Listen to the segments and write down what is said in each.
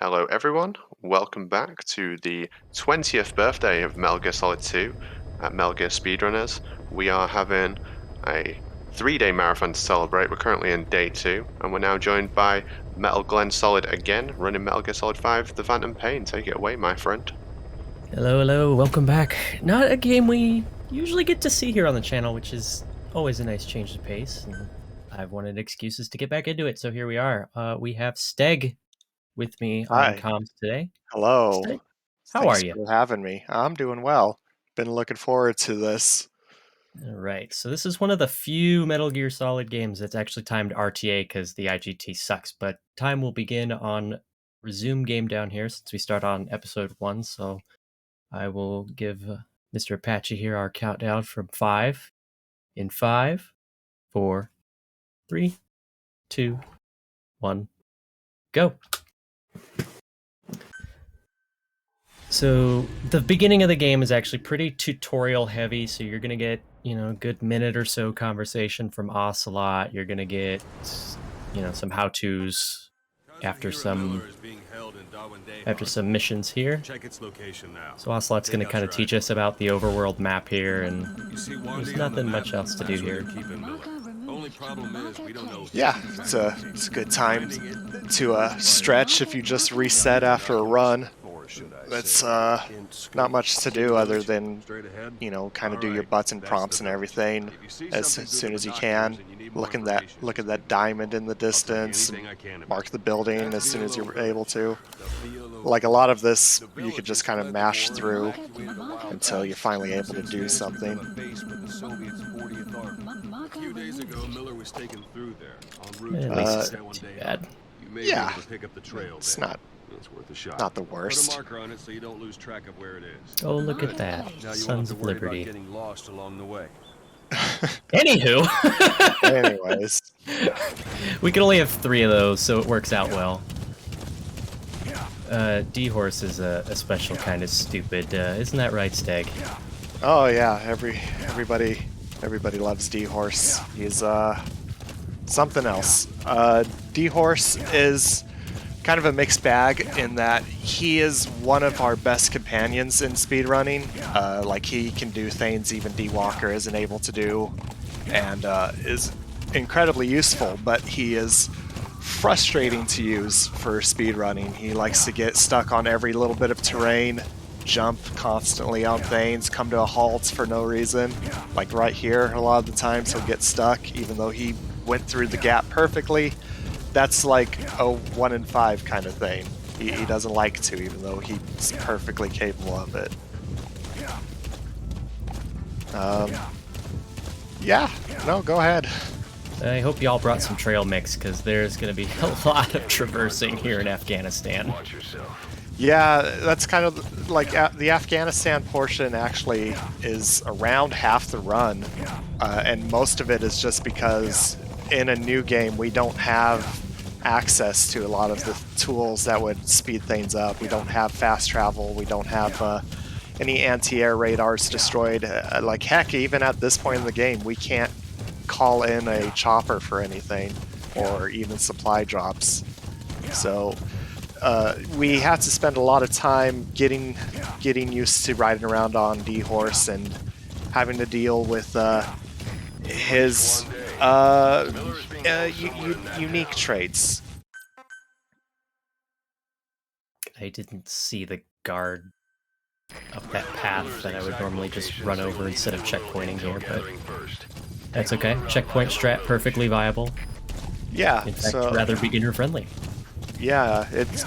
Hello everyone, welcome back to the 20th birthday of Metal Gear Solid 2 at Metal Gear Speedrunners. We are having a 3-day marathon to celebrate. We're currently in day 2, and we're now joined by MetalGlennSolid again, running Metal Gear Solid 5, The Phantom Pain. Take it away, my friend. Hello, welcome back. Not a game we usually get to see here on the channel, which is always a nice change of pace. And I've wanted excuses to get back into it, so here we are. We have Steg with me on Hi. comms today. Hello. Steg, how Thanks are you? for having me. I'm doing well. Been looking forward to this. All right, so this is one of the few Metal Gear Solid games that's actually timed RTA because the IGT sucks, but time will begin on resume game down here since we start on episode 1, so I will give Mr. Apache here our countdown from 5. In 5, 4, 3, 2, 1, go. So the beginning of the game is actually pretty tutorial heavy, so you're going to get, a good minute or so conversation from Ocelot. You're going to get, some how-tos after some missions here. So Ocelot's going to kind of teach us about the overworld map here, and there's nothing much else to do here. Yeah, it's a good time to stretch if you just reset after a run. That's not much to do other than, kind of do your button prompts and everything as soon as you can. Look at that diamond in the distance, and mark the building as soon as you're able to. Like a lot of this, you could just kind of mash through until you're finally able to do something. At least it's not too bad. Yeah, it's not the worst. Oh, look at that. Sons of Liberty. Anywho. Anyways. We can only have 3 of those, so it works out well. D-Horse is a special kind of stupid. Isn't that right, Steg? Oh yeah, everybody loves D-Horse. He's something else. D-Horse is kind of a mixed bag in that he is one of our best companions in speedrunning. Like he can do things even D-Walker isn't able to do, and is incredibly useful, but he is frustrating to use for speedrunning. He likes to get stuck on every little bit of terrain, jump constantly on things, come to a halt for no reason. Like right here, a lot of the times he'll get stuck even though he went through the gap perfectly. That's like a 1 in 5 kind of thing. He doesn't like to, even though he's perfectly capable of it. Yeah, no, go ahead. I hope y'all brought some trail mix, because there's going to be a lot of traversing here in Afghanistan. Yeah, that's kind of like the Afghanistan portion actually is around half the run, and most of it is just because in a new game we don't have access to a lot of the tools that would speed things up. We don't have fast travel, we don't have any anti-air radars destroyed. Like heck, even at this point in the game we can't call in a chopper for anything or even supply drops. So we had to spend a lot of time getting used to riding around on D-Horse and having to deal with his unique traits. I didn't see the guard up that path that I would normally just run over instead of checkpointing here, but that's okay. Checkpoint strat perfectly viable. Yeah, in fact, rather beginner friendly. Yeah, it's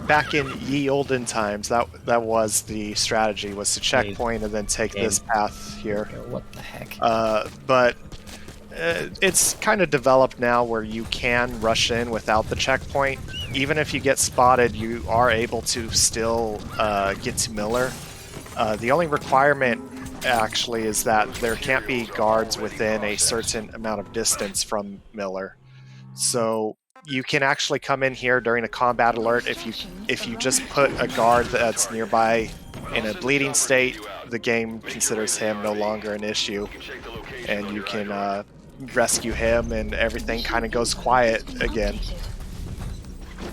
back in ye olden times. That was the strategy, was to checkpoint and then take this path here. What the heck? But it's kind of developed now where you can rush in without the checkpoint. Even if you get spotted, you are able to still get to Miller. The only requirement actually is that there can't be guards within a certain amount of distance from Miller. So you can actually come in here during a combat alert if you just put a guard that's nearby in a bleeding state. The game considers him no longer an issue, and you can rescue him, and everything kind of goes quiet again.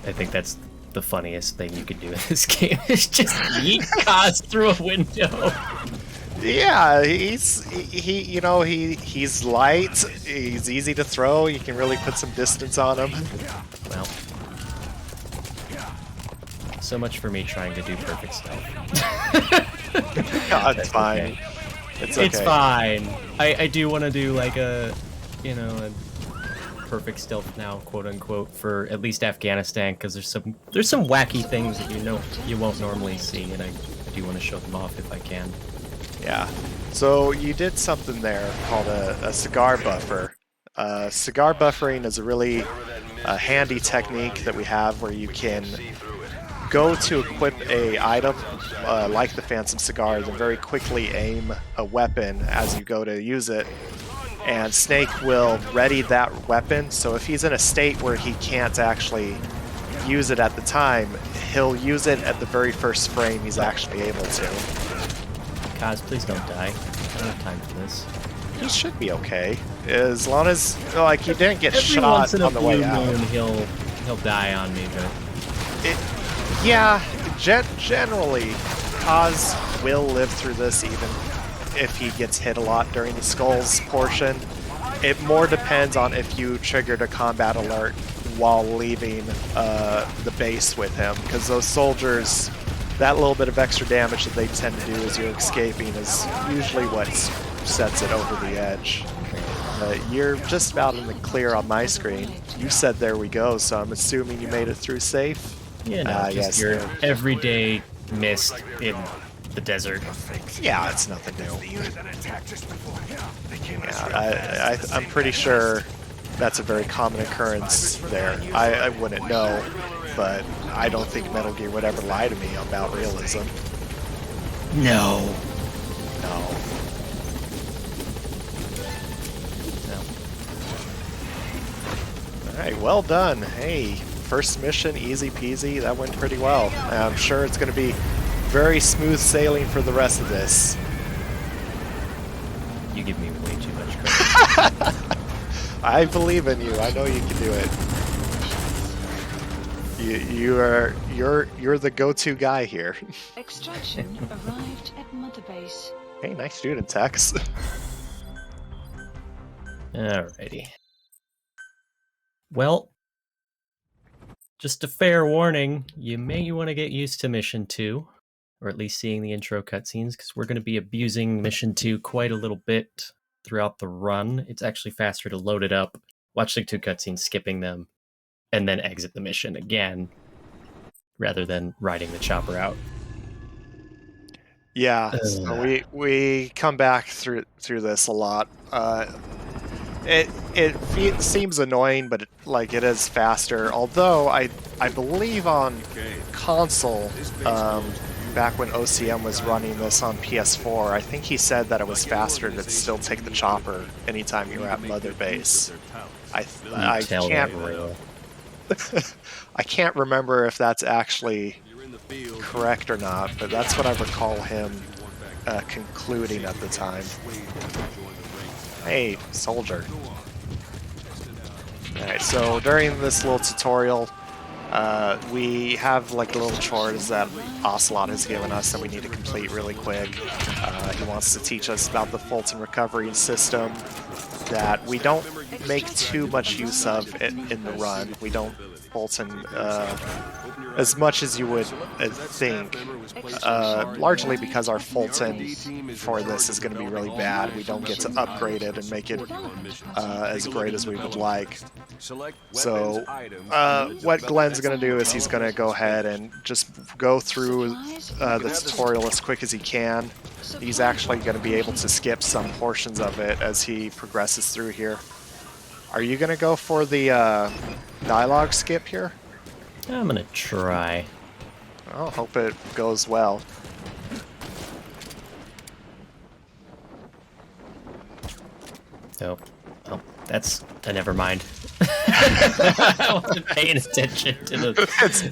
I think that's the funniest thing you could do in this game is just yeet Kaz through a window. Yeah, he's light. He's easy to throw. You can really put some distance on him. Well, so much for me trying to do perfect stealth. No, it's fine. Okay. It's okay. It's fine. I do want to do like a, a perfect stealth now, quote unquote, for at least Afghanistan, because there's some wacky things that you won't normally see, and I do want to show them off if I can. Yeah. So you did something there called a cigar buffer. Cigar buffering is a really handy technique that we have where you can go to equip a item like the Phantom Cigar, then very quickly aim a weapon as you go to use it, and Snake will ready that weapon. So if he's in a state where he can't actually use it at the time, he'll use it at the very first frame he's actually able to. Kaz, please don't die. I don't have time for this. He should be okay, as long as like he didn't get Every shot once in a on the way blue out. moon, he'll die on me, but Yeah, generally, Kaz will live through this even if he gets hit a lot during the skulls portion. It more depends on if you triggered a combat alert while leaving the base with him, because those soldiers, that little bit of extra damage that they tend to do as you're escaping is usually what sets it over the edge. You're just about in the clear on my screen. You said there we go, so I'm assuming you made it through safe? yeah, no, just yes, your no. everyday mist in the desert. Yeah, it's nothing new. Yeah, I'm pretty sure that's a very common occurrence there. I wouldn't know, but I don't think Metal Gear would ever lie to me about realism. No. No. Alright, well done. Hey, first mission, easy peasy. That went pretty well. I'm sure it's going to be very smooth sailing for the rest of this. You give me way too much credit. I believe in you. I know you can do it. You're the go-to guy here. Extraction arrived at Mother Base. Hey, nice student, Tex. Alrighty. Well, just a fair warning, you may want to get used to Mission 2, or at least seeing the intro cutscenes, because we're going to be abusing Mission 2 quite a little bit throughout the run. It's actually faster to load it up, watch the 2 cutscenes, skipping them, and then exit the mission again, rather than riding the chopper out. Yeah, so we come back through this a lot. It seems annoying, but it is faster. Although I believe on console, back when OCM was running this on PS4, I think he said that it was faster to still take the chopper anytime you were at Mother Base. I can't I can't remember if that's actually correct or not, but that's what I recall him concluding at the time. Hey, soldier. Alright, so during this little tutorial, we have like little chores that Ocelot has given us that we need to complete really quick. He wants to teach us about the Fulton recovery system that we don't make too much use of in the run. We don't Fulton as much as you would think, largely because our Fulton for this is going to be really bad. We don't get to upgrade it and make it as great as we would like. So what Glenn's going to do is he's going to go ahead and just go through the tutorial as quick as he can. He's actually going to be able to skip some portions of it as he progresses through here. Are you going to go for the dialogue skip here? I'm gonna try. I'll hope it goes well. Nope. Oh, that's never mind. I wasn't paying attention to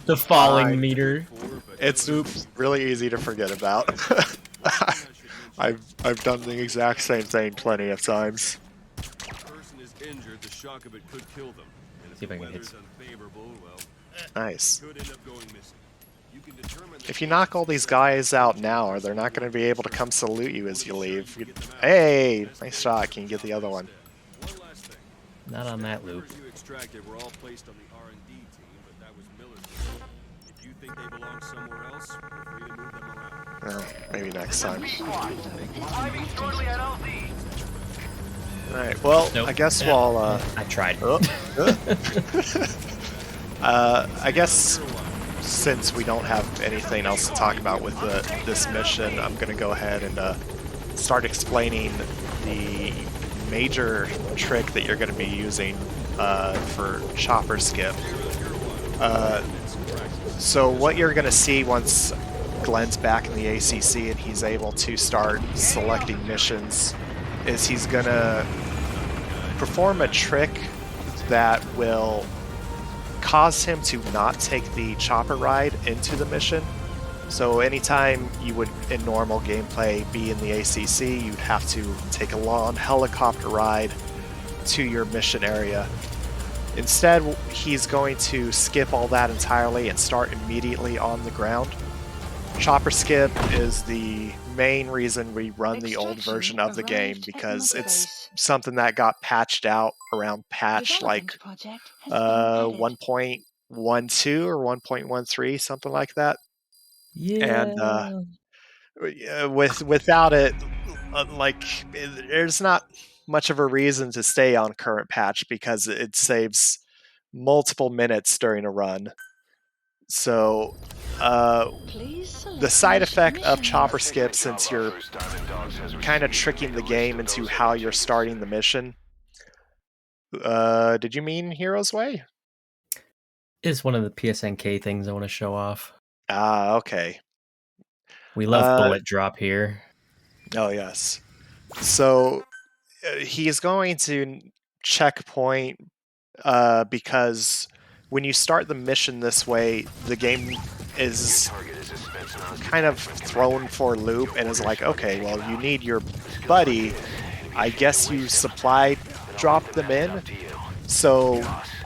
the falling fine. meter. It's really easy to forget about. I've done the exact same thing plenty of times. See if I can hit. Nice. If you knock all these guys out now, or they're not going to be able to come salute you as you leave. Hey, nice shot. Can you get the other one? Not on that loop. Well, maybe next time. Alright, well, Nope. I guess Yeah. we'll... I tried. I guess since we don't have anything else to talk about with this mission, I'm going to go ahead and start explaining the major trick that you're going to be using for chopper skip. So what you're going to see once Glenn's back in the ACC and he's able to start selecting missions is he's going to perform a trick that will cause him to not take the chopper ride into the mission. So anytime you would, in normal gameplay, be in the ACC, you'd have to take a long helicopter ride to your mission area. Instead, he's going to skip all that entirely and start immediately on the ground. Chopper skip is the main reason we run the old version of the game, because it's something that got patched out around patch like 1.12 or 1.13, something like that. Yeah. And without it, there's not much of a reason to stay on current patch because it saves multiple minutes during a run. So the side effect of chopper skip, since you're kind of tricking the game into how you're starting the mission. Did you mean Hero's Way? Is one of the PSNK things I want to show off. Ah, okay. We love bullet drop here. Oh, yes. So he's going to checkpoint because when you start the mission this way, the game is kind of thrown for a loop and is like, okay, well, you need your buddy. I guess you supply drop them in. So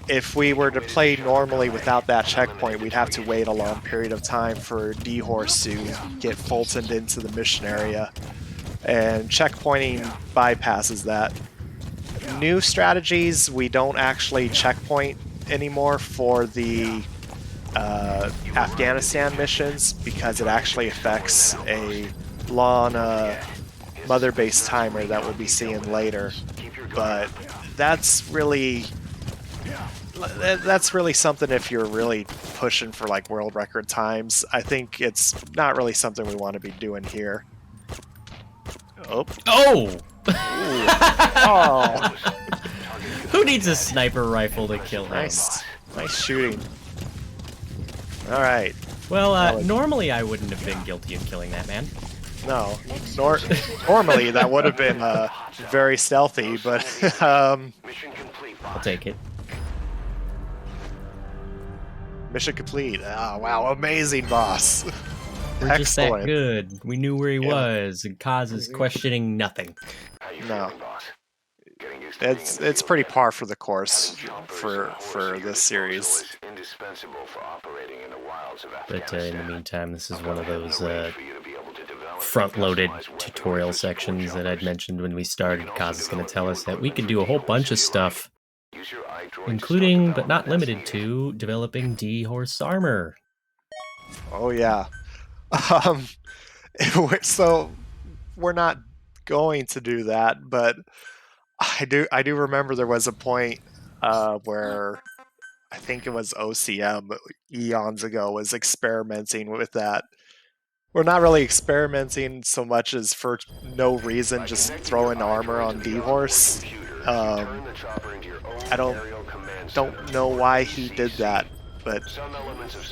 if we were to play normally without that checkpoint, we'd have to wait a long period of time for D-Horse to get Fultoned into the mission area. And checkpointing bypasses that. New strategies, we don't actually checkpoint anymore for the Afghanistan missions because it actually affects a long mother base timer that we'll be seeing later. But that's really something if you're really pushing for like world record times. I think it's not really something we want to be doing here. Oh! Oh! Who needs a sniper rifle to kill him? Nice shooting. All right. Well, normally I wouldn't have been guilty of killing that man. No, normally that would have been very stealthy, but I'll take it. Mission complete. Ah, wow, amazing boss. We're just that good. We knew where he was, and Kaz is questioning nothing. No. It's pretty par for the course for this series. But in the meantime, this is one of those front-loaded tutorial sections that I'd mentioned when we started. Kaz is going to tell us that we can do a whole bunch of stuff, including, but not limited to, developing D-Horse armor. Oh yeah. So we're not going to do that, but I do remember there was a point where I think it was OCM eons ago was experimenting with that. We're not really experimenting so much as for no reason, just throwing armor on D-Horse. I don't know why he did that, but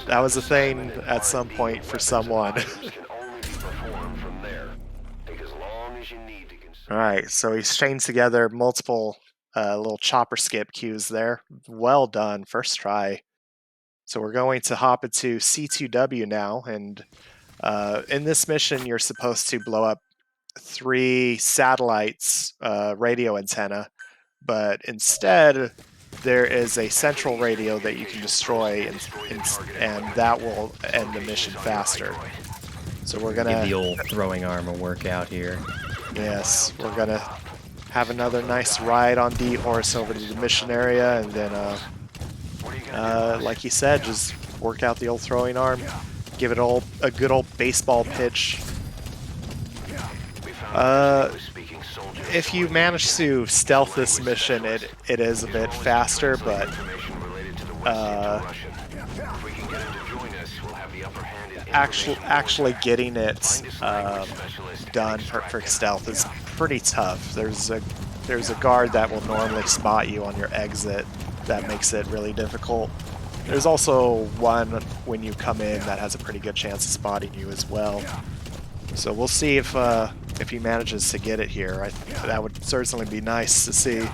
that was a thing at some point for someone. Alright, so he's chained together multiple little chopper skip cues there. Well done, first try. So we're going to hop into C2W now, and in this mission you're supposed to blow up 3 satellites radio antenna, but instead there is a central radio that you can destroy, and that will end the mission faster. So we're Give gonna, the old throwing arm a workout here. yes, we're gonna have another nice ride on D-Horse over to the mission area, and then, like you said, just work out the old throwing arm, give it a good old baseball pitch. If you manage to stealth this mission, it is a bit faster, but actually getting it done for stealth is pretty tough. There's a guard that will normally spot you on your exit. That makes it really difficult. There's also one when you come in that has a pretty good chance of spotting you as well. So we'll see if he manages to get it here. That would certainly be nice to see,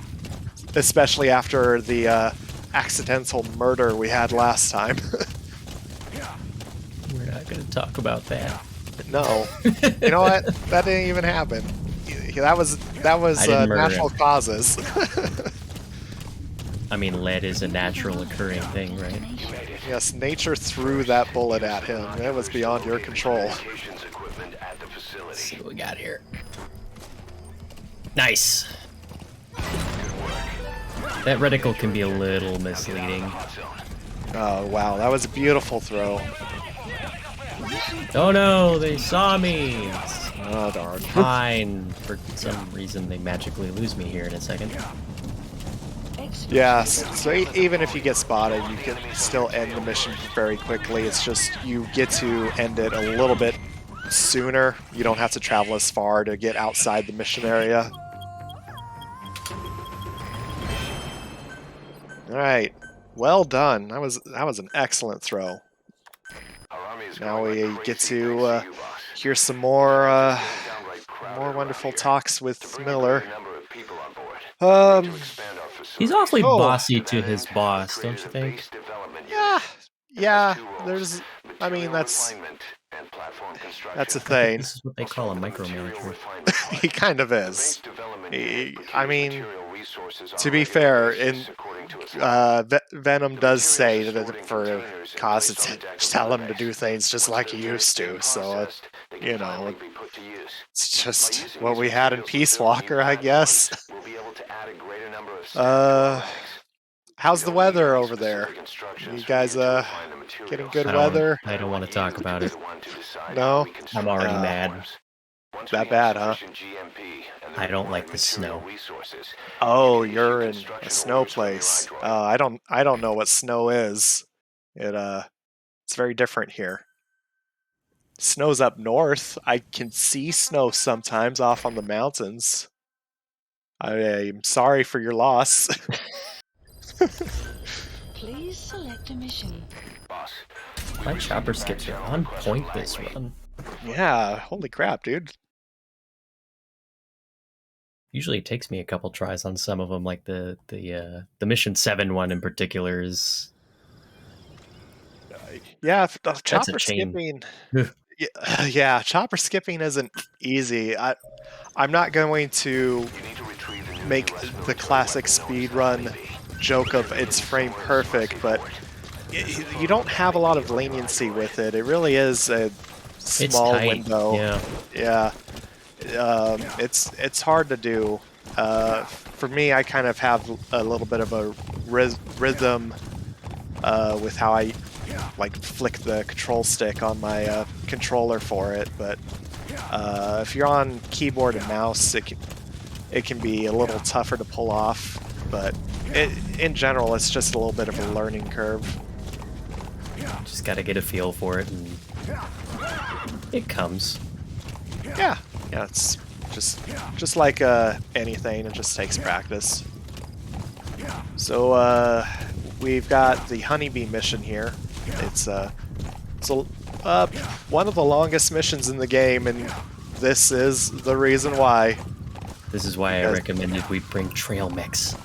especially after the accidental murder we had last time. We're not going to talk about that. No, you know what? That didn't even happen. That was natural causes. I mean, lead is a natural occurring thing, right? Yes, nature threw that bullet at him. It was beyond your control. Let's see what we got here. Nice. That reticle can be a little misleading. Oh wow, that was a beautiful throw. Oh no, they saw me! Oh darn. Fine. For some reason, they magically lose me here in a second. Yeah, so even if you get spotted, you can still end the mission very quickly. It's just you get to end it a little bit sooner. You don't have to travel as far to get outside the mission area. Alright, well done. That was an excellent throw. Now we get to hear some more wonderful talks with Miller. He's awfully bossy to his boss, don't you think? Yeah. There's, I mean, that's a thing. This is what they call a micromanager. He kind of is. I mean, to be fair, Venom does say that for Kaz to tell him to do things just like he used to. So, you know, it's just what we had in Peace Walker, I guess. How's the weather over there? You guys getting good weather? I don't want to talk about it. No? I'm already mad. That bad, huh? I don't like the snow. Oh, you're in a snow place. I don't know what snow is. It's very different here. Snow's up north. I can see snow sometimes off on the mountains. I'm sorry for your loss. Please select a mission. My chopper skips are on point this run. Yeah, holy crap, dude. Usually it takes me a couple tries on some of them, like the Mission 7 one in particular is... Yeah, chopper skipping... Yeah, chopper skipping isn't easy. I'm not going to make the classic speedrun joke of it's frame perfect, but you don't have a lot of leniency with it. It really is a small window. Yeah. It's hard to do. For me, I kind of have a little bit of a rhythm with how I like flick the control stick on my controller for it, but if you're on keyboard and mouse, it can be a little tougher to pull off, but in general, it's just a little bit of a learning curve. Just gotta get a feel for it, and it comes. Yeah, it's just like anything, it just takes practice. So we've got the Honeybee Mission here. It's one of the longest missions in the game, and this is the reason why. This is why I recommended we bring trail mix.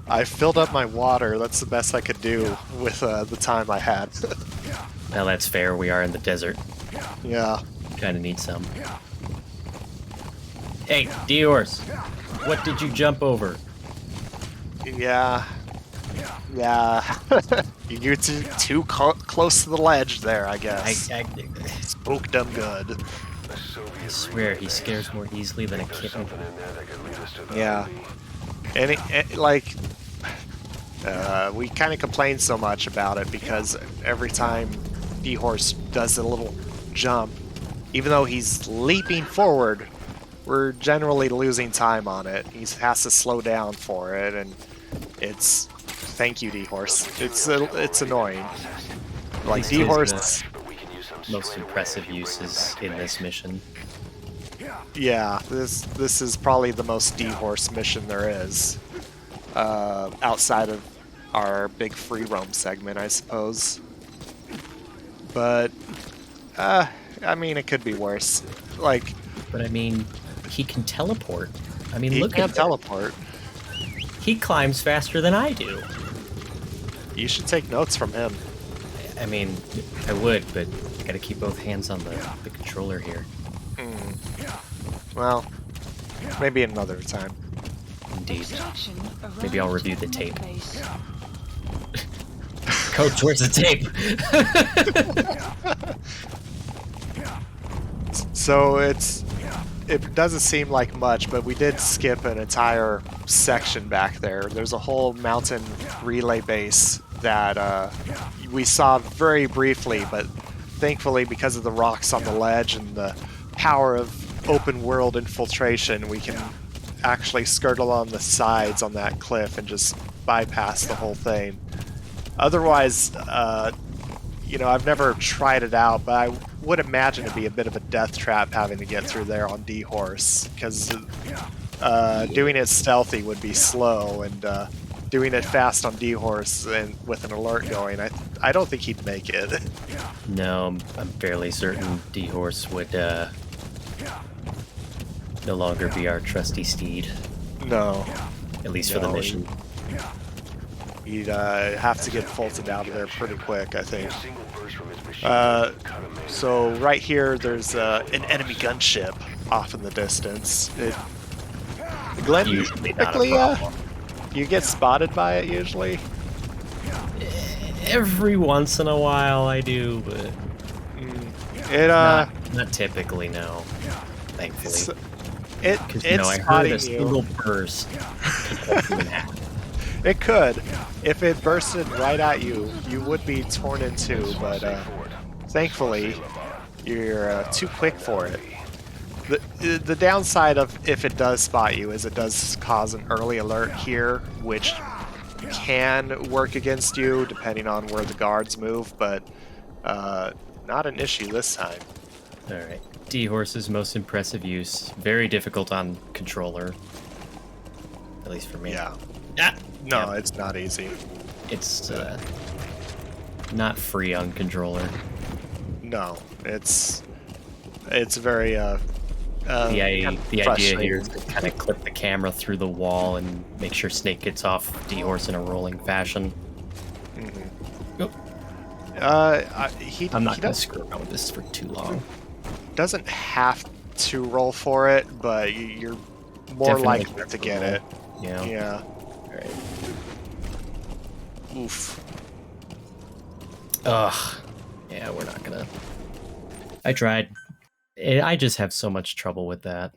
I filled up my water. That's the best I could do with the time I had. Now that's fair. We are in the desert. Yeah. Kind of need some. Hey, D-Horse, what did you jump over? Yeah. Yeah. You're too close to the ledge there, I guess. I Spooked him good. swear he scares more easily than a kitten. Yeah. And we kind of complain so much about it because every time D-Horse does a little jump, even though he's leaping forward, we're generally losing time on it. He has to slow down for it, and it's... Thank you, D-Horse. It's annoying. Like, D-Horse... Most impressive uses in this mission. Yeah, this is probably the most D-Horse mission there is. Outside of our big free roam segment, I suppose. But, I mean, it could be worse. Like... But I mean, he can teleport. I mean, He look can't at teleport. He climbs faster than I do. You should take notes from him. I mean, I would, but I gotta keep both hands on the controller here. Well, maybe another time. Indeed. Extraction Maybe I'll arrived review at the Mother tape. Base. Coach, where's the tape? So it doesn't seem like much, but we did skip an entire section back there. There's a whole mountain relay base that we saw very briefly, but thankfully because of the rocks on the ledge and the power of open world infiltration, we can actually skirt along the sides on that cliff and just bypass the whole thing. Otherwise, you know, I've never tried it out, but I would imagine it'd be a bit of a death trap having to get through there on D-Horse, because doing it stealthy would be slow, and doing it fast on D-Horse and with an alert going, I don't think he'd make it. No, I'm fairly certain D-Horse would no longer be our trusty steed, No. at least for the No, mission. He'd have to get Fulton out of there pretty quick, I think. So right here, there's an enemy gunship off in the distance. Glenn, Usually not a typically, problem. you get spotted by it usually? Every once in a while I do, but It not typically, no. Thankfully. Because, it's I heard spotting a you. single burst. It could. If it bursted right at you, you would be torn in two, but thankfully, you're too quick for it. The downside of if it does spot you is it does cause an early alert here, which can work against you depending on where the guards move, but not an issue this time. Alright. D-Horse's most impressive use. Very difficult on controller. At least for me. Yeah. Ah! No, Yeah. it's not easy. It's not free on controller. No, it's very The idea here frustrating. is to kind of clip the camera through the wall and make sure Snake gets off D-Horse in a rolling fashion. I'm not going to screw around with this for too long. Doesn't have to roll for it, but you're more Definitely likely have to to get roll. it. Yeah. Yeah. Alright. Oof. Ugh. Yeah, we're not gonna... I tried. I just have so much trouble with that.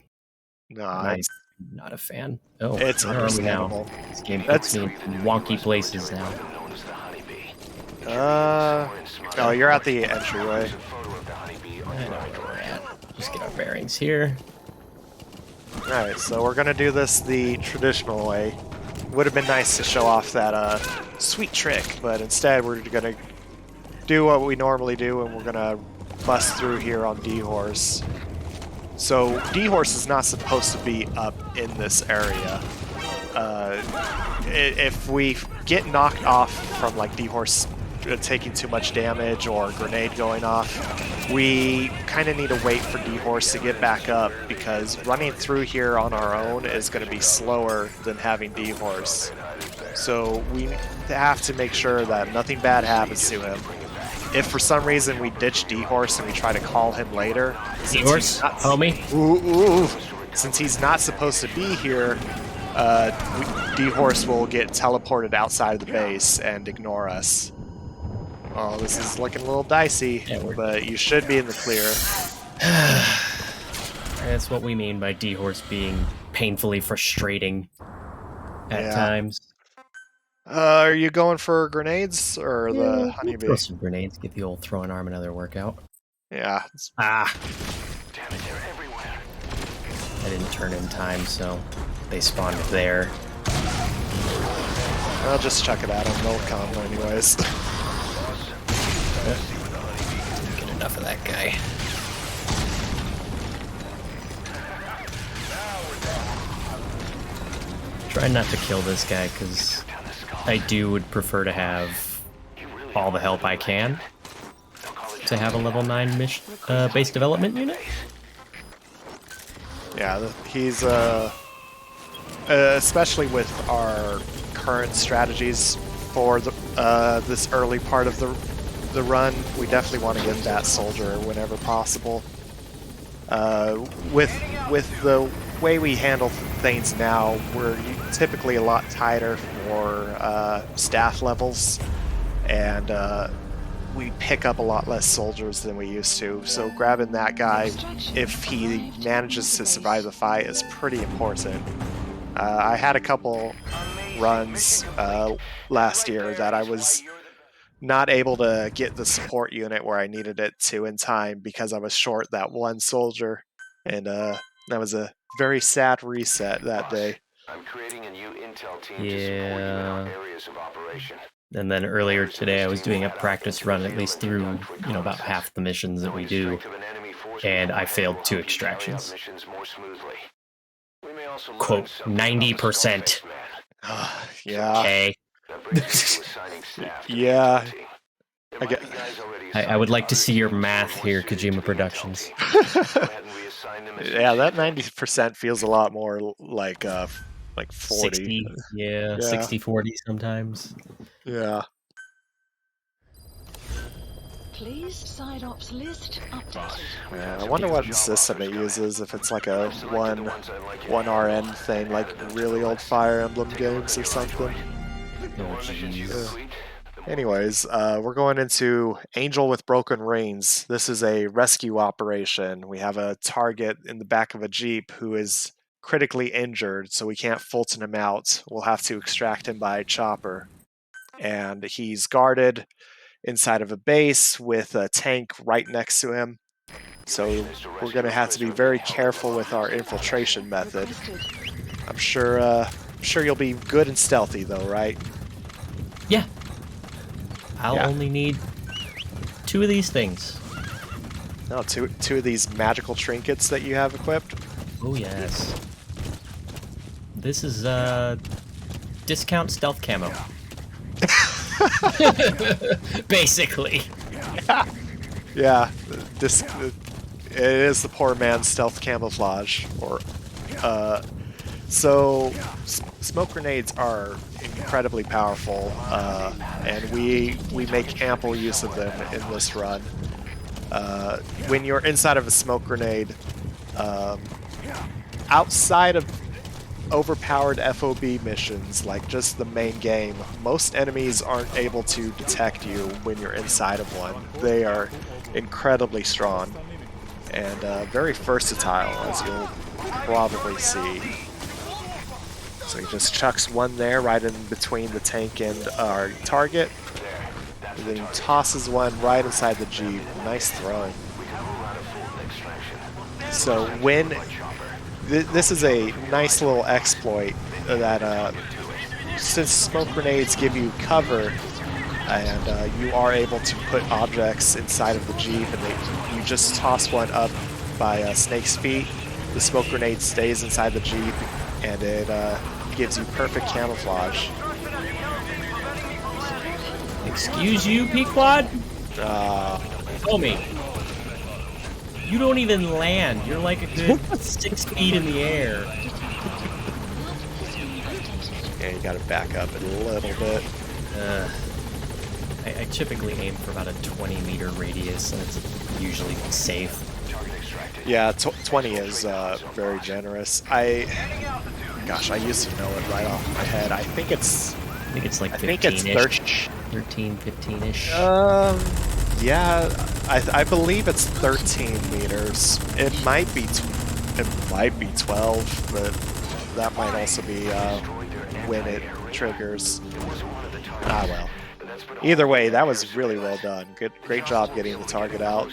No, I'm it's not a fan. Oh, it's where are we now? understandable. This game That's- puts me in wonky places now. Oh, you're at the entryway. I know where we're at. Just get our bearings here. Alright, so we're gonna do this the traditional way. Would have been nice to show off that sweet trick, but instead we're gonna do what we normally do, and we're gonna bust through here on D-Horse. So D-Horse is not supposed to be up in this area. If we get knocked off from like D-Horse taking too much damage or a grenade going off, we kind of need to wait for D-Horse to get back up, because running through here on our own is going to be slower than having D-Horse. So we have to make sure that nothing bad happens to him. If for some reason we ditch D-Horse and we try to call him later, D-Horse, homie. Ooh, since he's not supposed to be here, D-Horse will get teleported outside of the base and ignore us. Oh, this is looking a little dicey, Yeah, but you should be in the clear. That's what we mean by D-Horse being painfully frustrating at Yeah. times. Are you going for grenades or the We'll Honeybee? throw some grenades, give the old throwing arm another workout. Yeah. Ah! I didn't turn in time, so they spawned there. I'll just chuck it at them. They'll come anyways. Didn't get enough of that guy. Try not to kill this guy, because I would prefer to have all the help I can to have a level 9 mission, base development unit. Yeah, he's especially with our current strategies for this early part of the run, we definitely want to get that soldier whenever possible. With the way we handle things now, we're typically a lot tighter for staff levels, and we pick up a lot less soldiers than we used to. So grabbing that guy, if he manages to survive the fight, is pretty important. I had a couple runs last year that I was not able to get the support unit where I needed it to in time because I was short that one soldier, and that was a very sad reset that day. I'm creating a new intel team to support you in our areas of operation. And then earlier today I was doing a practice run at least through, about half the missions that we do, and I failed 2 extractions. Quote, 90%. Yeah. Okay. Yeah. I would like to see your math here, Kojima Productions. Yeah, that 90% feels a lot more like 40. 60, yeah. 60-40 sometimes. Yeah. Please, side ops list updated. Yeah, I wonder what system it uses, if it's like a one RN thing, like really old Fire Emblem games or something. Oh, jeez. Anyways, we're going into Angel with Broken Reins. This is a rescue operation. We have a target in the back of a Jeep who is critically injured, so we can't Fulton him out. We'll have to extract him by chopper. And he's guarded inside of a base with a tank right next to him. So we're going to have to be very careful with our infiltration method. I'm sure you'll be good and stealthy though, right? Yeah. I'll only need 2 of these things. No, two of these magical trinkets that you have equipped. Oh yes. This is discount stealth camo. Basically. Yeah. It is the poor man's stealth camouflage. So smoke grenades are incredibly powerful, and we make ample use of them in this run. When you're inside of a smoke grenade, outside of overpowered FOB missions, like just the main game, most enemies aren't able to detect you when you're inside of one. They are incredibly strong and very versatile, as you'll probably see. So he just chucks one there right in between the tank and our target, and then he tosses one right inside the Jeep. Nice throw. So when this is a nice little exploit that since smoke grenades give you cover, and you are able to put objects inside of the Jeep, and you just toss one up by Snake's feet, the smoke grenade stays inside the Jeep, and it gives you perfect camouflage. Excuse you, Pequod? Tell me. You don't even land. You're like a good 6 feet in the air. Yeah, you gotta back up a little bit. I typically aim for about a 20-meter radius, and it's usually safe. Yeah, 20 is very generous. Gosh, I used to know it right off my head. I think it's like 15-ish. I think it's 13, 15-ish. Yeah, I believe it's 13 meters. It might be 12, but that might also be when it triggers. Ah well. Either way, that was really well done. Great job getting the target out.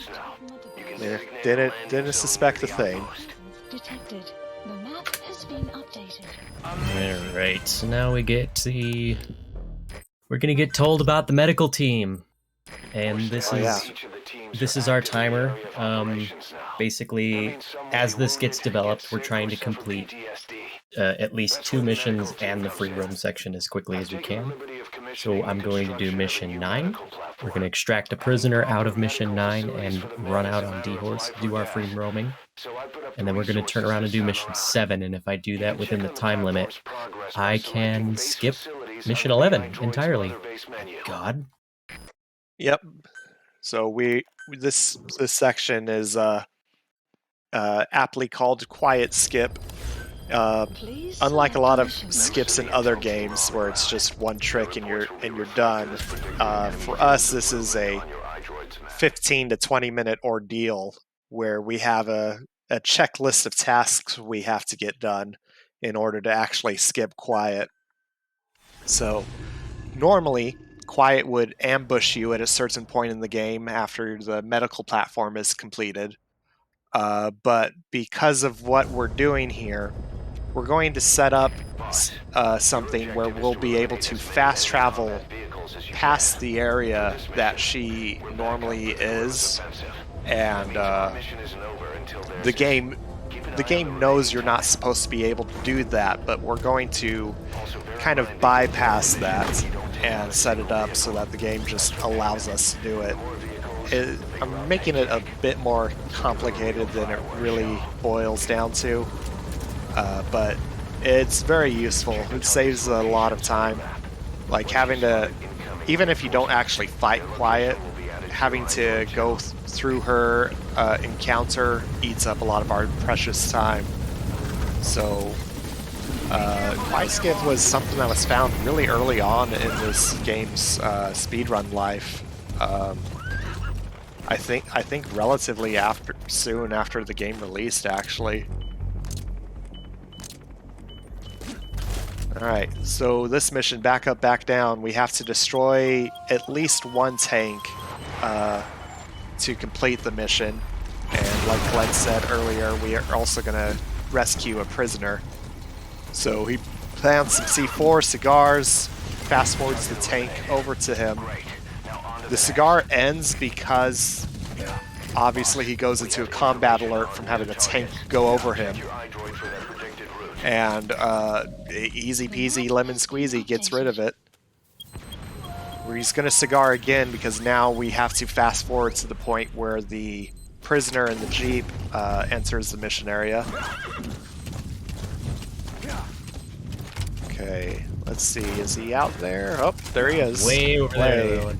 Didn't suspect a thing. Detected. The map has been updated. Alright, so now we're gonna get told about the medical team. And this is our timer. Basically, as this gets developed, we're trying to complete at least 2 missions and the free roam section as quickly as we can. So I'm going to do mission 9. We're going to extract a prisoner out of mission 9 and run out on D-Horse, do our free roaming. And then we're going to turn around and do mission 7, and if I do that within the time limit, I can skip mission 11 entirely. God. Yep. So this section is aptly called Quiet Skip. Unlike a lot of skips in other games where it's just one trick and you're done, for us this is a 15 to 20 minute ordeal where we have a checklist of tasks we have to get done in order to actually skip Quiet. So normally Quiet would ambush you at a certain point in the game after the medical platform is completed. But because of what we're doing here, we're going to set up something where we'll be able to fast travel past the area that she normally is, and the game knows you're not supposed to be able to do that, but we're going to kind of bypass that and set it up so that the game just allows us to do it. I'm making it a bit more complicated than it really boils down to. But it's very useful. It saves a lot of time. Like having to, even if you don't actually fight Quiet, having to go through her encounter eats up a lot of our precious time. So Quiet Skip was something that was found really early on in this game's speedrun life. I think relatively soon after the game released, actually. Alright, so this mission, back up, back down, we have to destroy at least one tank to complete the mission. And like Glenn said earlier, we are also going to rescue a prisoner. So he plants some C4 cigars, fast forwards the tank over to him. The cigar ends because obviously he goes into a combat alert from having a tank go over him. And easy peasy lemon squeezy gets rid of it. He's going to cigar again because now we have to fast forward to the point where the prisoner in the Jeep enters the mission area. Okay, let's see, is he out there? Oh, there he is. Way over there.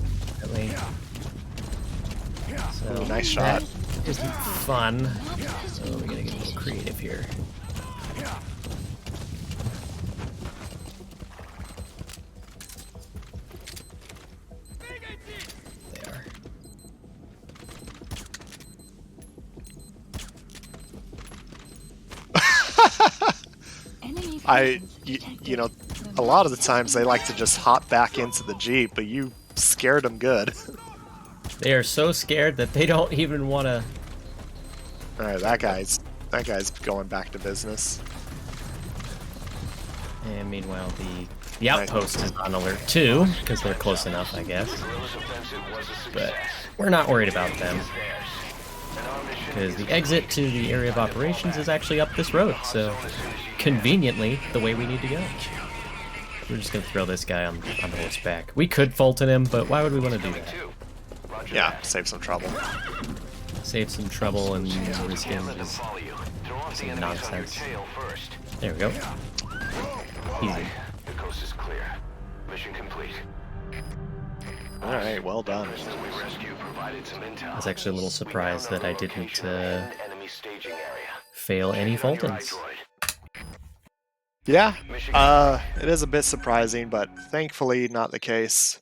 So, ooh, nice shot. That isn't fun. So we're going to get a little creative here. You know, a lot of the times they like to just hop back into the Jeep, but you scared them good. They are so scared that they don't even want to. All right, that guy's going back to business. And meanwhile, the outpost is on alert too, because they're close enough, I guess. But we're not worried about them, because the exit to the area of operations is actually up this road, so conveniently the way we need to go. We're just going to throw this guy on horseback. We could Fulton him, but why would we want to do that? Yeah, save some trouble. Save some trouble and risk him just some nonsense. There we go. Easy. The coast is clear. Mission complete. Alright, well done. provided some intel. I was actually a little surprised We now that know I the didn't location of an enemy staging area. fail any Check it on your Fultons. iDroid. Yeah, Mission complete. it is a bit surprising, but thankfully not the case.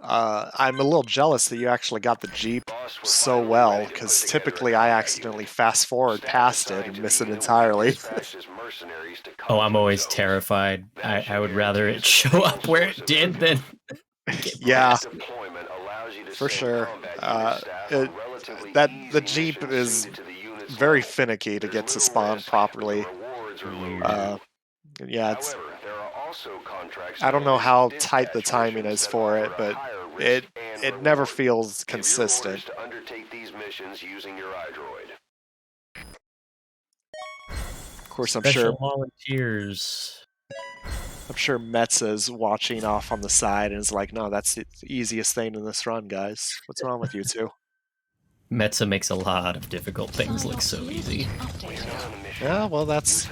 I'm a little jealous that you actually got the Jeep Boss, we're so finally well, ready to put because together typically an I RTA accidentally unit. fast forward Staff past it assigned and to miss the it unit will be entirely. dispatched as mercenaries to Oh, I'm conflict always zones. terrified. That I would should rather guarantee it us a show stable up where source it of did income. than get Yeah, blasted. Deployment allows you to for send sure. combat unit staff on relatively The easy Jeep missions is suited to the unit's very level. finicky to There's get to little spawn risk, but properly. the rewards are low Weird. too. Yeah, it's However, there are also contracts I don't know known as how tight the dispatch timing missions is that for offer it, a but higher it risk and it never reward. feels Give your consistent. orders to undertake these missions using your iDroid. Of course, Special volunteers. I'm sure Metza's watching off on the side and is like, "No, that's the easiest thing in this run, guys. What's wrong with you two?" Metza makes a lot of difficult things look Psyops so list easy. updated. Yeah, well, that's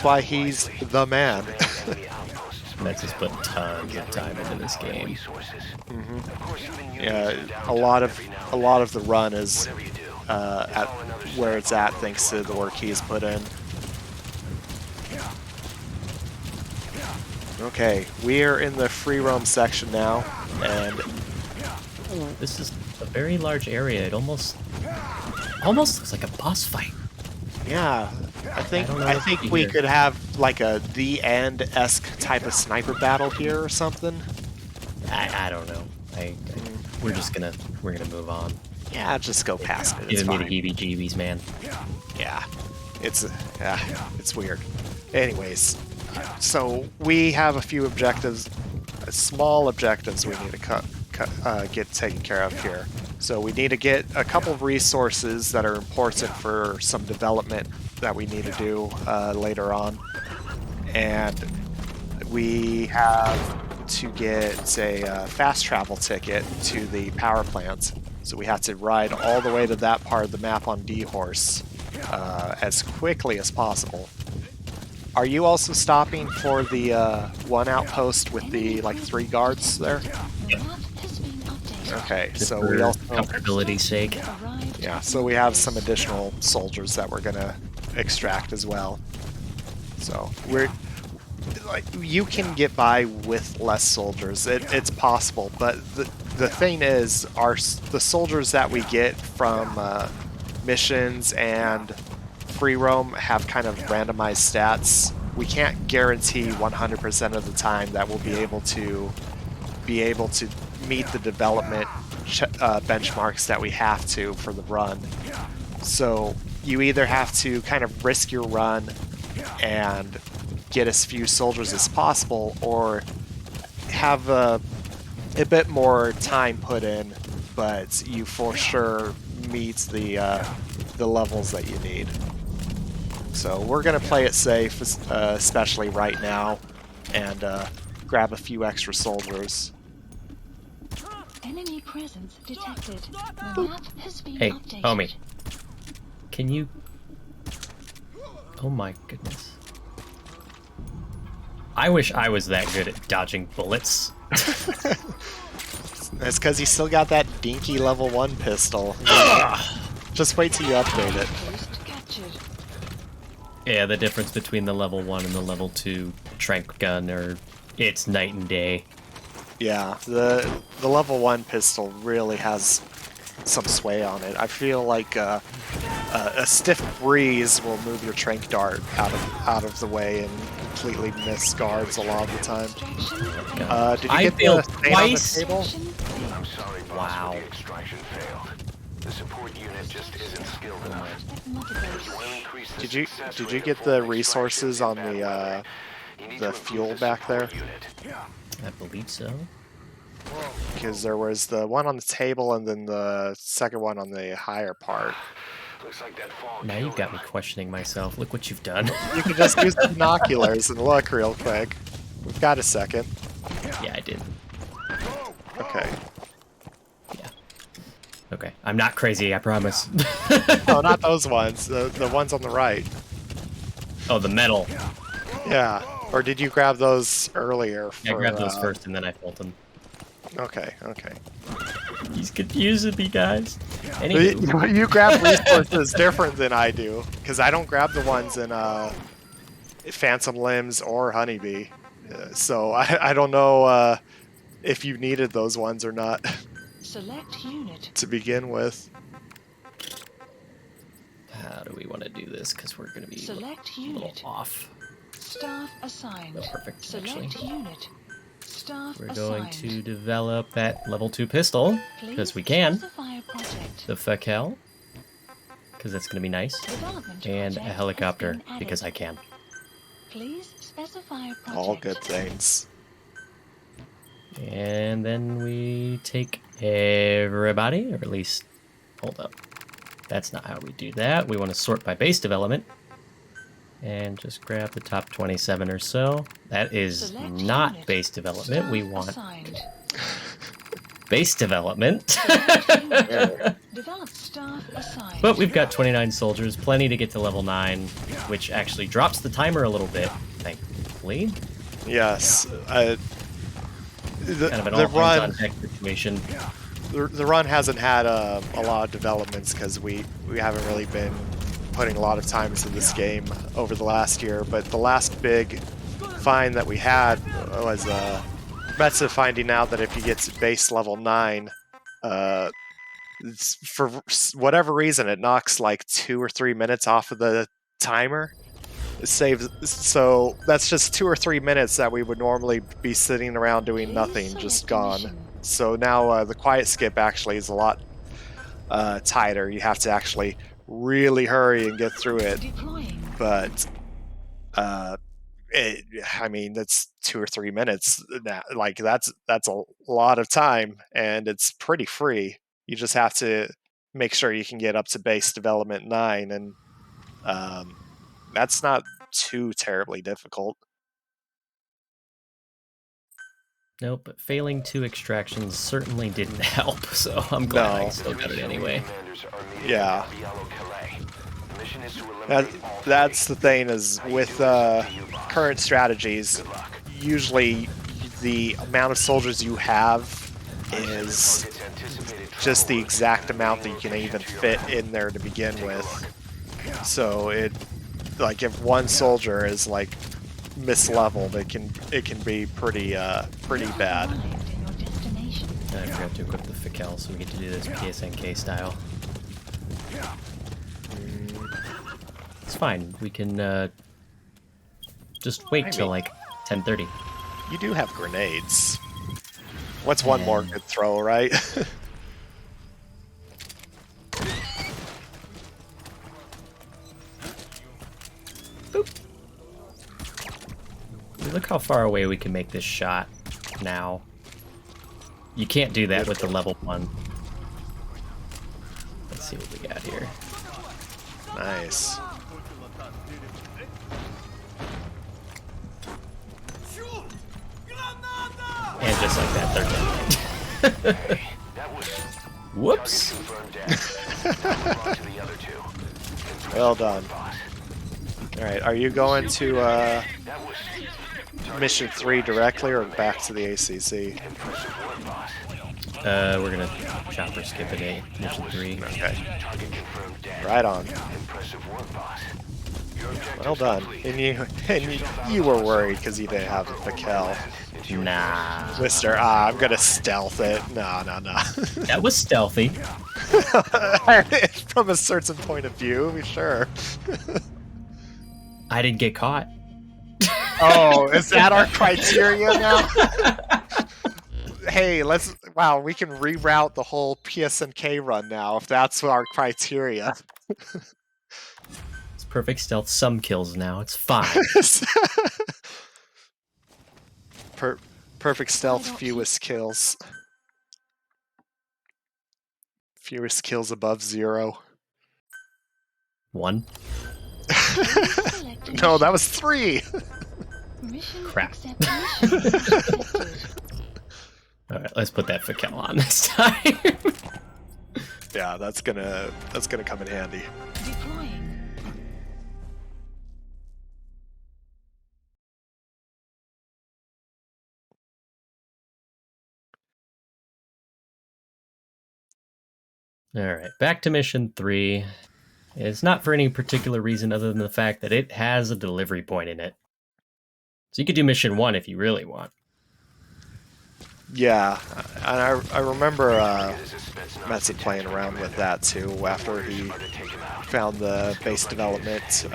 why he's the man. Metza's put tons of time into this game. Yeah, a lot of the run is at where it's at thanks to the work he's put in. Okay, we're in the free roam section now, and This is a very large area. It almost looks like a boss fight. yeah, I think don't know I what think to we hear. could have like a The End-esque type of sniper battle here or something. I don't know. We're gonna move on. Yeah, just go past it. It's Giving me fine. the heebie-jeebies, man. Yeah, it's weird. Anyways, so we have a few objectives, small objectives we need to get taken care of here. So we need to get a couple of resources that are important for some development that we need to do later on, and we have to get a fast travel ticket to the power plant. So we have to ride all the way to that part of the map on D-Horse as quickly as possible. Are you also stopping for the one outpost with the like 3 guards there? Map has been updated. Okay, Just so for we also comfortability's sake. Arrived yeah, at so we have Mother some Base. additional soldiers that we're gonna extract as well. So we're like you can get by with less soldiers. It's possible, but the thing is, the soldiers that we get from missions and free roam have kind of randomized stats. We can't guarantee 100% of the time that we'll be able to meet the development benchmarks that we have to for the run. So you either have to kind of risk your run and get as few soldiers as possible, or have a bit more time put in, but you for sure meet the levels that you need. So we're gonna play it safe, especially right now, and grab a few extra soldiers. Enemy presence detected. The map has been Hey, updated. homie. Can you... Oh my goodness. I wish I was that good at dodging bullets. It's because you still got that dinky level 1 pistol. Just wait till you upgrade it. Post captured. Yeah, the difference between the level 1 and the level 2 trank gun it's night and day. Yeah, the level 1 pistol really has some sway on it. I feel like a stiff breeze will move your trank dart out of the way and completely miss guards a lot of the time. Extraction. Did you I get the failed stain on the twice. table? Extraction failed. I'm sorry, boss, Wow. but the extraction failed. The support unit just isn't skilled enough. At Mother Base. You want to increase the Did you success did rate you of get full the extraction resources in on bad the weather? You need to improve fuel the back there? support unit. I believe so. Because there was the one on the table and then the second one on the higher part. Looks like that fall Now you've got me questioning myself. Look what you've done. You can just use binoculars and look real quick. We've got a second. Yeah, I did. Okay. Yeah. Okay. I'm not crazy, I promise. No, not those ones. The ones on the right. Oh, the metal. Yeah. Or did you grab those earlier? I grabbed those for, first and then I felt them. Okay, okay. He's confusing me, guys. Anywho. You grab resources different than I do, because I don't grab the ones in Phantom Limbs or Honeybee. So I don't know if you needed those ones or not Select unit. to begin with. How do we want to do this? Because we're going to be Select a little unit. off. Staff assigned. Oh, perfect, Select actually. unit. Staff We're assigned. going to develop that level 2 pistol, because we Please can. specify a project. The Fakel, because that's going to be nice. Development And a project has helicopter, been added. because I can. Please specify a project. All good things. And then we take everybody, or at least, hold up. That's not how we do that. We want to sort by base development. And just grab the top 27 or so. That is Select not unit. base development. We Staff want assigned. base development. Select unit. Develop staff assigned. But we've got 29 soldiers, plenty to get to level 9, which actually drops the timer a little bit, thankfully. Yes. Kind of an The all run. hands on deck situation. The run hasn't had a lot of developments because we haven't really been putting a lot of time into this game over the last year. But the last big find that we had was Metsa finding out that if you get to base level 9, for whatever reason it knocks like 2 or 3 minutes off of the timer. It saves, so that's just 2 or 3 minutes that we would normally be sitting around doing nothing, just gone. So now the quiet skip actually is a lot tighter. You have to actually really hurry and get through it. Deploying. But I mean, that's 2 or 3 minutes. Like that's a lot of time, and it's pretty free. You just have to make sure you can get up to base development 9, and that's not too terribly difficult. Nope, but failing 2 extractions certainly didn't help, so I'm glad I No. still got it anyway. Yeah. Mission is to eliminate all That's the thing is with current strategies, usually the amount of soldiers you have is targets anticipated just the exact amount that you can even fit in there to begin with. So it, like if one soldier is like misleveled, it can be pretty bad. Arrived in your destination. And I forgot to equip the Fakel, so we get to do this PSNK style. It's fine. We can just wait till like 10:30. You do have grenades. What's one more good throw, right? Look how far away we can make this shot now. You can't do that with the level 1. Let's see what we got here. Nice. And just like that, they're dead. Whoops. Well done. Alright, are you going to Mission 3 directly or back to the ACC? We're gonna chopper skip it a Mission 3. Okay. Right on. Well done. And you were worried because you didn't have the Fakel. Nah. Mister, I'm gonna stealth it. No. That was stealthy. From a certain point of view, sure. I didn't get caught. Oh, is that our criteria now? Hey, wow, we can reroute the whole PSNK run now if that's our criteria. It's perfect stealth. Some kills now. It's fine. Perfect stealth, fewest kills. Fewest kills above 0. 1. No, that was 3. Mission Crap. accepted. Mission accepted. Alright, let's put that Fakel on this time. Yeah, that's gonna come in handy. Deploying. All right, back to mission 3. It's not for any particular reason other than the fact that it has a delivery point in it. So you could do mission 1 if you really want. Yeah, and I remember Metsa playing around with that too after he found the base development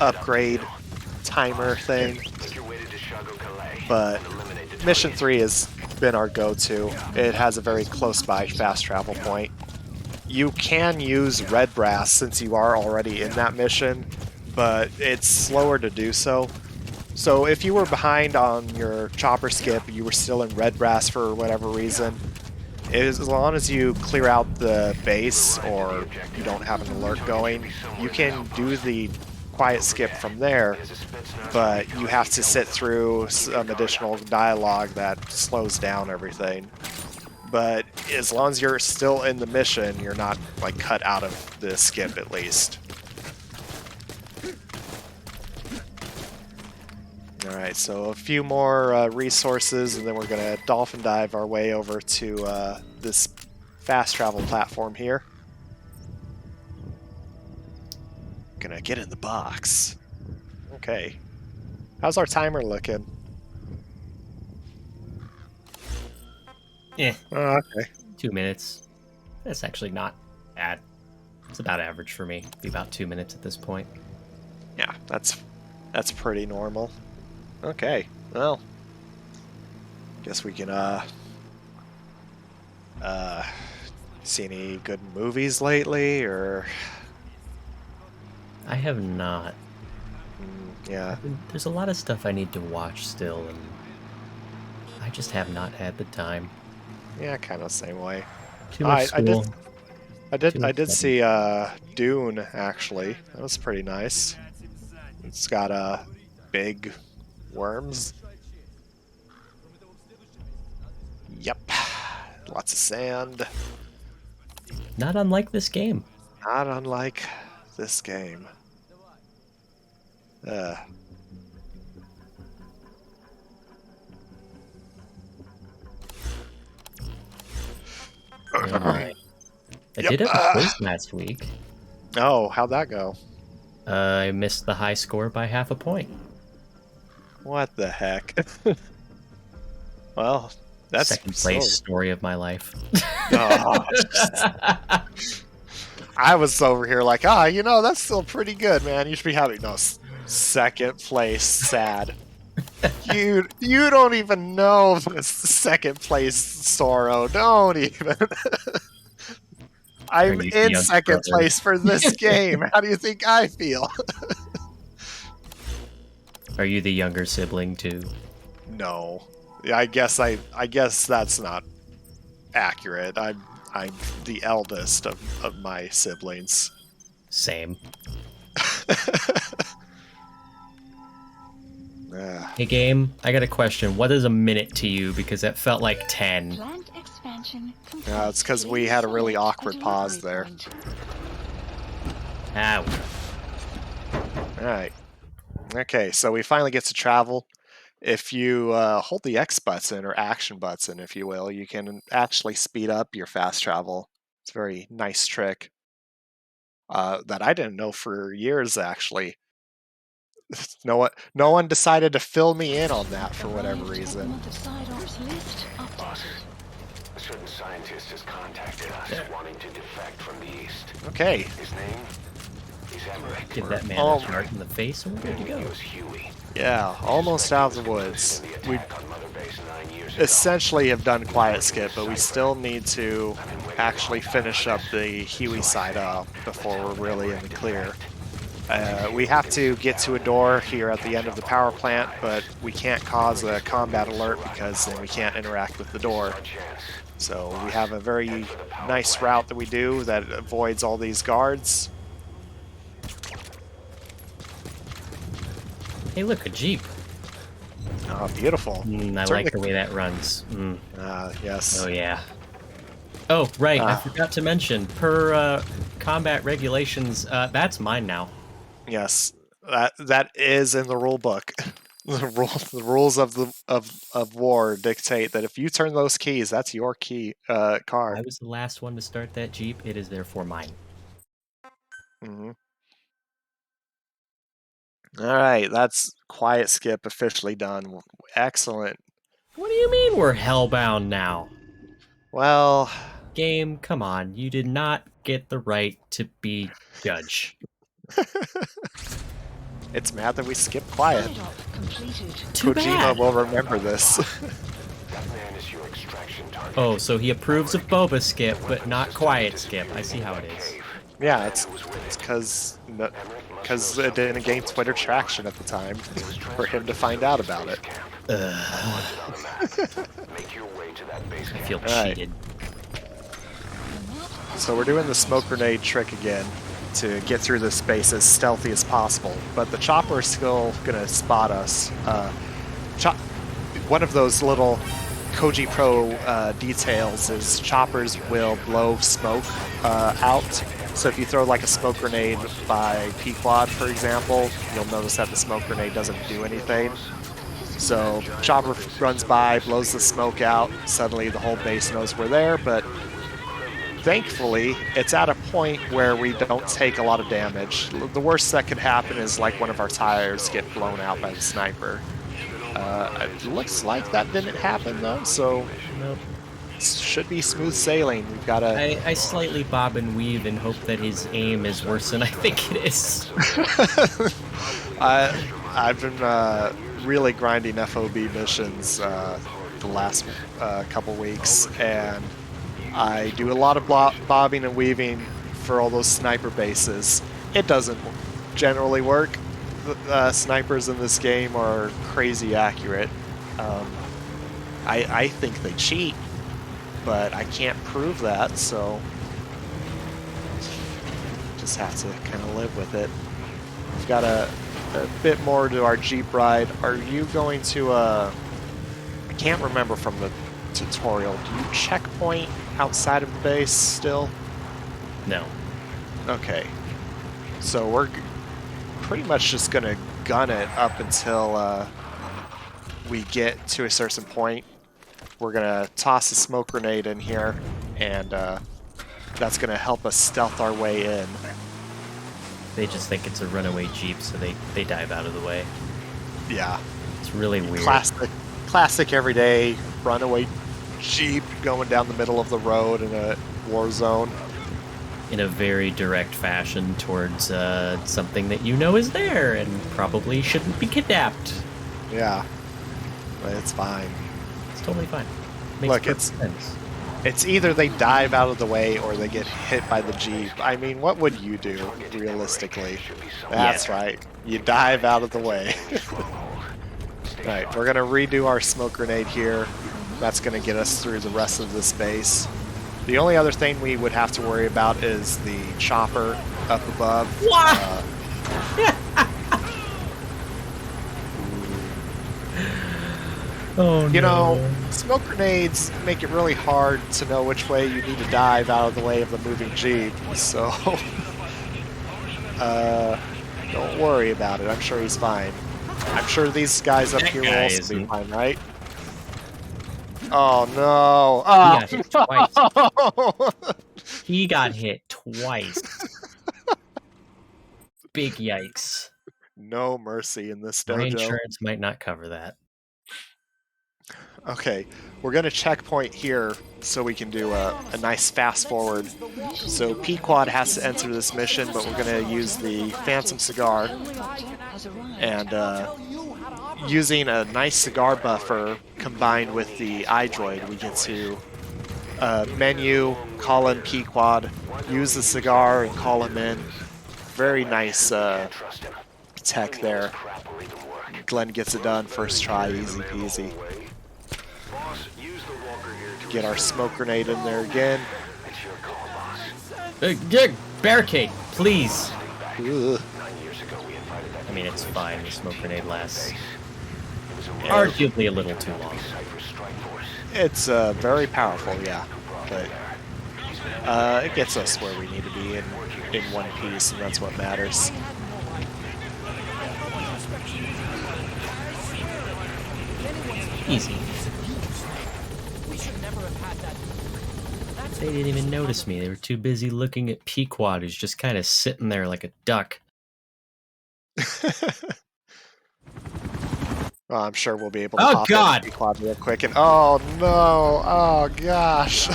upgrade timer thing. But mission 3 has been our go-to. It has a very close-by fast travel point. You can use red brass since you are already in that mission, but it's slower to do so. So if you were behind on your chopper skip, you were still in red brass for whatever reason, as long as you clear out the base or you don't have an alert going, you can do the quiet skip from there, but you have to sit through some additional dialogue that slows down everything. But as long as you're still in the mission, you're not like cut out of the skip at least. Alright, so a few more resources, and then we're going to dolphin dive our way over to this fast travel platform here. Gonna get in the box. Okay. How's our timer looking? Yeah. Oh, okay. 2 minutes. That's actually not bad. It's about average for me. Be about 2 minutes at this point. Yeah, that's pretty normal. Okay, well, guess we can see any good movies lately, or I have not. yeah. There's a lot of stuff I need to watch still, and I just have not had the time. Yeah, kind of same way. Too much school. I did see Dune actually. That was pretty nice. It's got big worms. Yep. Lots of sand. Not unlike this game. Not unlike this game. Alright. I did have a quiz last week. Oh, how'd that go? I missed the high score by half a point. What the heck? Well, that's second place story of my life. Oh, I was over here like, that's still pretty good, man. You should be happy. No, second place, sad. you don't even know the second place sorrow. Don't even. I'm in second place for this game. How do you think I feel? Are you the younger sibling too? No. I guess that's not accurate. I'm the eldest of my siblings. Same. Hey game, I got a question. What is a minute to you? Because that felt like 10. Plant expansion complete. It's because we had a really awkward pause there. Ow. Alright. Okay, so we finally get to travel. If you hold the X button, or action button, if you will, you can actually speed up your fast travel. It's a very nice trick that I didn't know for years, actually. No one decided to fill me in on that for whatever reason. A certain scientist has contacted us wanting to defect from the east. Okay. His name? He's Emmerich. Give that man a dart in the face and we're good to go. Yeah, almost out of the woods. We essentially have done quiet skip, but we still need to actually finish up the Huey side up before we're really in the clear. We have to get to a door here at the end of the power plant, but we can't cause a combat alert because then we can't interact with the door. So we have a very nice route that we do that avoids all these guards. Hey look, a Jeep. Oh, beautiful. I like the way that runs. Yes. Oh yeah. Oh, right, I forgot to mention, per combat regulations, that's mine now. Yes, that is in the rule book. The rules of war dictate that if you turn those keys, that's your key I card. was the last one to start that Jeep. It is therefore mine. Hmm. All right, that's Quiet Skip officially done. Excellent. What do you mean we're hellbound now? Well, Game, come on. You did not get the right to be judge. it's mad that we skipped Quiet. Airdrop completed. Too Kojima bad. will remember this. That man is your extraction target. Oh, so he approves of Boba Skip, but not Quiet Skip. I see how it is. Yeah, it's because it didn't gain Twitter traction at the time for him to find out about it. Make your way to that base I feel Alright. cheated. So we're doing the smoke grenade trick again to get through this space as stealthy as possible. But the chopper is still gonna spot us. One of those little Koji Pro details is choppers will blow smoke out. So if you throw like a smoke grenade by P-Quad, for example, you'll notice that the smoke grenade doesn't do anything. So chopper runs by, blows the smoke out, suddenly the whole base knows we're there, but thankfully it's at a point where we don't take a lot of damage. The worst that could happen is like one of our tires get blown out by the sniper. It looks like that didn't happen though, so Nope. should be smooth sailing. We've got to. I slightly bob and weave and hope that his aim is worse than I think it is. I've been really grinding FOB missions the last couple weeks, and I do a lot of bobbing and weaving for all those sniper bases. It doesn't generally work. The snipers in this game are crazy accurate. I think they cheat, but I can't prove that, so just have to kind of live with it. We've got a bit more to our Jeep ride. Are you going to, I can't remember from the tutorial, do you checkpoint outside of the base still? No. Okay. So we're pretty much just going to gun it up until we get to a certain point. We're going to toss a smoke grenade in here, and that's going to help us stealth our way in. They just think it's a runaway Jeep, so they dive out of the way. Yeah. It's really weird. Classic everyday runaway Jeep going down the middle of the road in a war zone. In a very direct fashion towards something that you know is there and probably shouldn't be kidnapped. Yeah. But it's fine. It's totally fine. Makes Look, perfect sense. It's either they dive out of the way or they get hit by the Jeep. I mean, what would you do, realistically? That's right. You dive out of the way. Alright, we're going to redo our smoke grenade here. That's going to get us through the rest of this base. The only other thing we would have to worry about is the chopper up above. What? Oh, You know, smoke grenades make it really hard to know which way you need to dive out of the way of the moving Jeep, so don't worry about it. I'm sure he's fine. I'm sure these guys up That here will guy also be isn't. fine, right? Oh no! He got hit Oh! twice. He got hit twice. Big yikes. No mercy in this My dojo. insurance might not cover that. Okay, we're gonna checkpoint here so we can do a nice fast forward. So P-Quad has to enter this mission, but we're gonna use the Phantom Cigar, Has arrived. and using a nice cigar buffer combined with the iDroid, we get to menu, call in P-Quad, use the cigar, and call him in. Very nice tech there. Glenn gets it done first try, easy peasy. Get our smoke grenade in there again. Barricade, please. Ugh. I mean, it's fine. The smoke grenade lasts arguably a little too long. It's very powerful, yeah, but it gets us where we need to be in one piece, and that's what matters. Easy. They didn't even notice me. They were too busy looking at Pequod, who's just kind of sitting there like a duck. Well, I'm sure we'll be able to Oh, pop God! in Quad real quick. And oh no! Oh gosh!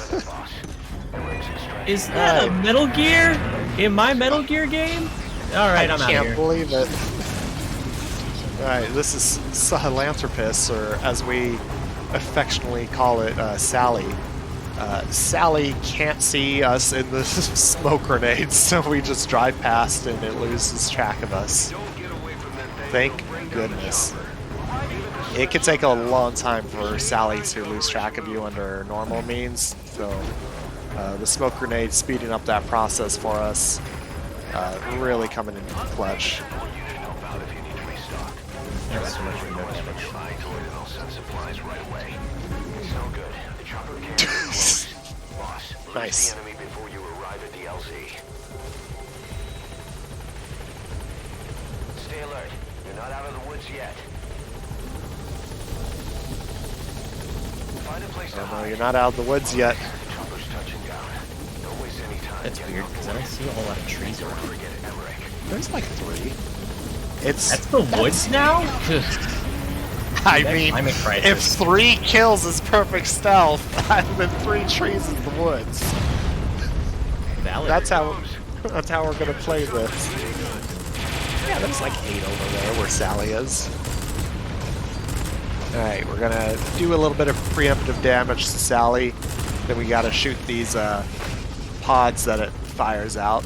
Is that a Metal Gear? In my Metal Gear game? Alright, I'm out I of can't here. believe it. Alright, this is Sahelanthropus, or as we affectionately call it, Sally. Sally can't see us in the smoke grenades, so we just drive past and it loses track of us. Thank goodness. It could take a long time for Sally to lose track of you under normal means, so the smoke grenade speeding up that process for us, really coming in clutch. That's so much for no damage. Nice. Stay alert. You're not out of the woods yet. Find a place to Oh no, hide. you're not out of the woods yet. Chopper's touching down. Don't waste any time. That's weird, because I don't see a whole lot of trees around. Forget it, Emmerich. There's like 3. It's That's the woods now? I mean, Climate if crisis. 3 kills is perfect stealth, then 3 trees is the woods. Valid. That's how we're gonna play this. Yeah, there's like 8 over there where Sally is. Alright, we're gonna do a little bit of preemptive damage to Sally. Then we gotta shoot these pods that it fires out.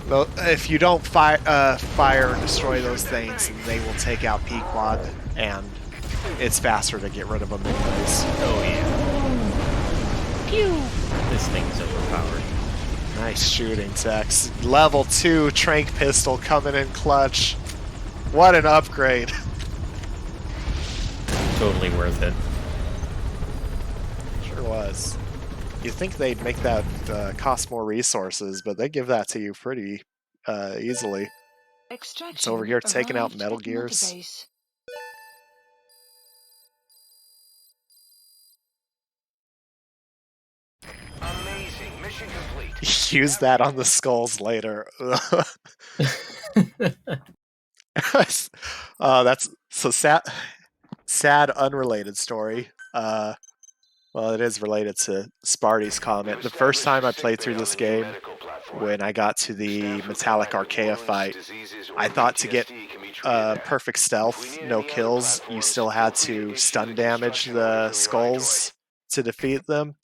Well, if you don't fire and destroy those things, then they will take out Pequod, and it's faster to get rid of them anyways. Oh, yeah. Pew! This thing's overpowered. Nice shooting, Tex. Level 2 trank pistol coming in clutch. What an upgrade. Totally worth it. Sure was. You'd think they'd make that cost more resources, but they give that to you pretty easily. Extraction It's over here taking out arrived Metal at Gears. Motorbase. Amazing. Mission complete. Use that on the skulls later. That's so sad. Sad, unrelated story. Well, it is related to Sparty's comment. The first time I played through this game, when I got to the Metallic Archaea fight, I thought to get perfect stealth, no kills, you still had to stun damage the skulls to defeat them.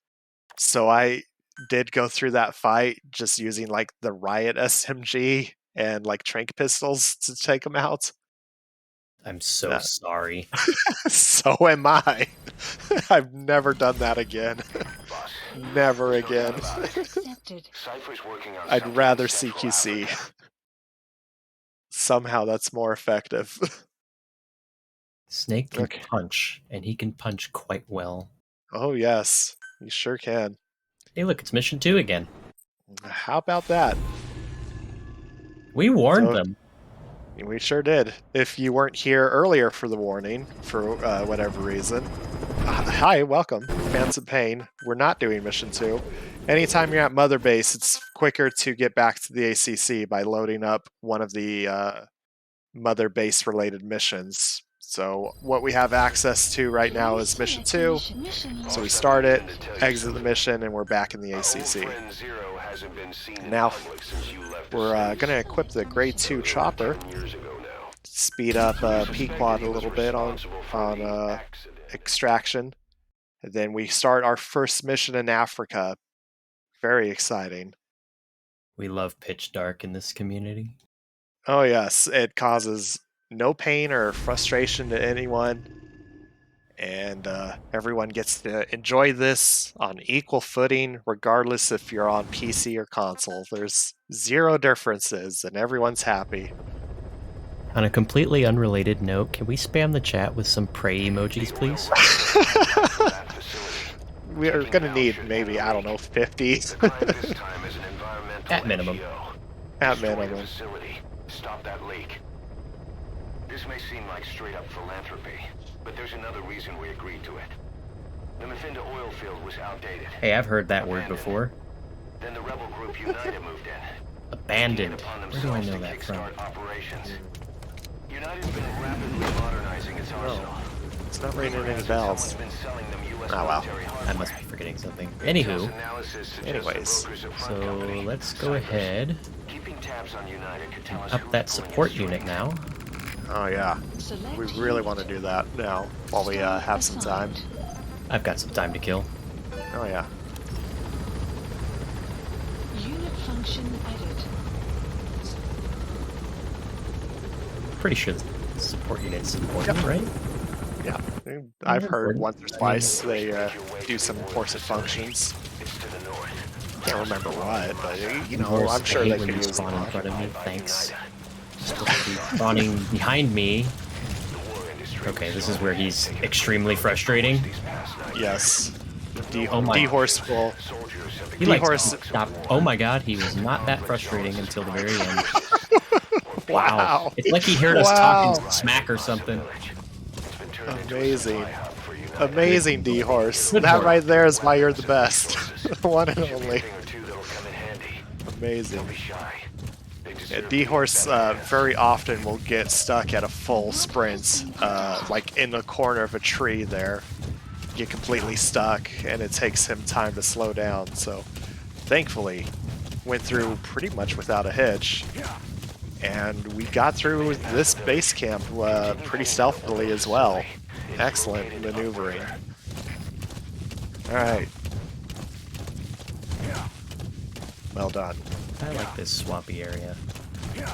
So I did go through that fight just using like the Riot SMG and like trank pistols to take them out. I'm so Yeah. sorry. So am I. I've never done that again. Never again. Accepted. Cypher's working on I'd something rather in Central CQC. Africa. Somehow that's more effective. Snake can Okay. punch, and he can punch quite well. Oh yes, you sure can. Hey, look, it's Mission 2 again. How about that? We warned So- them. We sure did. If you weren't here earlier for the warning, for whatever reason, hi, welcome, fans of pain. We're not doing Mission 2. Anytime you're at Mother Base, it's quicker to get back to the ACC by loading up one of the Mother Base related missions. So what we have access to right now is Mission 2. So we start it, exit the mission, and we're back in the ACC. Now, we're going to equip the Grade 2 chopper, speed up Pequod a little bit on extraction, and then we start our first mission in Africa. Very exciting. We love pitch dark in this community. Oh yes, it causes no pain or frustration to anyone, and everyone gets to enjoy this on equal footing, regardless if you're on PC or console. There's zero differences, and everyone's happy. On a completely unrelated note, can we spam the chat with some pray emojis, please? We're gonna need maybe, I don't know, 50 At minimum. at minimum. Stop that leak. This may seem like straight up philanthropy, But there's another reason we agreed to it. The Mafinda oil field was outdated. Hey, I've heard that word before. Then the rebel group United moved in. Abandoned. Upon Where do I themselves know to that from? kickstart operations. United's been rapidly modernizing its arsenal. It's not ringing any bells. Someone's been selling them US Oh, well. military I hardware. must be forgetting something. Anywho, Analysis suggests the Anyways. brokers of so front company, let's go Cyprus. ahead, Keeping tabs on United could tell us up who's that pulling support the unit strings. now. Oh yeah, Select we really unit. want to do that now while we Start have some time. assigned. I've got some time to kill. Oh yeah. Unit function added. Pretty sure the support unit's important, right? Yeah, I've heard important. once or twice they do some important functions. It's to the north. Can't remember what, but you know, Horse, I'm sure I hate they when could you use spawn in them. front of me. Thanks. Supposed to be spawning behind me. Okay, this is where he's extremely frustrating. Yes. Oh my. D-Horse will. He likes D-Horse. to stop. Oh my god, he was not that frustrating until the very end. Wow. It's like he heard us Wow. talking smack or something. Amazing. Amazing D-Horse. Good That work. right there is why you're the best. One and only. Thing or two that'll come in handy. Amazing. Don't be shy. They Yeah, deserve D-Horse to be better. very often will get stuck at a full sprint, like in the corner of a tree there. Get completely stuck, and it takes him time to slow down. So, thankfully, went through pretty much without a hitch. And we got through this base camp pretty stealthily as well. Excellent maneuvering. Alright. Well done. I like this swampy area.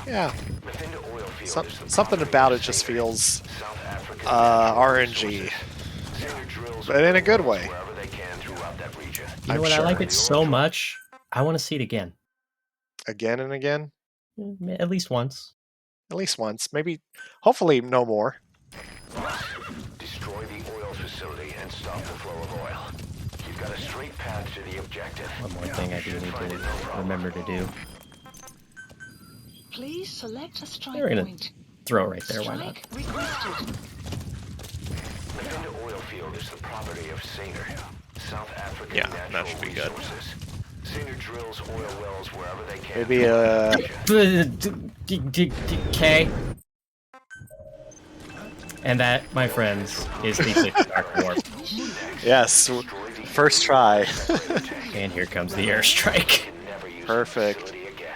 Yeah, Mafinda oil field some, is the something property about of it just Sabre. feels South African RNG. Sabre drills But in a good oil way. wherever they can throughout that region. You know I'm what? I like sure. it so much. I want to see it again. Again and again. At least once. At least once. Maybe, hopefully no more. Destroy the oil facility and stop the flow of oil. You've got a straight path to the objective. One more thing I do need to remember to do. Please select a strike We're gonna point. throw it right there. Why not? Strike requested. Mafinda oil field is the property of Saner, South African Yeah, Natural that should be good. Resources. Saner drills oil wells wherever they can. Maybe K. And that, my friends, is the Pitch Dark Warp. yes, first try. And here comes the airstrike. Never use Perfect. the facility again.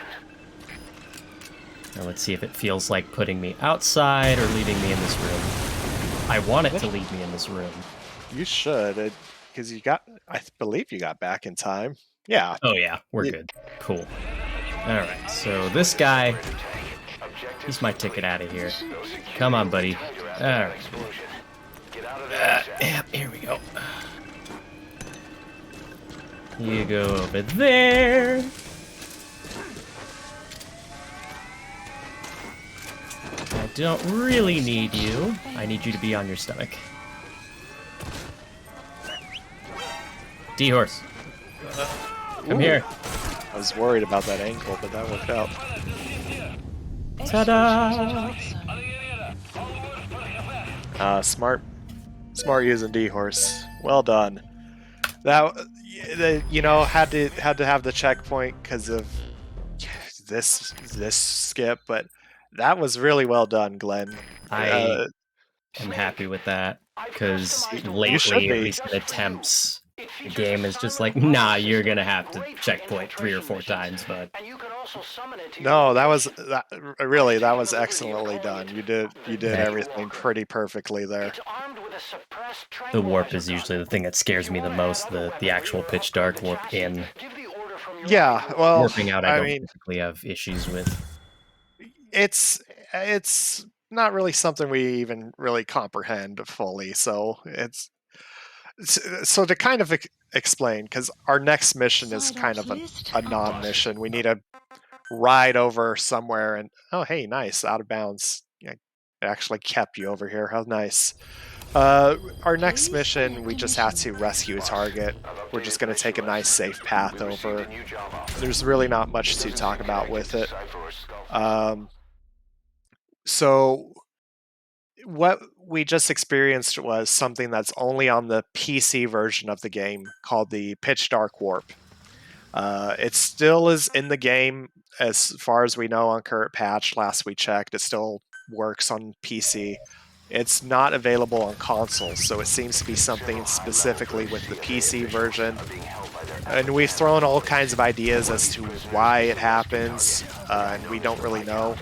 Now let's see if it feels like putting me outside or leaving me in this room. I want it to leave me in this room. You should, because you got. I believe you got back in time. Yeah. Oh yeah, we're Yeah. good. Cool. Alright, so this guy, he's my ticket out of here. Come on, buddy. Alright. Get out of there. Yeah, here we go. You go over there. I don't really need you. I need you to be on your stomach. D-Horse. Come Ooh. here. I was worried about that ankle, but that worked out. Ta-da! Smart using D-Horse. Well done. That you know had to have the checkpoint because of this skip, but that was really well done, Glenn. I am happy with that because You should lately, at be. least in attempts, the game is just like, nah, you're gonna have to checkpoint 3 or 4 times, but And you can also summon it to No, your that was location. that was excellently done. You did everything pretty perfectly there. It's armed with a suppressed the warp is tranquilizer usually the thing that scares me the most, the actual pitch dark warp in. gun. Give the order from your Yeah, computer. well, Warping out, I don't mean, typically have issues with. it's not really something we even really comprehend fully. So so to kind of explain, because our next mission is Side kind ops of a list. non-mission. We need to ride over somewhere, and oh, hey, nice, out of bounds. Yeah, it actually kept you over here. How nice. Our next Please mission, select we a just have mission. to rescue a target. We're just going to take a nice, safe path We received over. a new job offer. There's really not much It to doesn't talk seem about connected with to it. Cypher or Skull. So we just experienced was something that's only on the PC version of the game called the Pitch Dark Warp. It still is in the game as far as we know on current patch. Last we checked, it still works on PC. It's not available on consoles, so it seems to be something specifically with the PC version. And we've thrown all kinds of ideas as to why it happens, and we don't really know.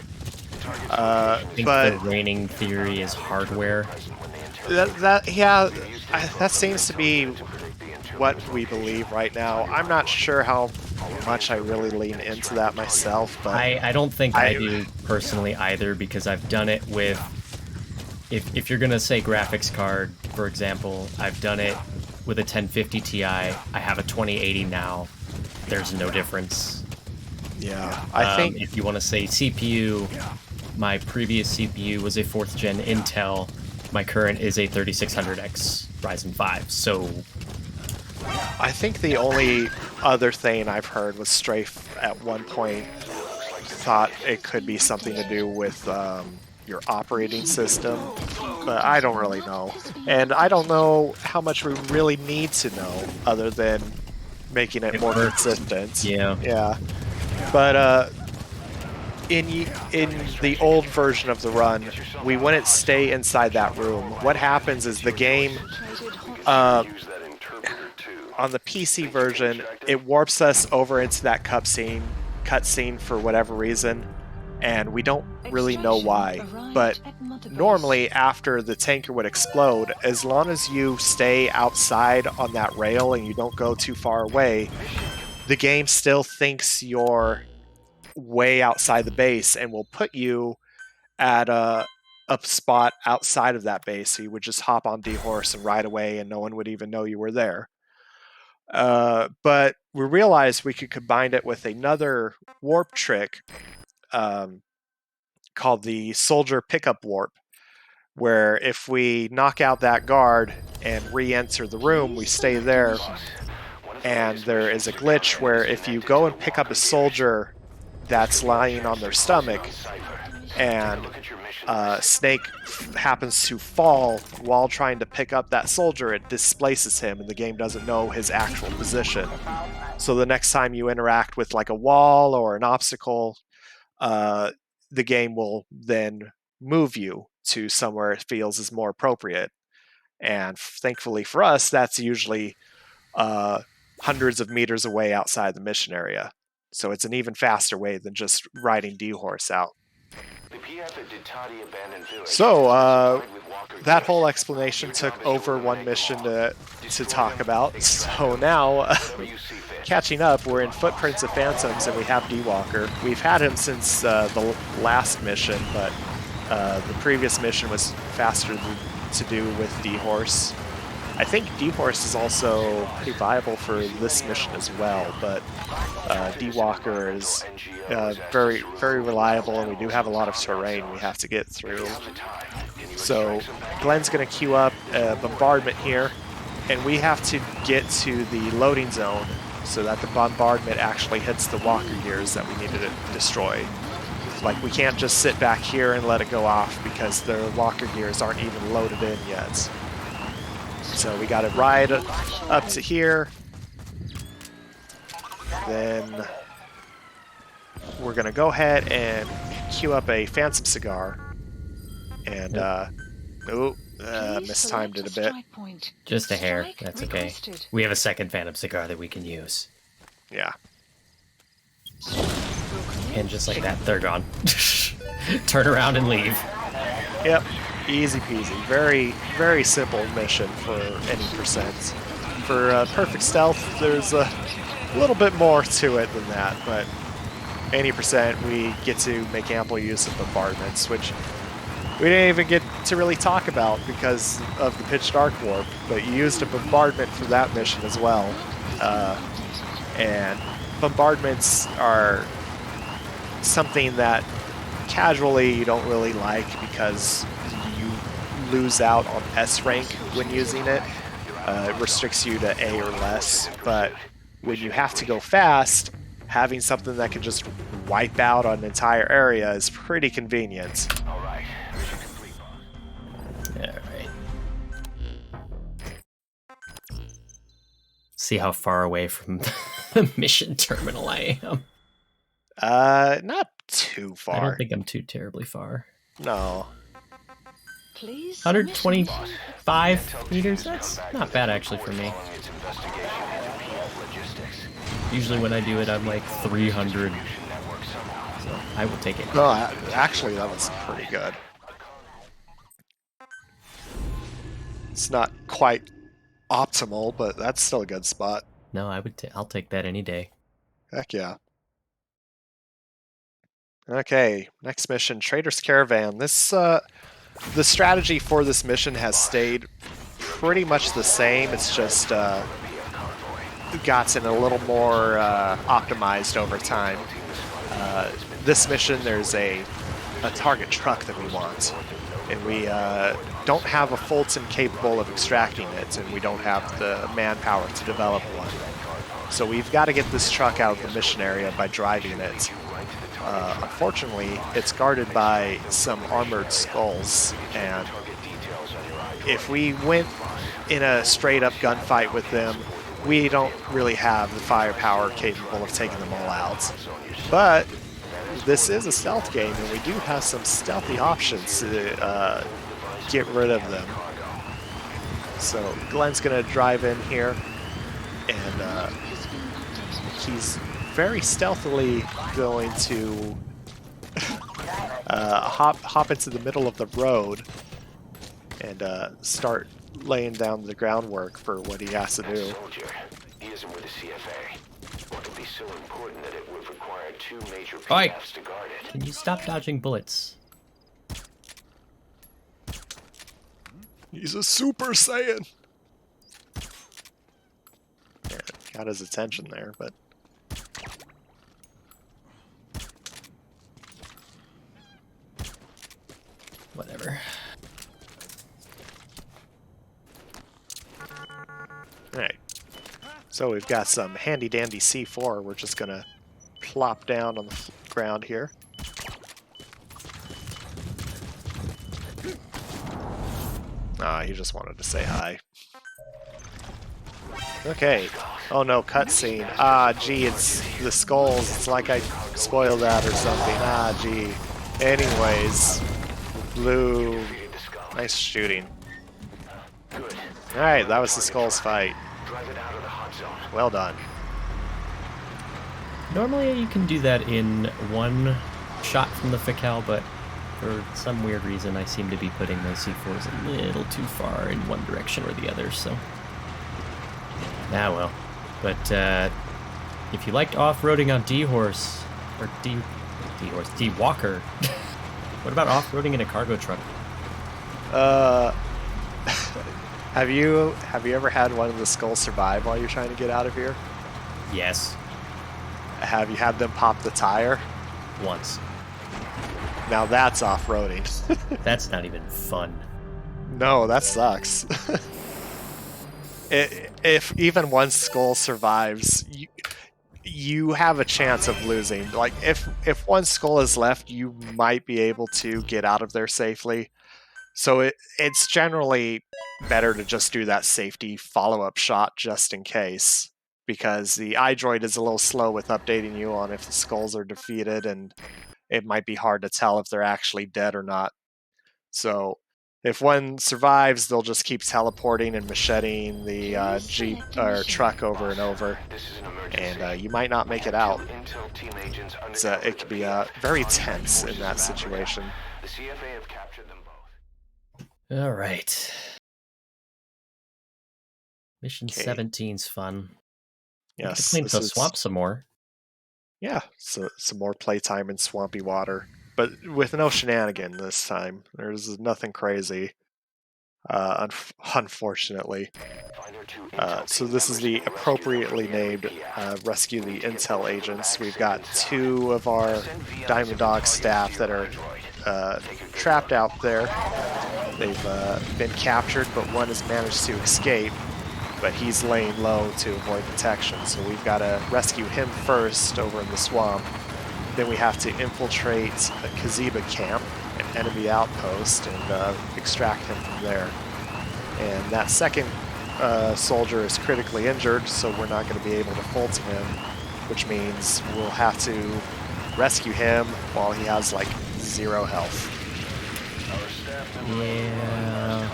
I think the reigning theory is hardware. That seems to be what we believe right now. I'm not sure how much I really lean into that myself, but I don't think I do personally either, because I've done it with, if you're gonna say graphics card, for example, I've done it with a 1050 Ti. I have a 2080 now. There's no difference. Yeah, I think if you want to say CPU, my previous CPU was a 4th gen Intel. My current is a 3600X Ryzen 5. So I think the only other thing I've heard was Strafe at one point thought it could be something to do with your operating system, but I don't really know. And I don't know how much we really need to know other than making it more consistent. Yeah. But in the old version of the run, we wouldn't stay inside that room. What happens is the game, on the PC version, it warps us over into that cutscene for whatever reason, and we don't really know why. But normally, after the tanker would explode, as long as you stay outside on that rail and you don't go too far away, the game still thinks you're way outside the base and will put you at a spot outside of that base. So you would just hop on D-Horse and ride away and no one would even know you were there. But we realized we could combine it with another warp trick called the Soldier Pickup Warp, where if we knock out that guard and re-enter the room, we stay there. And there is a glitch where if you go and pick up a soldier that's lying on their stomach, and Snake happens to fall while trying to pick up that soldier, it displaces him and the game doesn't know his actual position. So the next time you interact with like a wall or an obstacle, the game will then move you to somewhere it feels is more appropriate. And thankfully for us, that's usually hundreds of meters away outside the mission area. So it's an even faster way than just riding D-Horse out. So that whole explanation took over one mission to talk about. So now, catching up, we're in Footprints of Phantoms and we have D-Walker. We've had him since the last mission, but the previous mission was faster to do with D-Horse. I think D-Horse is also pretty viable for this mission as well, but D-Walker is very, very reliable, and we do have a lot of terrain we have to get through. So Glenn's going to queue up a bombardment here, and we have to get to the loading zone so that the bombardment actually hits the walker gears that we needed to destroy. Like, we can't just sit back here and let it go off because the walker gears aren't even loaded in yet. So we got to ride up to here. Then we're going to go ahead and queue up a Phantom Cigar. And, mistimed it a bit. Just a hair, that's okay. We have a second Phantom Cigar that we can use. Yeah. And just like that, they're gone. Turn around and leave. Yep. Easy peasy. Very, very simple mission for any percent. For perfect stealth, there's a little bit more to it than that, but any percent, we get to make ample use of bombardments, which we didn't even get to really talk about because of the Pitch Dark Warp, but you used a bombardment for that mission as well. And bombardments are something that casually you don't really like because lose out on S rank when using it. It restricts you to A or less, but when you have to go fast, having something that can just wipe out an entire area is pretty convenient. Alright, see how far away from the mission terminal I am. Not too far. I don't think I'm too terribly far. No. Please. 125 meters? That's not bad actually for me. Usually when I do it, I'm like 300. So I will take it. No, actually, that was pretty good. It's not quite optimal, but that's still a good spot. No, I'll take that any day. Heck yeah. Okay, next mission, Trader's Caravan. This the strategy for this mission has stayed pretty much the same. It's just gotten a little more optimized over time. This mission, there's a target truck that we want, and we don't have a Fulton capable of extracting it, and we don't have the manpower to develop one. So we've got to get this truck out of the mission area by driving it. Unfortunately, it's guarded by some armored skulls, and if we went in a straight-up gunfight with them, we don't really have the firepower capable of taking them all out. But this is a stealth game, and we do have some stealthy options to get rid of them. So Glenn's going to drive in here, and he's very stealthily going to hop into the middle of the road and start laying down the groundwork for what he has to do. He isn't with the CFA. What could be so important that it would require 2 major Oi! PFs to guard it? Can you stop dodging bullets? He's a Super Saiyan! Yeah, got his attention there, but... Whatever. Alright. So we've got some handy-dandy C4. We're just gonna plop down on the ground here. Ah, he just wanted to say hi. Okay. Oh no, cutscene. Ah, gee, it's the skulls. It's like I spoiled that or something. Ah, gee. Anyways. Blue. Nice shooting. Alright, that was the skulls fight. Well done. Normally you can do that in one shot from the Facal, but for some weird reason I seem to be putting those C4s a little too far in one direction or the other, so... Ah well. But if you liked off-roading on D-Horse, or D-Horse, D-Walker, what about off-roading in a cargo truck? Have you ever had one of the skulls survive while you're trying to get out of here? Yes. Have you had them pop the tire? Once. Now that's off-roading. That's not even fun. No, that sucks. If even one skull survives, you have a chance of losing. Like, if one skull is left, you might be able to get out of there safely. So it's generally better to just do that safety follow-up shot just in case, because the iDroid is a little slow with updating you on if the skulls are defeated, and it might be hard to tell if they're actually dead or not. So if one survives, they'll just keep teleporting and macheting the jeep or truck over and over, and you might not make it out. So it can be very tense in that situation. The CFA have captured them both. All right. Mission Okay. 17's fun. Yes, Clean this the is- swamp some more. Yeah, so some more playtime in swampy water, but with no shenanigan this time. There's nothing crazy, unfortunately. So this is the appropriately named Rescue the Intel Agents. We've got 2 of our Diamond Dog staff that are trapped out there. They've been captured, but one has managed to escape, but he's laying low to avoid detection. So we've got to rescue him first over in the swamp. Then we have to infiltrate a Kaziba camp, an enemy outpost, and extract him from there. And that second soldier is critically injured, so we're not going to be able to Fulton him, which means we'll have to rescue him while he has like 0 health. Yeah.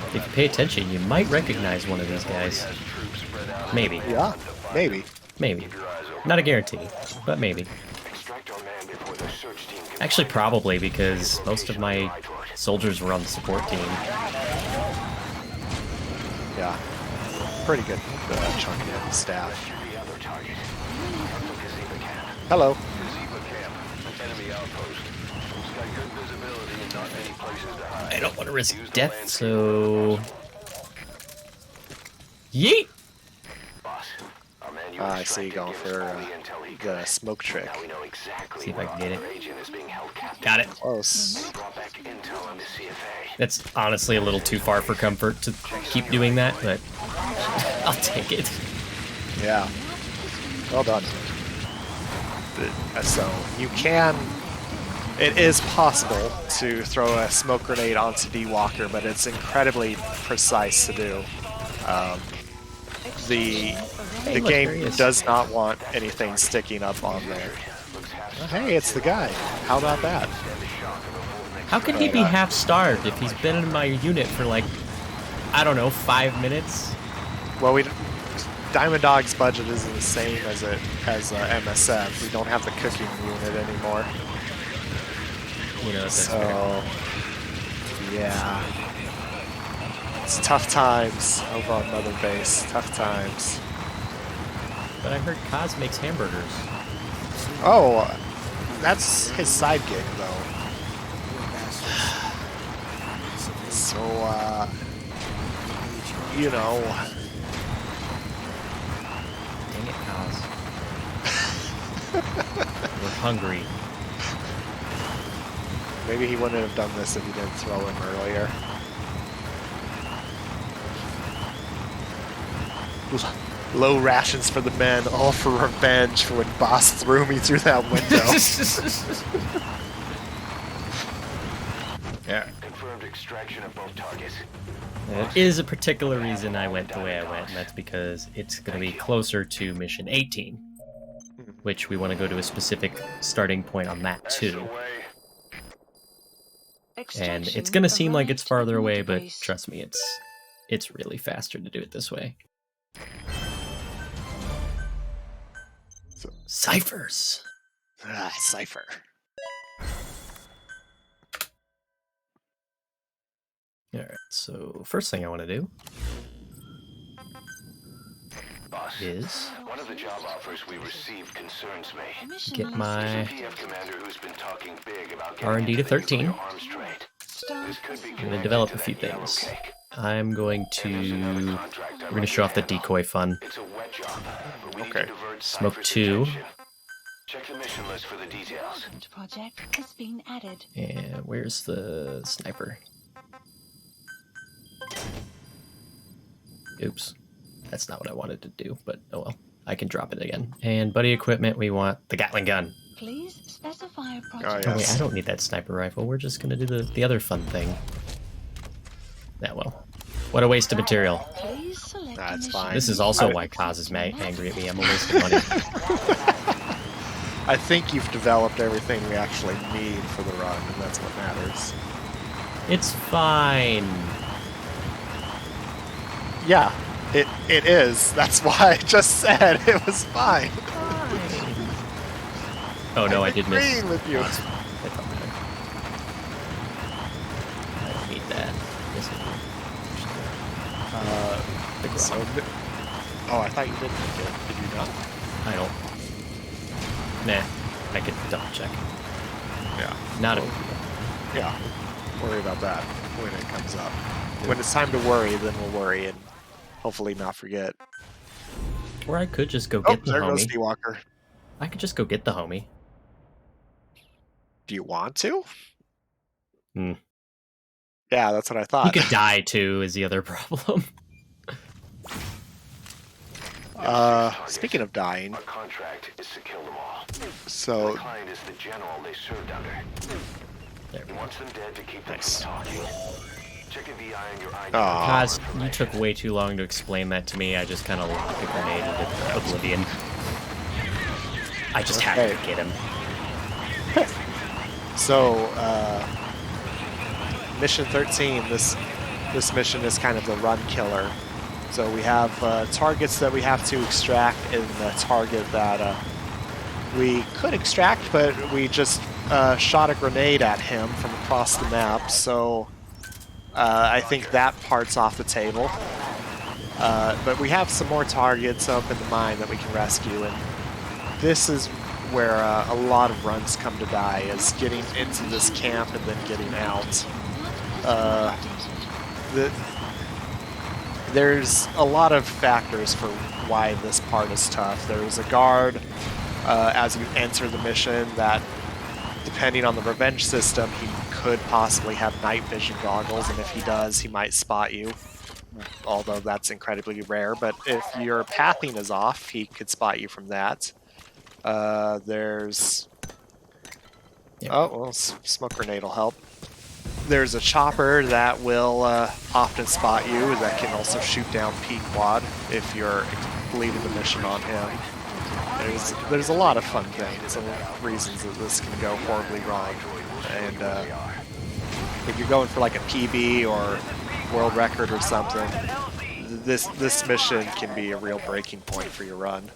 If you pay attention, you might recognize one of these guys. Maybe. Yeah, maybe. Maybe. Not a guarantee, but maybe. Actually, probably, because most of my soldiers were on the support team. Yeah, pretty good chunk of the staff. Hello. I don't want to risk death, so... Yeet! I see you going for the smoke trick. See if I can get it. Got it. Close. That's honestly a little too far for comfort to keep doing that, but I'll take it. Yeah. Well done. So you can... It is possible to throw a smoke grenade onto D-Walker, but it's incredibly precise to do. The game does not want anything sticking up on there. Oh, hey, it's the guy. How about that? How could he be half-starved if he's been in my unit for like, I don't know, 5 minutes? Well, Diamond Dog's budget isn't the same as MSF. We don't have the cooking unit anymore. You know, that's So, fair. yeah. It's tough times over on Mother Base. Tough times. But I heard Kaz makes hamburgers. Oh, that's his side gig, though. So, you know. Dang it, Kaz. We're hungry. Maybe he wouldn't have done this if he didn't throw him earlier. Low rations for the men, all for revenge for when Boss threw me through that window. Yeah. Confirmed extraction of both targets. There is a particular reason I went the way I went, and that's because it's going to be closer to mission 18, which we want to go to a specific starting point on that too. And it's going to seem like it's farther away, but trust me, it's really faster to do it this way. Ciphers! Cypher. Alright, so first thing I want to do Boss, is one of the job offers we received concerns me. get my PF commander who's been talking big about R&D to 13. arms trade. This could be I'm going to develop a few connected to that yellow things. cake. I'm going to... We're going to show off the decoy fun. It's a wet job, but we need Okay. to divert Smoke Cypher's 2. attention. Check the mission list for the details. Project has been added. And where's the sniper? Oops. That's not what I wanted to do, but oh well. I can drop it again. And buddy equipment, we want the Gatling gun. Please specify a Oh, project. Oh wait, yes. I don't need that sniper rifle. We're just gonna do the other fun thing. Yeah, well. What a waste of material. Please select a That's mission. fine. This is also why Kaz is angry at me. I'm a waste of money. I think you've developed everything we actually need for the run, and that's what matters. It's fine. Yeah, it is. That's why I just said it was fine. Oh no, I did miss. Agreeing with you. That's okay. I don't need that. Yes, I do. So, oh, I thought you did make it. Did you not? I don't. Nah, I could double check. Yeah. Not a big deal. Yeah. Worry about that when it comes up. When it's time to worry, then we'll worry and hopefully not forget. Or I could just go Oh, get the there goes homie. D-Walker. I could just go get the homie. Do you want to? Hmm. Yeah, that's what I He thought. could die too, is the other problem. Speaking of dying, Our contract is to kill them all. so The client is the general they served under. There we He go. wants them dead to keep them Nice. from talking. Check a VI on your eye. Aw. Kaz, you took way too long to explain that to me. I just kind of lobbed a grenade into oblivion. I just had to get him. So, mission 13, this mission is kind of the run killer. So we have targets that we have to extract, and the target that we could extract, but we just shot a grenade at him from across the map, so I think that part's off the table. But we have some more targets up in the mine that we can rescue, and this is where a lot of runs come to die, is getting into this camp and then getting out. There's a lot of factors for why this part is tough. There's a guard as you enter the mission that, depending on the revenge system, he could possibly have night vision goggles, and if he does, he might spot you. Although that's incredibly rare, but if your pathing is off, he could spot you from that. There's... Oh, well, smoke grenade will help. There's a chopper that will often spot you, that can also shoot down Pequod if you're leaving the mission on him. There's a lot of fun things and reasons that this can go horribly wrong. And if you're going for like a PB or world record or something, this mission can be a real breaking point for your run.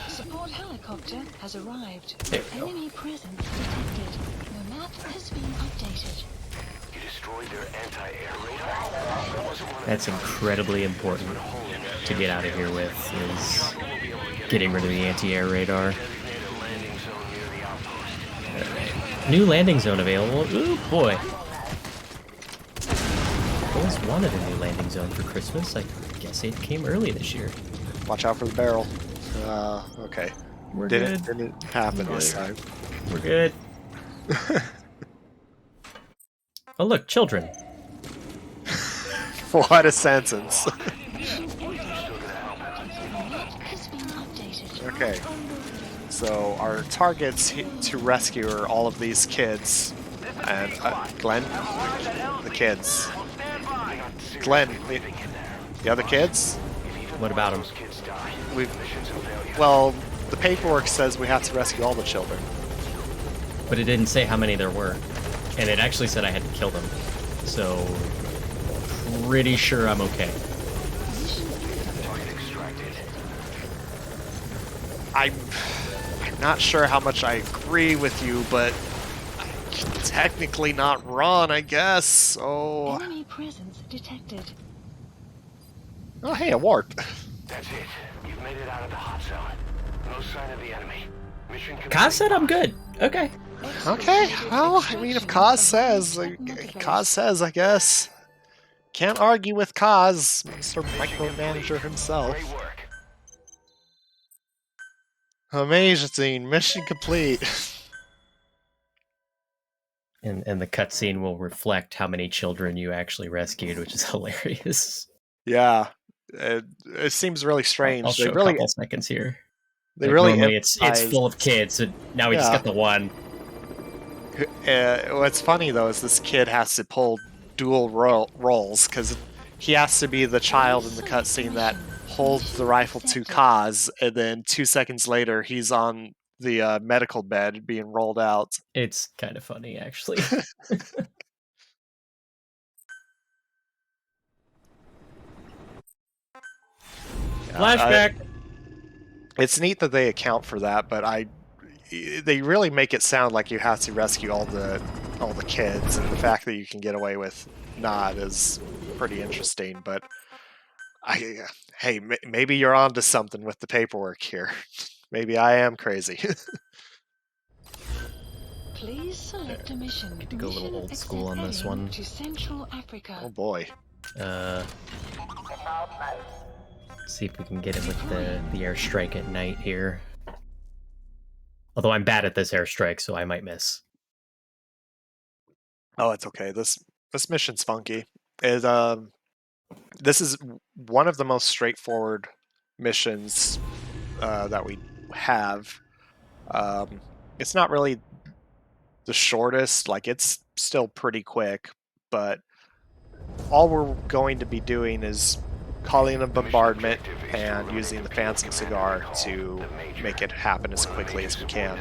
Support helicopter has arrived. There we go. Enemy presence detected. The map has been updated. You destroyed their anti-air radar? There wasn't one of That's incredibly important to get out of here with, is getting rid of the anti-air radar. Alright. New landing zone available. Ooh, boy. Always wanted a new landing zone for Christmas. I guess it came early this year. Watch out for the barrel. Okay. We're good. Didn't happen this time. We're good. Oh, look, children. What a sentence. Okay. So our targets to rescue are all of these kids. And Glenn? The kids. Glenn, the other kids? What about them? Well, the paperwork says we have to rescue all the children. But it didn't say how many there were. And it actually said I had to kill them. So, pretty sure I'm okay. I'm not sure how much I agree with you, but I can technically not run, I guess. So... Enemy presence detected. Oh, hey, a warp. That's it. You've made it out of the hot zone. No sign of the enemy. Mission complete. Kaz said I'm good. Okay. Okay, well, I mean, if Kaz says, I guess. Can't argue with Kaz, Mr. Micromanager himself. Great work. Amazing, mission complete. And the cutscene will reflect how many children you actually rescued, which is hilarious. Yeah, it seems really strange. I'll show they really, a couple seconds here. they Like, really normally it's emphasize- full of kids, so now we just Yeah. got the one. What's funny though is this kid has to pull dual roles because he has to be the child in the cutscene that holds the rifle to Kaz, and then 2 seconds later he's on the medical bed being rolled out. It's kind of funny, actually. Flashback! It's neat that they account for that, but they really make it sound like you have to rescue all the kids, and the fact that you can get away with not is pretty interesting. But hey, maybe you're onto something with the paperwork here. Maybe I am crazy. Please select a mission. Get to go a little Mission old school on this accept one. heading to Central Africa. Oh boy. See if we can get it with the airstrike at night here. Although I'm bad at this airstrike, so I might miss. Oh, it's okay. This mission's funky. This is one of the most straightforward missions that we have. It's not really the shortest. Like, it's still pretty quick, but all we're going to be doing is calling a bombardment and using the Phantom Cigar to make it happen as quickly as we can.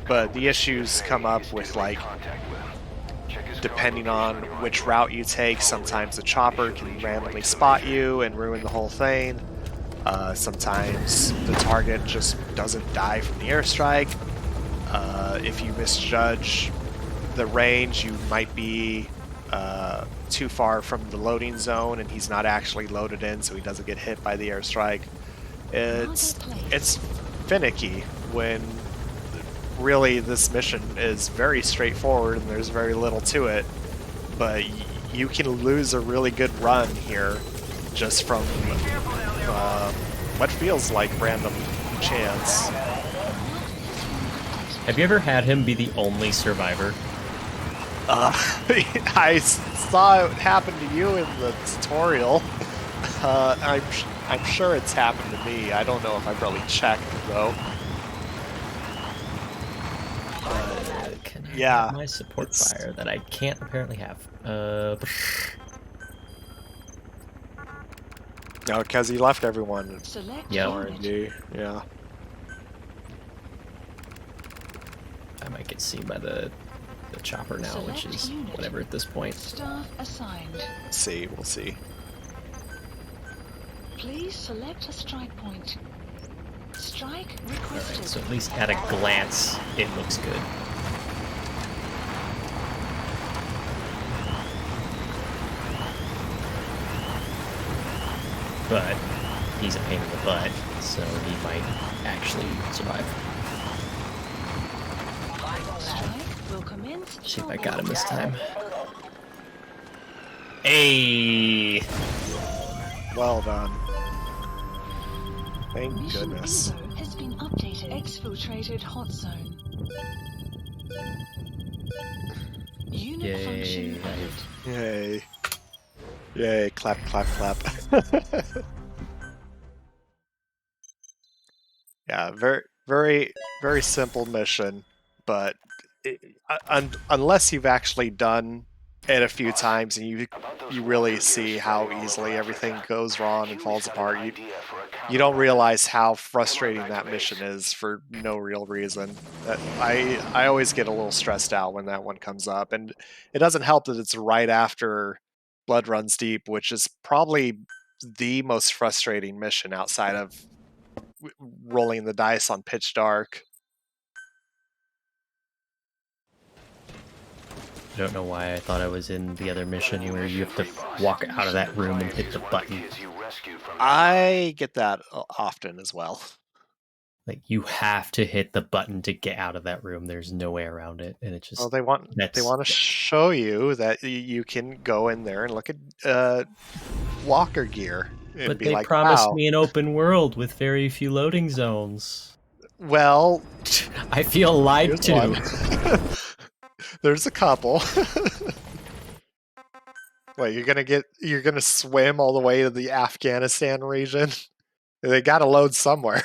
But the issues come up with, like, depending on which route you take, sometimes the chopper can randomly spot you and ruin the whole thing. Sometimes the target just doesn't die from the airstrike. If you misjudge the range, you might be too far from the loading zone and he's not actually loaded in, so he doesn't get hit by the airstrike. It's finicky when really this mission is very straightforward and there's very little to it, but you can lose a really good run here just from what feels like random chance. Have you ever had him be the only survivor? I saw it happen to you in the tutorial. I'm sure it's happened to me. I don't know if I've really checked though. Can I yeah, have my support fire that I can't apparently have? No, because he left everyone. Select Yep. R&D. Yeah. I might get seen by the chopper now, which Select is unit. whatever at this point. Staff assigned. We'll see. Please select a strike point. Strike Alright, requested. so at least at a glance, it looks good. But he's a pain in the butt, so he might actually survive. Strike will commence. See if I shortly. got him this time. Hey! Well done. Thank Mission goodness. info has been updated. Exfiltrated hot zone. Unit function Yay! added. Yay. Yay, clap, clap, clap. Yeah, very simple mission, but unless you've actually done it a few times and you really see how easily everything goes wrong and falls apart, you don't realize how frustrating that mission is for no real reason. I always get a little stressed out when that one comes up, and it doesn't help that it's right after Blood Runs Deep, which is probably the most frustrating mission outside of rolling the dice on Pitch Dark. I don't know why I thought I was in the other mission where you have to walk out of that room and hit the button. I get that often as well. Like, you have to hit the button to get out of that room. There's no way around it, and it just... Well, they want to show you that you can go in there and look at walker gear. And But be they like, promised wow. me an open world with very few loading zones. Well, I feel lied here's to. one. There's a couple. Wait, you're gonna swim all the way to the Afghanistan region? They gotta load somewhere.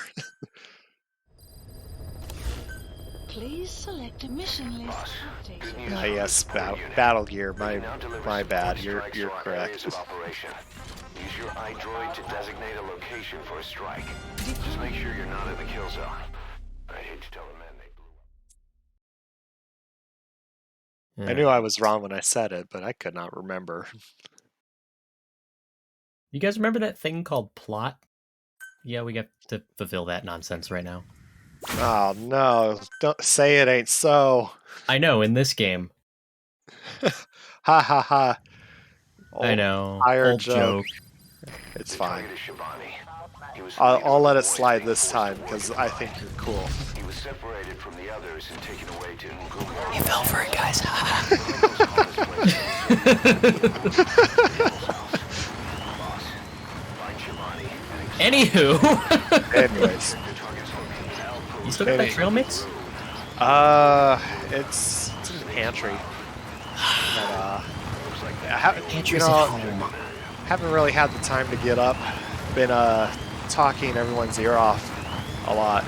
Please select a mission list updated. Ah, yes, battle gear. My bad. You're correct. Use your iDroid to designate a location for a strike. Just make sure you're not in the kill zone. I hate to tell the men they blew up. I knew I was wrong when I said it, but I could not remember. You guys remember that thing called plot? Yeah, we got to fulfill that nonsense right now. Oh no! Don't say it ain't so. I know, in this game. Ha ha ha! I know. Higher Old joke. It's fine. Target is Shabani. He was I'll let it separated slide from this time because I think you're cool. He was separated from the others and taken away to Ngumo. You fell for it, guys. Anywho. Anyways, You still got that trail mix? it's in the pantry. But, Pantry's at home. haven't really had the time to get up. Been talking everyone's ear off a lot,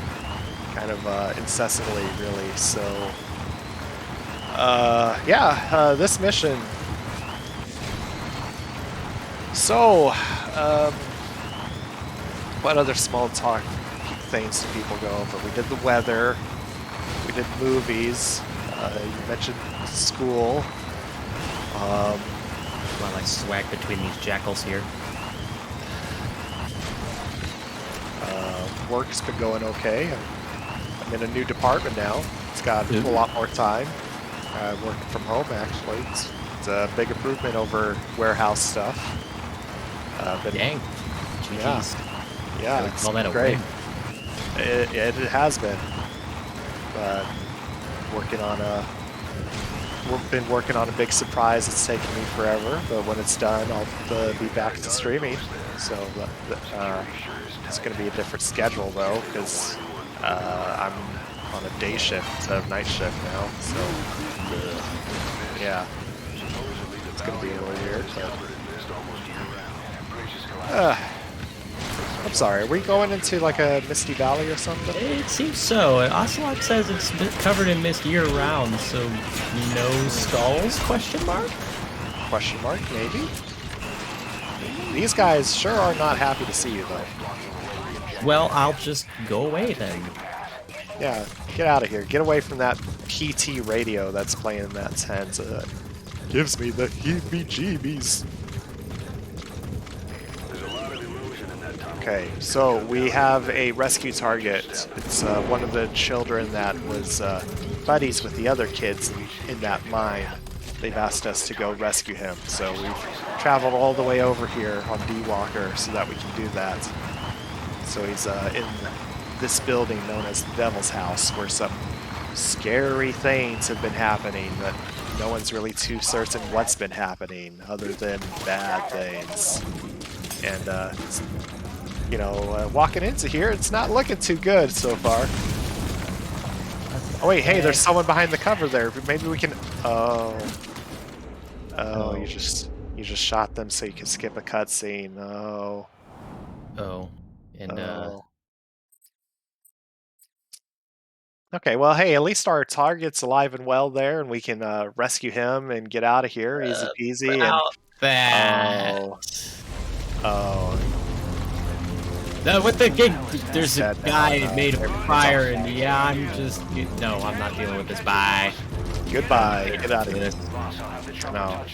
kind of incessantly, really. So Yeah, this mission. So, what other small talk things do people go over? We did the weather. We did movies. You mentioned school. While I swag between these jackals here. Work's been going okay. I'm in a new department now. It's got a lot more time. Working from home, actually. It's a big improvement over warehouse stuff. Dang. Yeah. GG's. Yeah, I would it's call that a great. win. It has been. Been working on a big surprise. It's taken me forever, but when it's done, I'll be back to streaming. So it's going to be a different schedule though, because I'm on a day shift instead of night shift now. So yeah, it's going to be a little weird. But, I'm sorry, are we going into like a misty valley or something? It seems so. Ocelot says it's covered in mist year-round, so no skulls? Question mark? Question mark, maybe? These guys sure are not happy to see you, though. Well, I'll just go away then. Yeah, get out of here. Get away from that PT radio that's playing in that tent. Gives me the heebie-jeebies. Okay, so we have a rescue target. It's one of the children that was buddies with the other kids in that mine. They've asked us to go rescue him, so we've traveled all the way over here on D-Walker so that we can do that. So he's in this building known as the Devil's House, where some scary things have been happening, but no one's really too certain what's been happening other than bad things. And you know, walking into here, it's not looking too good so far. Oh wait, hey, there's someone behind the cover there. Maybe we can. Oh, you just shot them so you can skip a cutscene. Oh. Oh, and Okay, well, hey, at least our target's alive and well there, and we can rescue him and get out of here, easy peasy. about that. Oh. No, with the gig, there's a Said guy that, made of fire, and yeah, I'm not dealing with this. Bye. Goodbye. Get out of here. No,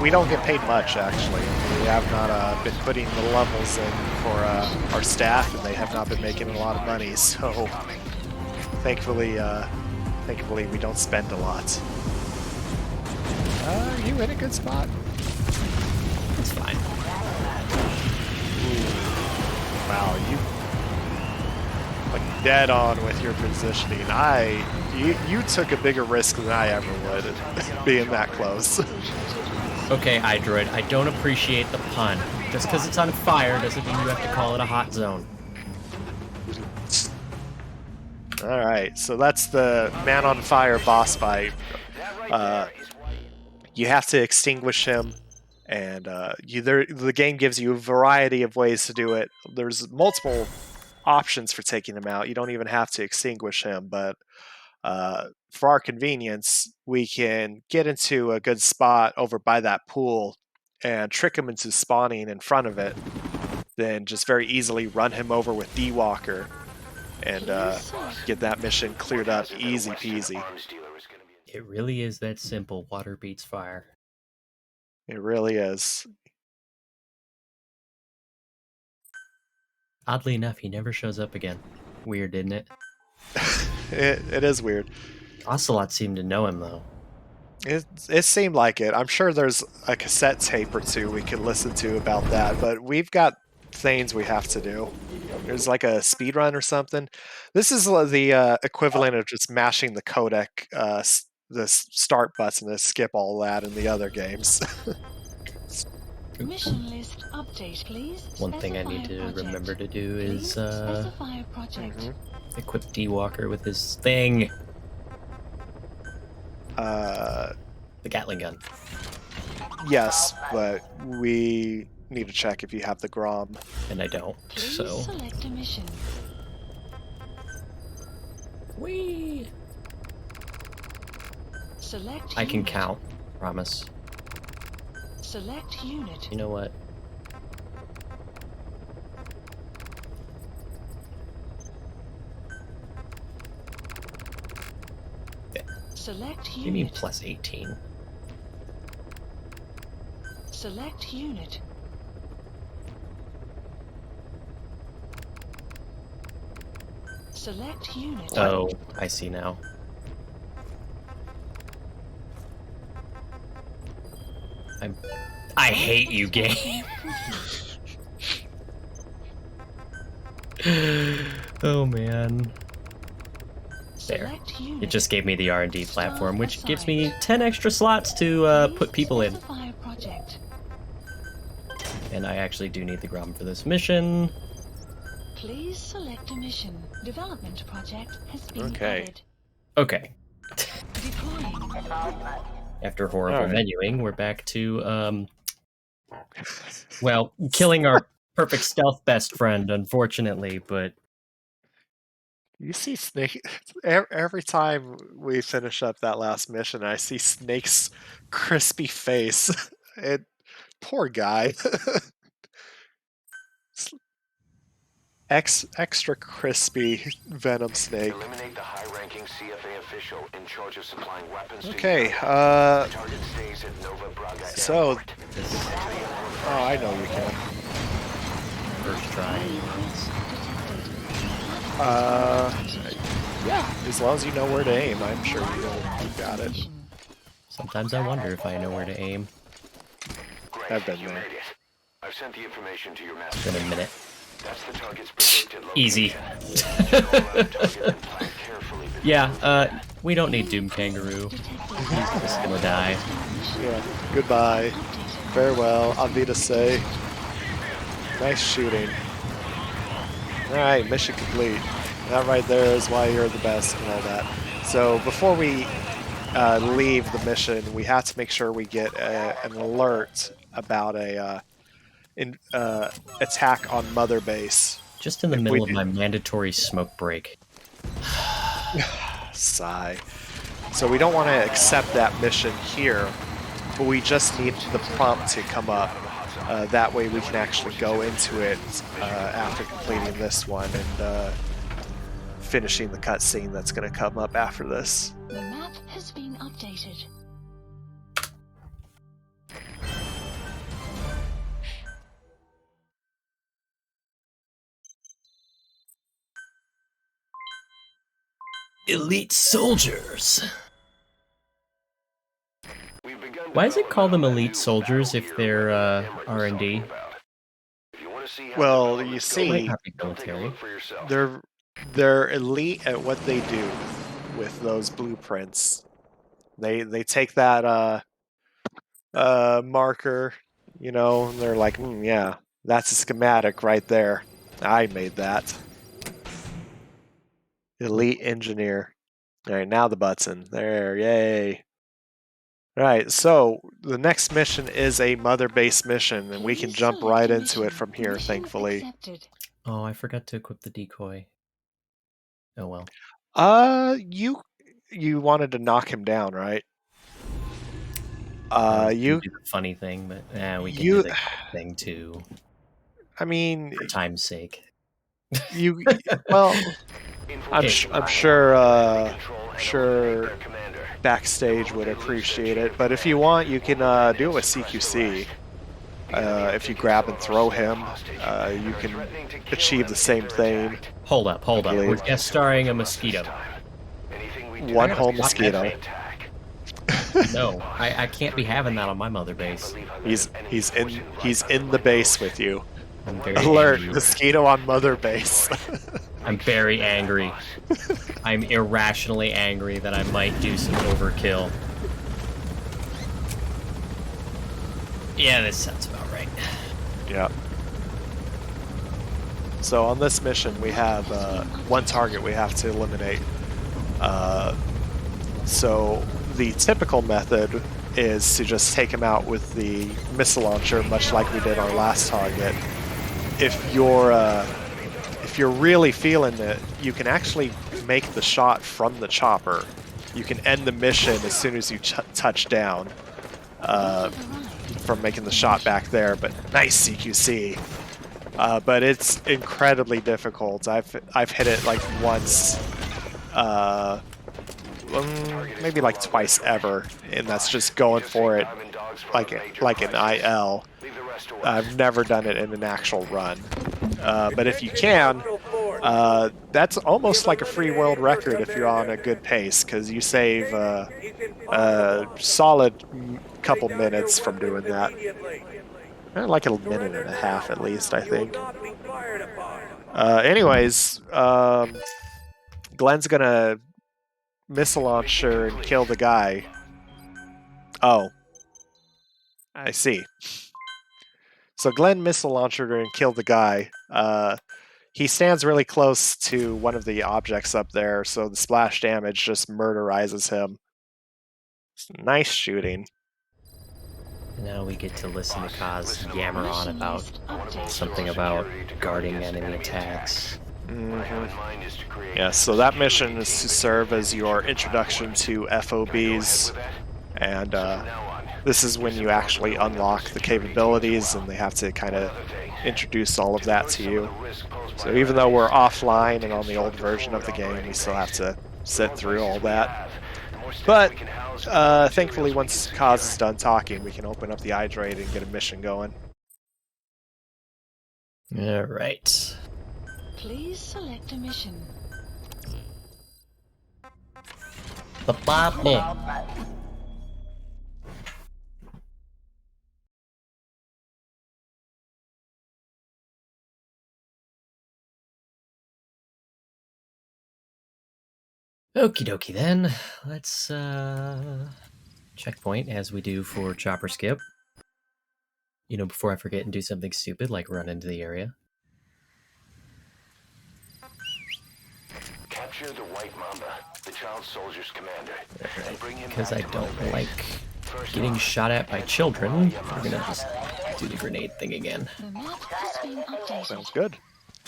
we don't get paid much, actually. We have not been putting the levels in for our staff, and they have not been making a lot of money. So, thankfully, we don't spend a lot. Are you in a good spot? It's fine. Wow, you like dead on with your positioning. You took a bigger risk than I ever would, being that close. Okay, iDroid, I don't appreciate the pun. Just because it's on fire doesn't mean you have to call it a hot zone. Alright, so that's the man on fire boss fight. You have to extinguish him, and the game gives you a variety of ways to do it. There's multiple options for taking him out. You don't even have to extinguish him, but for our convenience, we can get into a good spot over by that pool and trick him into spawning in front of it, then just very easily run him over with D-Walker and get that mission cleared up easy peasy. It really is that simple. Water beats fire. It really is. Oddly enough, he never shows up again. Weird, isn't it? It is weird. Ocelot seemed to know him, though. It seemed like it. I'm sure there's a cassette tape or two we could listen to about that, but we've got things we have to do. There's like a speed run or something. This is the equivalent of just mashing the codec, the start button to skip all that in the other games. Mission list update, please. One thing I need to remember to do is specify a project. equip D-Walker with his thing. The Gatling gun. Yes, but we need to check if you have the Grom. And I don't, Please so... select a mission. Whee! Select I can unit. count. Promise. Select unit. You know what? Select You mean unit. plus 18? Select unit. Select unit. Oh, I see now. I hate you, game. Oh man. There. Select unit. It just gave me the R&D platform, which gives me assigned. 10 extra slots to put people in. Specify a project. And I actually do need the Grom for this mission. Please select a mission. Development project has been Okay. added. Okay. Deploying. After horrible Alright. menuing, we're back to, well, killing our perfect stealth best friend, unfortunately, but You see Snake every time we finish up that last mission. I see Snake's crispy face. And poor guy. Extra crispy Venom Snake. Eliminate the high-ranking CFA official in charge of supplying weapons to Okay, the target stays at Nova Braga so Airport. oh, I know you can. first try. Yeah, as long as you know where to aim, I'm sure you got it. Sometimes I wonder if I know where to aim. Great, I've been you there. made it. I've sent the information to your It's master. been a minute. That's the target's predicted location. Easy. Control that target and plan carefully before Yeah, we don't need Doom Kangaroo. He's just gonna die. Yeah. Goodbye. Farewell. Auf Wiedersehen. Nice shooting. Alright, mission complete. That right there is why you're the best and all that. So before we leave the mission, we have to make sure we get an alert about a attack on Mother Base. Just in the If middle we of do- my mandatory smoke break. Sigh. So we don't want to accept that mission here, but we just need the prompt to come up. That way we can actually go into it after completing this one and finishing the cutscene that's going to come up after this. The map has been updated. Elite soldiers. We've begun Why does it call them development elite of a new soldiers Metal if Gear they're Cameron was R&D? talking about. If you wanna see how Well, development's you going, see, Might not be go take a military. look for yourself. they're elite at what they do with those blueprints. They take that marker, you know, and they're like, yeah, that's a schematic right there. I made that. Elite engineer. All right, now the button. There, yay. All right, so the next mission is a Mother Base mission, and we can Please jump select right a into it mission. from here, Mission thankfully. accepted. Oh, I forgot to equip the decoy. Oh well. You wanted to knock him down, right? I was gonna You, do the funny thing, but we can you, do the thing too, I mean, for time's sake. you, well, I'm Hey. sure Backstage would appreciate it, but if you want, you can do it with CQC. If you grab and throw him, you can achieve the same thing. Hold up. I We're believe. guest starring a mosquito. One whole mosquito. No, I can't be having that on my Mother Base. He's in the base with you. I'm very Alert! angry. Mosquito on Mother Base. I'm very angry. I'm irrationally angry that I might do some overkill. Yeah, this sounds about right. Yeah. So on this mission, we have one target we have to eliminate. So the typical method is to just take him out with the missile launcher, much like we did our last target. If you're really feeling it, you can actually make the shot from the chopper. you can end the mission as soon as you touch down from making the shot back there. But nice CQC. But it's incredibly difficult. I've hit it like once, maybe like twice ever, and that's just going for it like an IL. I've never done it in an actual run. But if you can, that's almost like a free world record if you're on a good pace, because you save a solid couple minutes from doing that. Like a minute and a half at least, I think. Anyways, Glenn's gonna missile launcher and kill the guy. Oh. I see. So Glenn missile launched and killed the guy. He stands really close to one of the objects up there, so the splash damage just murderizes him. Nice shooting. Now we get to listen to Kaz yammer on about something about guarding enemy attacks. Yeah, so that mission is to serve as your introduction to FOBs, and this is when you actually unlock the capabilities, and they have to kind of introduce all of that to you. So even though we're offline and on the old version of the game, we still have to sit through all that. But thankfully, once Kaz is done talking, we can open up the iDroid and get a mission going. All right. Please select a mission. Okie dokie then. Let's checkpoint as we do for Chopper Skip. You know, before I forget and do something stupid like run into the area. Capture the White Mamba, the child soldier's commander. Because I don't like getting shot at by children, we're gonna just do the grenade thing again. The map has been updated. Sounds good.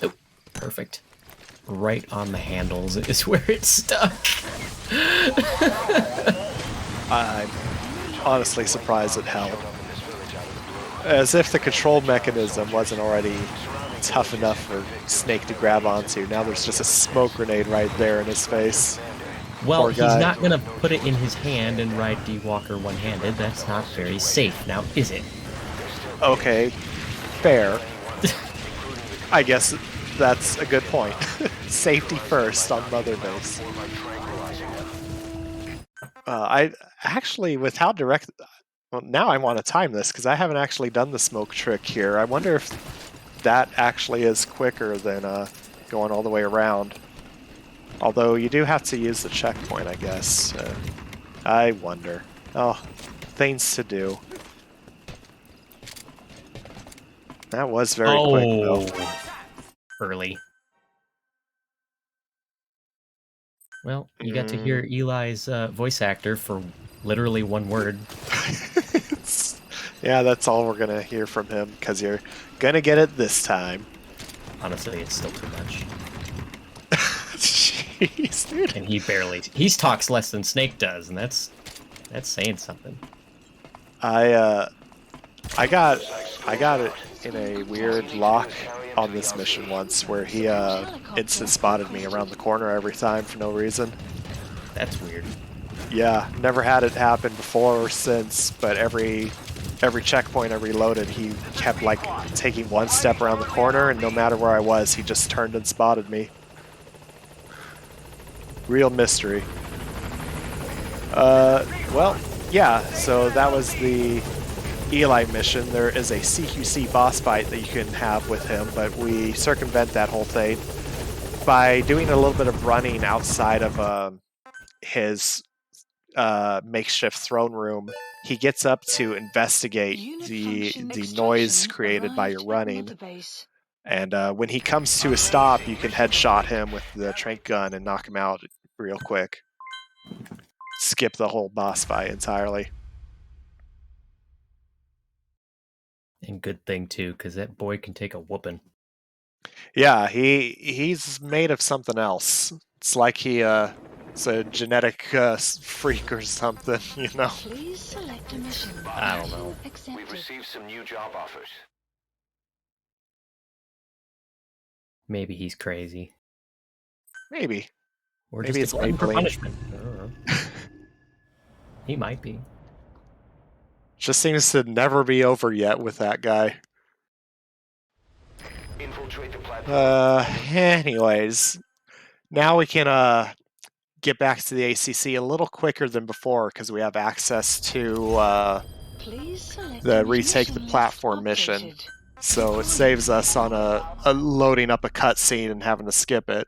Oh, perfect. Right on the handles is where it's stuck. I'm honestly surprised it held. As if the control mechanism wasn't already tough enough for Snake to grab onto. Now there's just a smoke grenade right there in his face. Well, Poor he's guy. not gonna put it in his hand and ride D-Walker one-handed. That's not very safe, now is it? Okay, fair. I guess that's a good point. Safety first on Mother Base. I actually, with how direct... Well, now I want to time this, because I haven't actually done the smoke trick here. I wonder if that actually is quicker than going all the way around. Although you do have to use the checkpoint, I guess. I wonder. Oh, things to do. That was very quick, though. Early. Well, you got to hear Eli's voice actor for literally one word. Yeah, that's all we're going to hear from him, because you're going to get it this time. Honestly, it's still too much. Jeez, dude. And he talks less than Snake does, and that's saying something. I got it in a weird lock on this mission once, where he instant spotted me around the corner every time for no reason. That's weird. Yeah, never had it happen before or since, but every checkpoint I reloaded, he kept like taking one step around the corner, and no matter where I was, he just turned and spotted me. Real mystery. Well, yeah, so that was the Eli mission. There is a CQC boss fight that you can have with him, but we circumvent that whole thing by doing a little bit of running outside of his makeshift throne room. He gets up to investigate the noise created by your running, and when he comes to a stop, you can headshot him with the trank gun and knock him out real quick. Skip the whole boss fight entirely. And good thing too, because that boy can take a whooping. Yeah, he's made of something else. It's like he It's a genetic freak or something, you know. Please select a mission. I don't know. We've Accepted. received some new job offers. Maybe he's crazy. Maybe. Or Maybe just it's a glutton for Maybelline. punishment. I don't know. He might be. Just seems to never be over yet with that guy. Infiltrate the platform. Anyways, now we can get back to the ACC a little quicker than before because we have access to Please select the a retake the mission list platform mission. updated. So it saves us on a loading up a cutscene and having to skip it.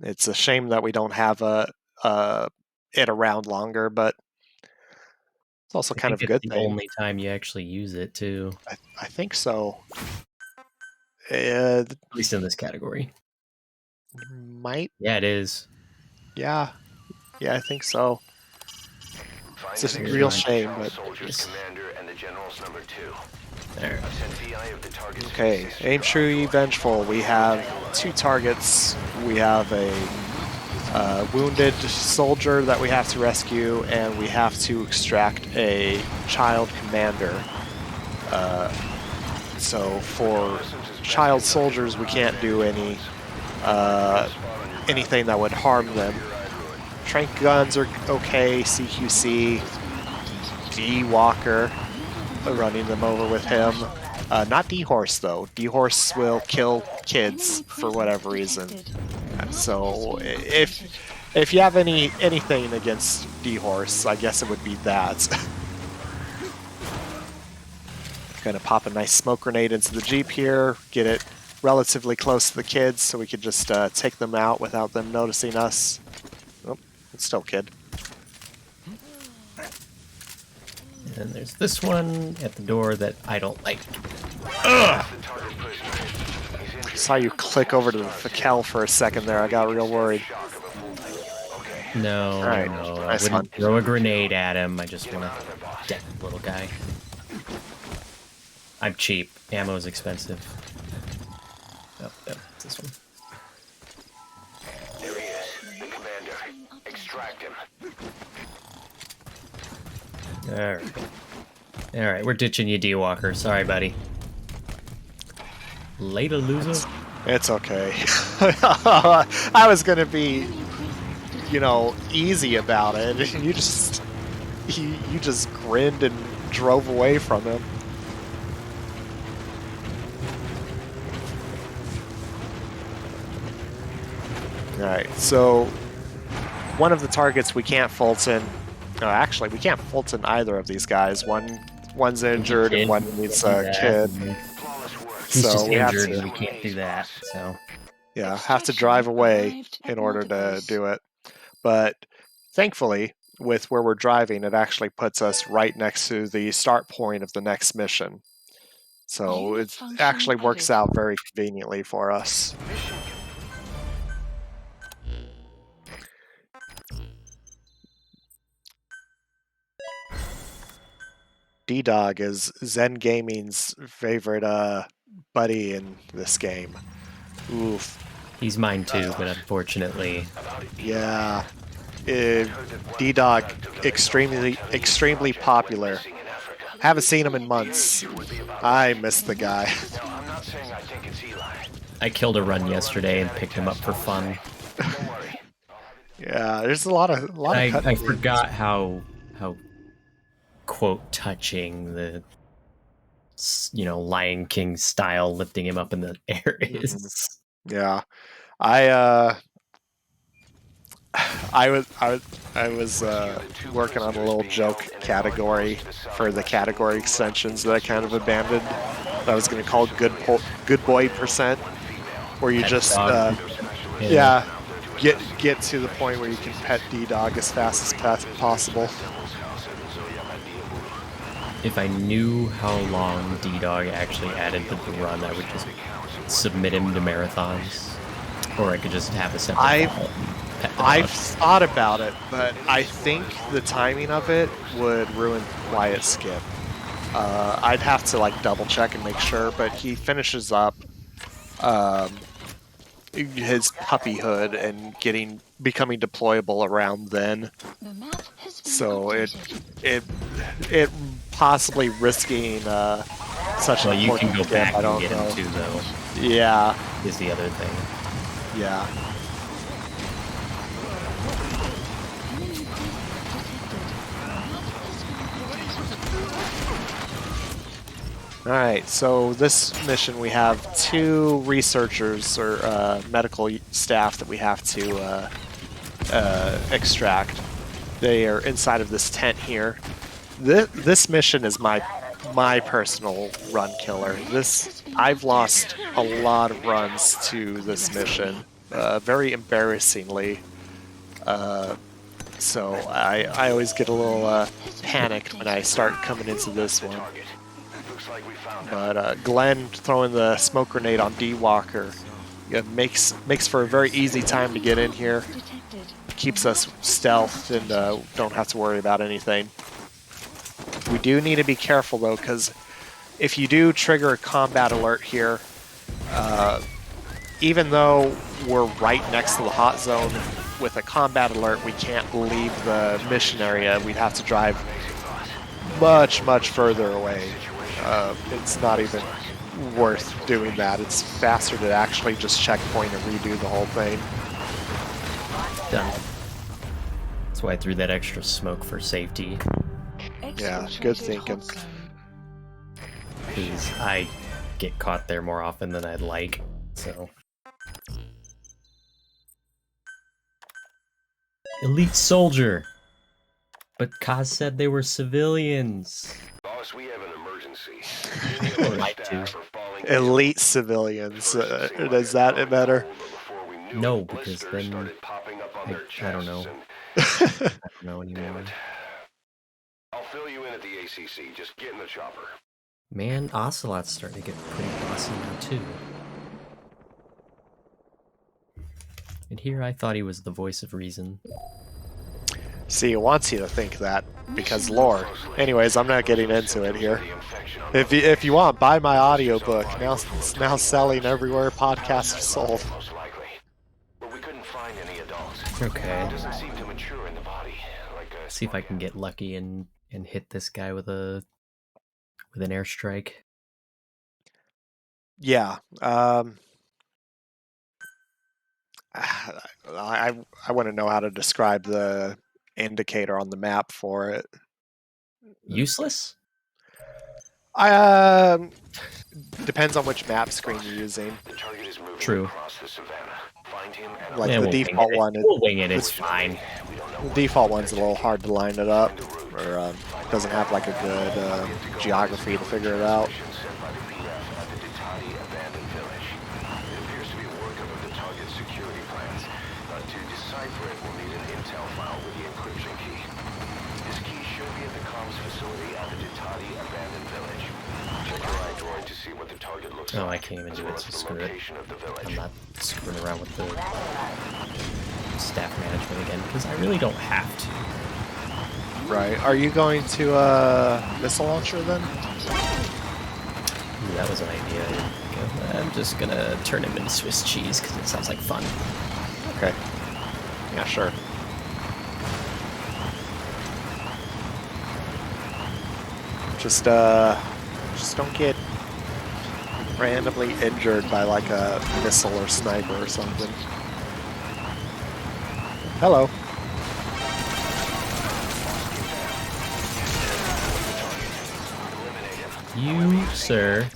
It's a shame that we don't have it around longer, but it's also I kind think of a it's good the thing. only time you actually use it, too. I think so. At least in this category. Might, Yeah, it is. yeah, I think so. Find It's just and a real extract shame, Child but Soldier's commander and the general's number 2. There. I've sent VI of the target's okay. 56 Aim true, E vengeful. We have 2 targets. We have a wounded soldier that we have to rescue, and we have to extract a child commander. So for child soldiers, we can't do anything that would harm them. Trank guns are okay. CQC, D-Walker, running them over with him. Not D-Horse though. D-Horse will kill kids for whatever reason. So if you have anything against D-Horse, I guess it would be that. Gonna pop a nice smoke grenade into the Jeep here, get it relatively close to the kids so we could just take them out without them noticing us. Oh, it's still a kid. And there's this one at the door that I don't like. Saw you click over to the Fakel for a second there. I got real worried. No, Alright, no, I nice wouldn't one. throw a grenade at him. I just want to deck the little guy. I'm cheap. Ammo's expensive. Oh, no, it's this one. There he is, the commander. Extract him. Alright, we're ditching you, D-Walker. Sorry, buddy. Later, loser. It's okay. I was gonna be, you know, easy about it. You just grinned and drove away from him. Alright, so one of the targets we can't Fulton. No, actually, we can't Fulton either of these guys. One's injured and one needs a kid. He's So just we have injured to, and we can't do that, so... yeah, have to drive away in order to do it. But thankfully, with where we're driving, it actually puts us right next to the start point of the next mission. So it actually works out very conveniently for us. D-Dog is Zen Gaming's favorite buddy in this game. Oof. He's mine too, but unfortunately... Yeah. D-Dog, extremely popular. Haven't seen him in months. I miss the guy. I'm not saying I think it's Eli. I killed a run yesterday and picked him up for fun. Yeah, there's a lot of I forgot how quote touching the Lion King style lifting him up in the air is. Yeah, I was working on a little joke category for the category extensions that I kind of abandoned. That I was going to call good boy percent, where you just get to the point where you can pet D-Dog as fast as possible. If I knew how long D-Dog actually added to the run, I would just submit him to marathons, or I could just have a separate. I've thought about it, but I think the timing of it would ruin Quiet Skip. I'd have to double check and make sure, but he finishes up his puppyhood and becoming deployable around then. The map has been So updated. it possibly risking such Well, an you can important go step, back I and don't get know. him too, though, Yeah, is the other thing. yeah. Enemy presence detected. The map has been updated. All right, so this mission we have 2 researchers or medical staff that we have to extract. They are inside of this tent here. This mission is my personal run killer. I've lost a lot of runs to this mission, very embarrassingly. So I always get a little panicked when I start coming into this one. Looks like we found him. But Glenn throwing the smoke grenade on D Walker makes for a very easy time to get in here. Detected. Keeps us stealthed and don't have to worry about anything. We do need to be careful though, because if you do trigger a combat alert here, even though we're right next to the hot zone, with a combat alert we can't leave the mission area. We'd have to drive much further away. It's not even worth doing that. It's faster to actually just checkpoint and redo the whole thing. Done. That's why I threw that extra smoke for safety, Yeah, good thinking. because I get caught there more often than I'd like, so... Elite soldier! But Kaz said they were civilians. Boss, we have an emergency. Like to. Elite civilians. Does that matter? No, because then I don't know. I don't know anymore. I'll fill you in at the ACC. Just get in the chopper. Man, Ocelot's starting to get pretty bossy now too. And here I thought he was the voice of reason. See, it wants you to think that because lore. Anyways, I'm not getting into it here. If you want, buy my audiobook. It's now selling everywhere podcasts are sold. Most likely. But we couldn't find any adults. Okay. It doesn't seem to mature in the body. Like a See if I can get lucky and hit this guy with an airstrike. Yeah. I want to know how to describe the indicator on the map for it. Useless? Depends on which map screen you're using. The target is moving True. across the savannah. Find him and Like Yeah, the we'll default wing it. one, We'll wing it, it's fine. the default one's a little hard to line it up, or doesn't have like a good geography to figure it out. sent by the PF at the Ditati abandoned village. It appears to be work of the target's security plans. To decipher it, we'll need an intel file with the encryption key. This key should be at the comms facility at the Ditati abandoned village. Check your iDroid to see what the target looks Oh, like. I can't even as do well it, as so the screw it. location of the village. I'm not screwing around with the staff management again, because I really don't have to. Right. Are you going to missile launcher then? Ooh, that was an idea. I didn't think of. I'm just gonna turn him into Swiss cheese, because it sounds like fun. Okay. Yeah, sure. Just don't get randomly injured by like a missile or sniper or something. Hello. You, sir.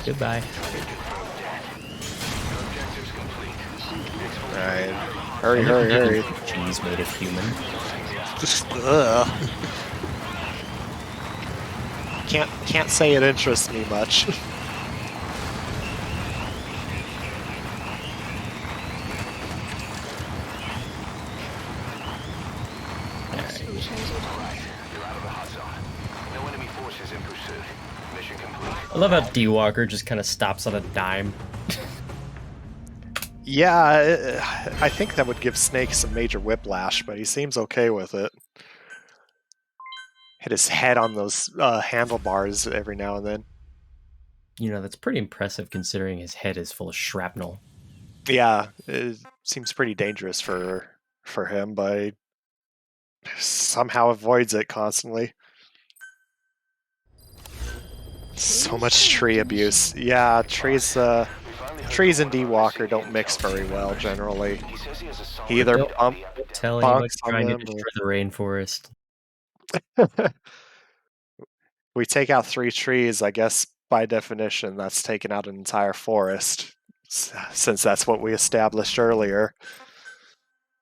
Goodbye. Alright. Hurry. Cheese made of human. Just, Can't say it interests me much. No enemy forces in pursuit. Mission complete. I love how D-Walker just kind of stops on a dime. Yeah, I think that would give Snake some major whiplash, but he seems okay with it. Hit his head on those handlebars every now and then. that's pretty impressive considering his head is full of shrapnel. Yeah, it seems pretty dangerous for him, but he somehow avoids it constantly. So much tree abuse. Yeah, trees and D-Walker don't mix very well generally. He either Don't tell anybody bonks on trying to them destroy the rainforest. we take out 3 trees, I guess by definition that's taking out an entire forest, since that's what we established earlier.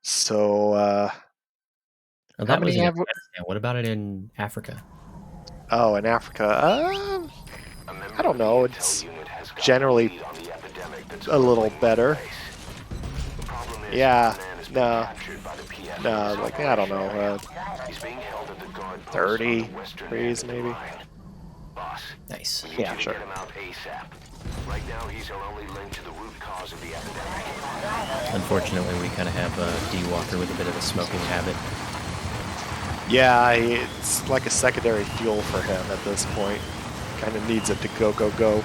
So, Oh, how that was many in have we? Afghanistan. What about it in Africa? Oh, in Africa, I don't know. It's generally a little better. Yeah, no, like I don't know, 30 trees maybe. Nice. Yeah, sure. Right now, he's our only link to the root cause of the epidemic. Unfortunately, we kind of have D-Walker with a bit of a smoking habit. Yeah, it's like a secondary fuel for him at this point. Kind of needs it to go, go, go.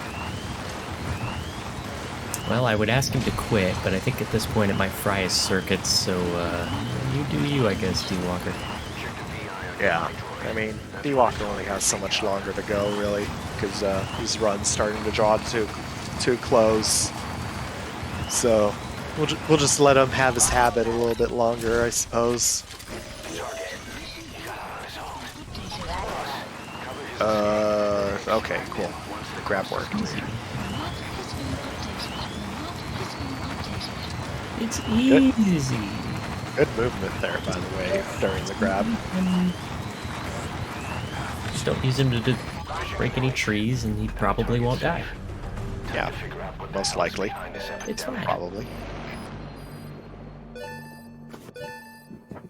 Well, I would ask him to quit, but I think at this point it might fry his circuits, so you do you, I guess, D-Walker. Yeah, I mean, D-Walker only has so much longer to go, really, because his run's starting to draw too close. So we'll just let him have his habit a little bit longer, I suppose. Okay, cool. The grab worked. It's easy. Good movement there, by the way, during the grab. Just don't use him to break any trees, and he probably won't die. Yeah, most likely. It's fine. Probably.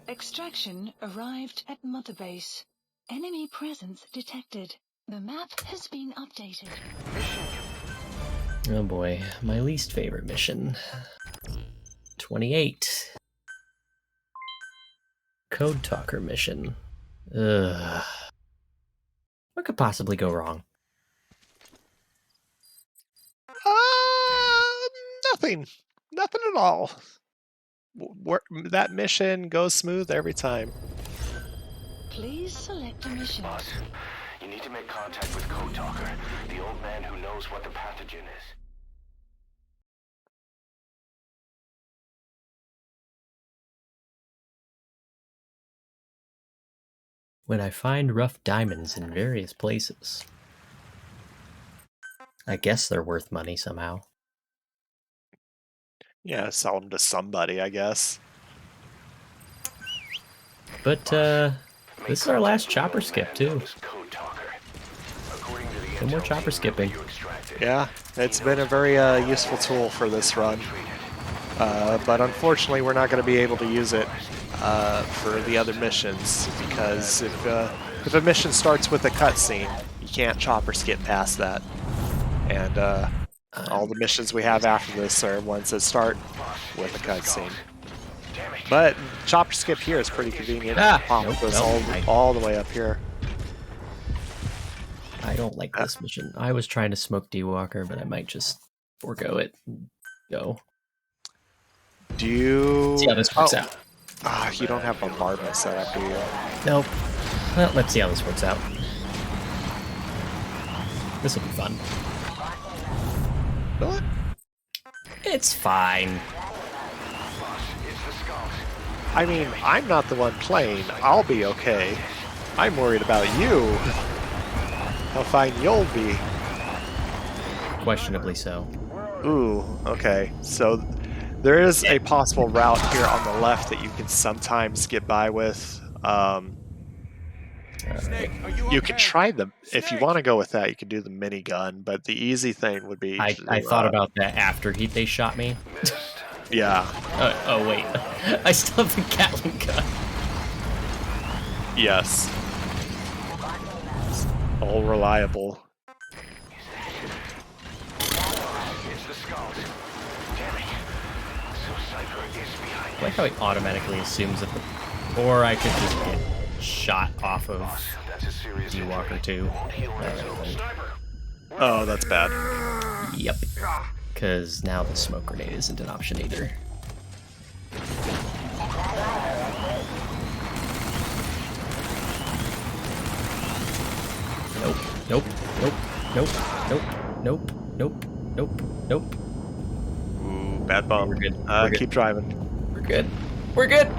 Extraction arrived at Mother Base. Enemy presence detected. The map has been updated. Oh boy, my least favorite mission. 28. Code Talker mission. Ugh. What could possibly go wrong? Nothing. Nothing at all. That mission goes smooth every time. Please select a mission. Boss, you need to make contact with Code Talker, the old man who knows what the pathogen is. When I find rough diamonds in various places. I guess they're worth money somehow. Yeah, sell them to somebody, I guess. But, this is our last chopper skip, too. No more chopper skipping. Yeah, it's been a very useful tool for this run. But unfortunately, we're not going to be able to use it for the other missions, because if a mission starts with a cutscene, you can't chopper skip past that. And all the missions we have after this are ones that start with a cutscene. But chopper skip here is pretty convenient. Pop goes all the way up here. I don't like this mission. I was trying to smoke D-Walker, but I might just forego it and go. Do you... See how this works out. You don't have bombardment set up, do you? Nope. Well, let's see how this works out. This will be fun. Will it? It's fine. I mean, I'm not the one playing. I'll be okay. I'm worried about you. How fine you'll be. Questionably so. Ooh, okay. So there is a possible route here on the left that you can sometimes get by with. You can try them. If you want to go with that, you can do the minigun, but the easy thing would be... I thought about that after they shot me. Yeah. Oh, wait. I still have the Gatling gun. Yes. All reliable. I like how he automatically assumes that or I could just get shot off of D-Walker too. Oh, that's bad. Yep. Because now the smoke grenade isn't an option either. Nope. Nope. Nope. Nope. Nope. Nope. Nope. Nope. Nope. Ooh, bad bump. We're good. We're good. Keep driving. We're good. We're good. Nope,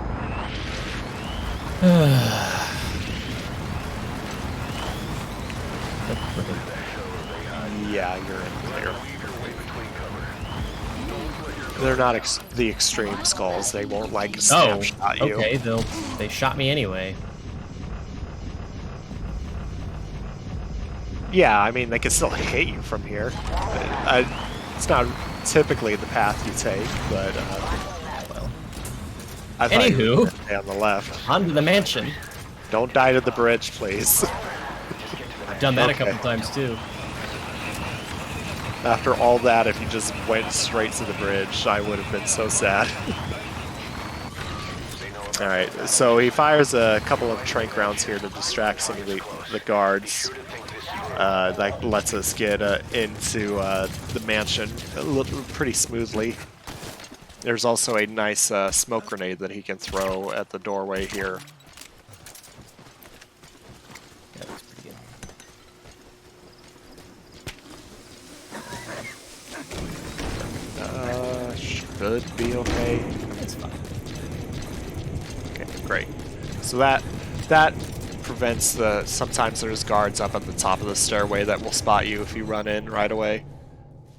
we're good. Yeah, you're in clear. They're not the extreme skulls. They won't like snapshot you. Okay, they shot me anyway. Yeah, I mean they can still hit you from here. It's not typically the path you take, but Well, I thought you were anywho, gonna stay on the left. onto the mansion. Don't die to the bridge, please. I've done that a Okay. couple times too. After all that, if you just went straight to the bridge, I would have been so sad. Alright, so he fires a couple of trank rounds here to distract some of the guards. That lets us get into the mansion pretty smoothly. There's also a nice smoke grenade that he can throw at the doorway here. Yeah, that's pretty good. Should be okay. That's fine. Okay, great. So that prevents sometimes there's guards up at the top of the stairway that will spot you if you run in right away.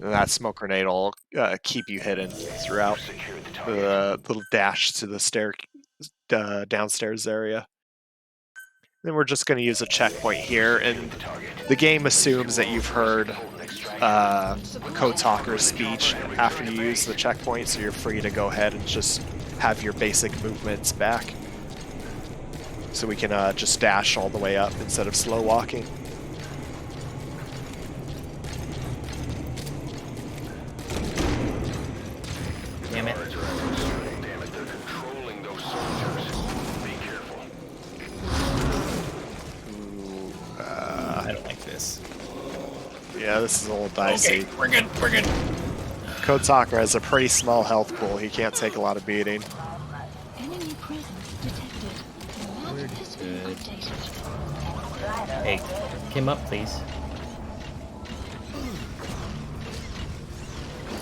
And that smoke grenade will keep you hidden throughout the little dash to the downstairs area. Then we're just going to use a checkpoint here, and the game assumes that you've heard Code Talker's speech after you use the checkpoint, so you're free to go ahead and just have your basic movements back. So we can just dash all the way up instead of slow walking. Damn it. Damn it, they're controlling those soldiers. Be careful. Ooh, I don't like this. yeah, this is a little dicey. Okay, we're good. We're good. Code Talker has a pretty small health pool. He can't take a lot of beating. Enemy presence detected. The map has been good. updated. Hey, come up, please.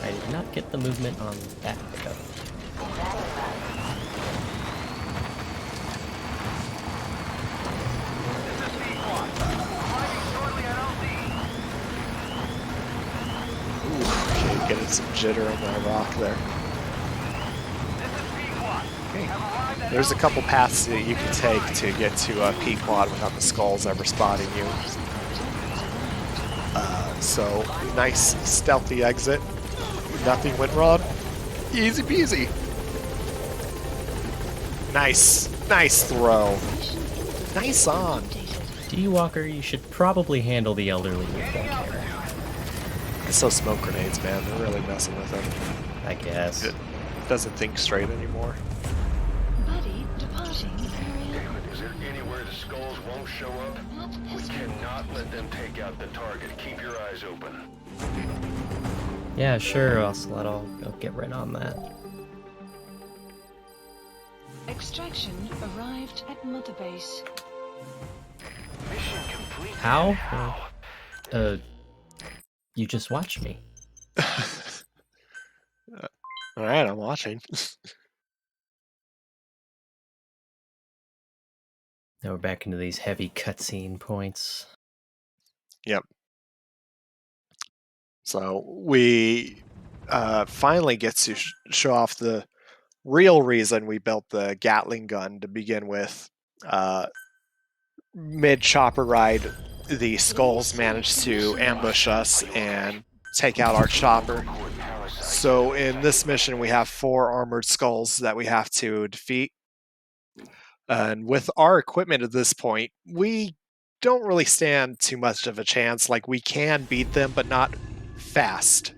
I did not get the movement on that pickup. Okay, getting some jitter on that rock there. Okay. There's a couple paths that you can take to get to Pequod without the skulls ever spotting you. So, nice stealthy exit. Nothing went wrong. Easy peasy. Nice. Nice throw. Nice on. D Walker, you should probably handle the elderly with more care. So smoke grenades, man. They're really messing with him. I guess. It doesn't think straight anymore. Buddy departing area. Damn it, is there anywhere the skulls won't show up? Map We has been cannot let them take out the target. Keep your eyes open. Yeah, sure, Ocelot. I'll get right on that. Extraction arrived at Mother Base. Mission complete. How? You just watched me. Alright, I'm watching. Now we're back into these heavy cutscene points. Yep. So we finally get to show off the real reason we built the Gatling gun to begin with. Mid-chopper ride, the skulls managed to ambush us and take out our chopper. So in this mission, we have 4 armored skulls that we have to defeat. And with our equipment at this point, we don't really stand too much of a chance. Like, we can beat them, but not fast.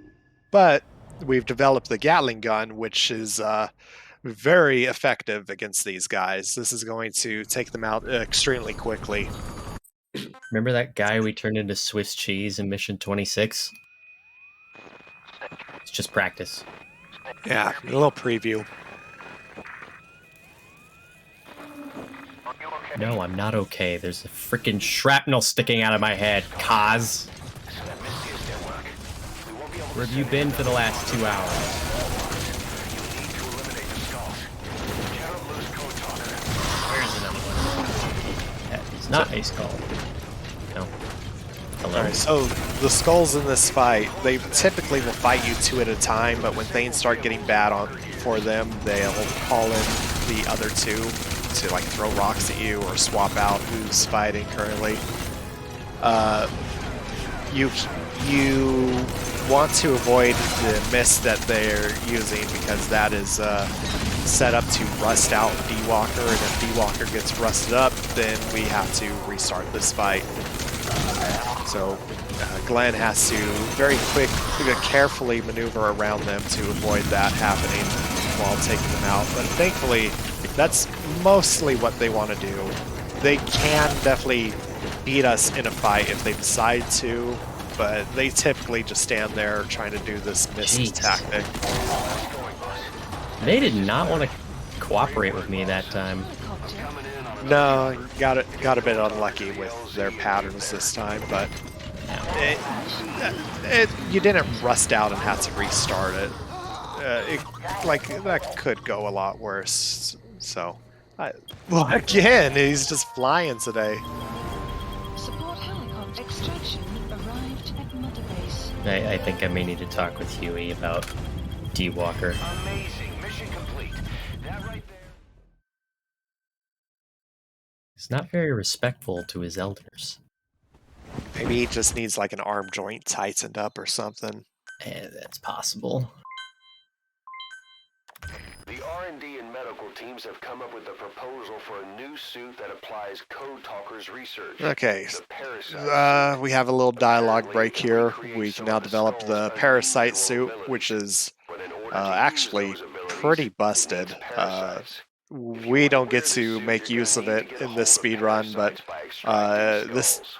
But we've developed the Gatling gun, which is very effective against these guys. This is going to take them out extremely quickly. Remember that guy we turned into Swiss cheese in Mission 26? It's just practice. Yeah, a little preview. No, I'm not okay. There's a freaking shrapnel sticking out of my head, Kaz. Where have you been for the last 2 hours? Where's another one? That is not a skull. No. Hello? Alright, so the skulls in this fight, they typically will fight you 2 at a time, but when things start getting bad for them, they'll call in the other 2 to like throw rocks at you or swap out who's fighting currently. You want to avoid the mist that they're using because that is set up to rust out D-Walker, and if D-Walker gets rusted up, then we have to restart this fight. So Glenn has to very carefully maneuver around them to avoid that happening while taking them out. But thankfully, that's mostly what they want to do. They can definitely beat us in a fight if they decide to, but they typically just stand there trying to do this mist tactic. They did not want to cooperate with me that time. No, got a bit unlucky with their patterns this time, but you didn't rust out and have to restart it. That could go a lot worse. So, well, again, he's just flying today. Support helicopter extraction arrived at Mother Base. I think I may need to talk with Huey about D-Walker. Amazing. Mission complete. That right there. He's not very respectful to his elders. Maybe he just needs like an arm joint tightened up or something. That's possible. The R&D and medical teams have come up with a proposal for a new suit that applies Code Talker's research. Okay, The Parasite Suit. we have a little dialogue break here. We can now develop the Parasite Suit, which is actually pretty busted. We don't get to make use of it in this speedrun, but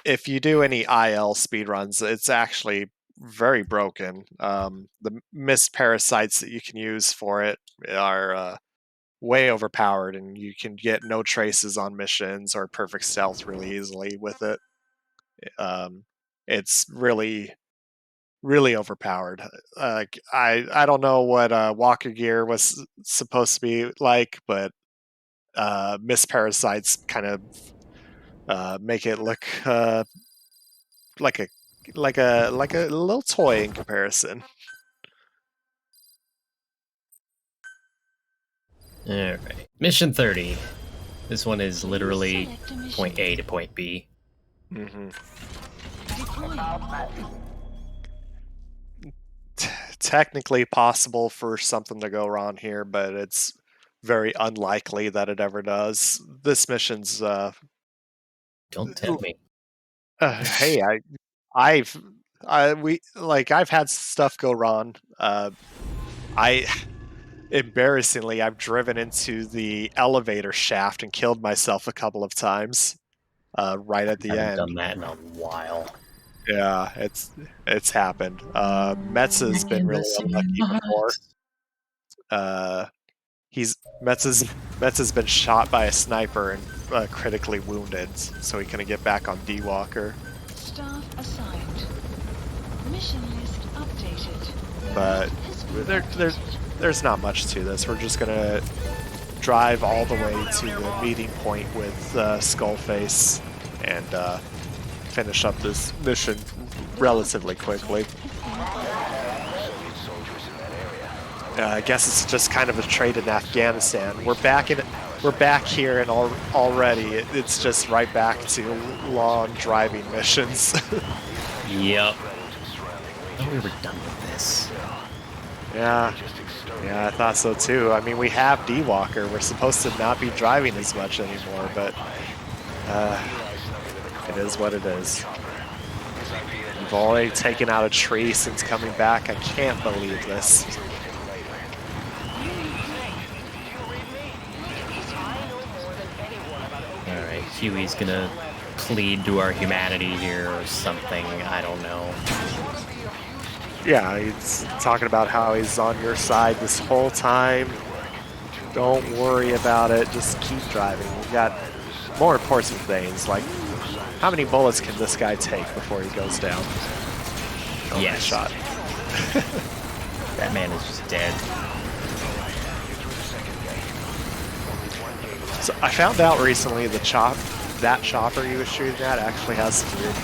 if you do any IL speedruns, it's actually very broken. The missed parasites that you can use for it are way overpowered, and you can get no traces on missions or perfect stealth really easily with it. It's really overpowered. I don't know what Walker Gear was supposed to be like, but Miss Parasites kind of make it look like a little toy in comparison. Alright. Mission 30. This one is literally point A to point B. Technically possible for something to go wrong here, but it's very unlikely that it ever does. This mission's Don't tempt me. hey, I've had stuff go wrong. Embarrassingly, I've driven into the elevator shaft and killed myself a couple of times. Right at the I haven't end. done that in a while. Yeah, it's happened. Metz has been really unlucky before. Metz has been shot by a sniper and critically wounded, so he couldn't get back on D-Walker. Staff assigned. Mission list updated. But there's not much to this. We're just gonna drive all the way to the meeting point with Skullface and finish up this mission relatively quickly. I guess it's just kind of a trade in Afghanistan. We're back here, and already it's just right back to long driving missions. Yep. I thought we were done with this. Yeah, I thought so too. I mean, we have D-Walker. We're supposed to not be driving as much anymore, but it is what it is. We've already taken out a tree since coming back. I can't believe this. Alright, Huey's gonna plead to our humanity here or something. I don't know. Yeah, he's talking about how he's on your side this whole time. Don't worry about it. Just keep driving. We've got more important things, like how many bullets can this guy take before he goes down? Oh, Yes. nice shot. That man is just dead. So I found out recently that chopper he was shooting at actually has some weird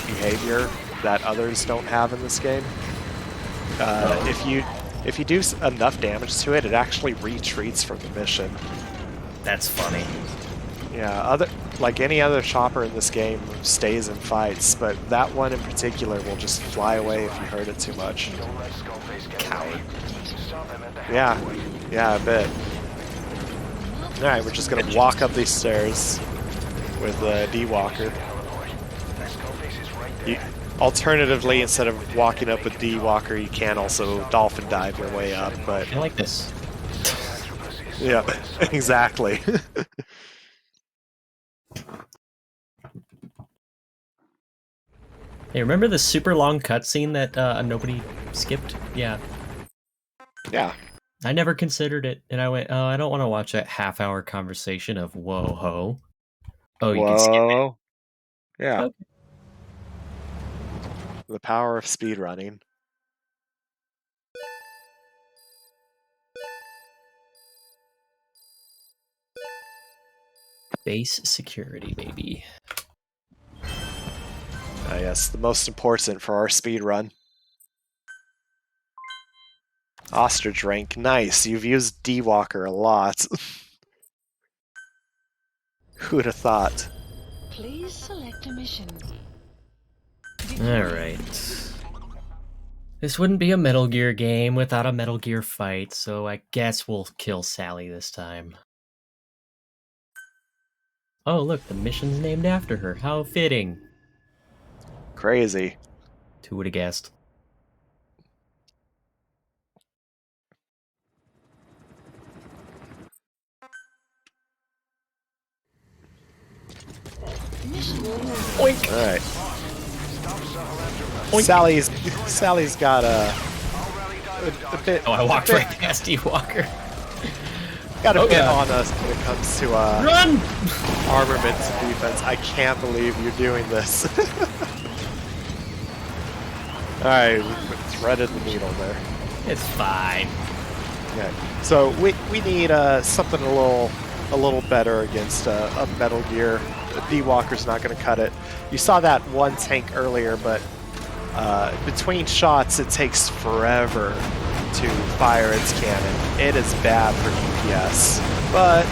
behavior that others don't have in this game. If you do enough damage to it, it actually retreats from the mission. That's funny. Yeah, like any other chopper in this game stays and fights, but that one in particular will just fly away if you hurt it too much. Coward. Yeah, a bit. Alright, we're just gonna walk up these stairs with D-Walker. Alternatively, instead of walking up with D-Walker, you can also dolphin dive your way up, but... I like this. Yeah, exactly. Hey, remember the super long cutscene that nobody skipped? Yeah. Yeah. I never considered it, and I went, oh, I don't want to watch that half-hour conversation of whoa-ho. Oh, you can skip it. Whoa. Yeah. Okay. The power of speedrunning. Base security, baby. Yes, the most important for our speedrun. Ostrich rank, nice. You've used D-Walker a lot. Who would have thought? Please select a mission. Alright. This wouldn't be a Metal Gear game without a Metal Gear fight, so I guess we'll kill Sally this time. Oh, look, the mission's named after her. How fitting. Crazy. Who would have guessed? Oink! Alright. Oink. Sally's got a bit. Oh, I walked right past D-Walker. Got a Oh, bit yeah. on us when it comes to Run! armaments and defense. I can't believe you're doing this. Alright, we threaded the needle there. It's fine. Okay. So we need something a little better against a Metal Gear. The D-Walker's not going to cut it. You saw that one tank earlier, but between shots it takes forever to fire its cannon. It is bad for DPS. But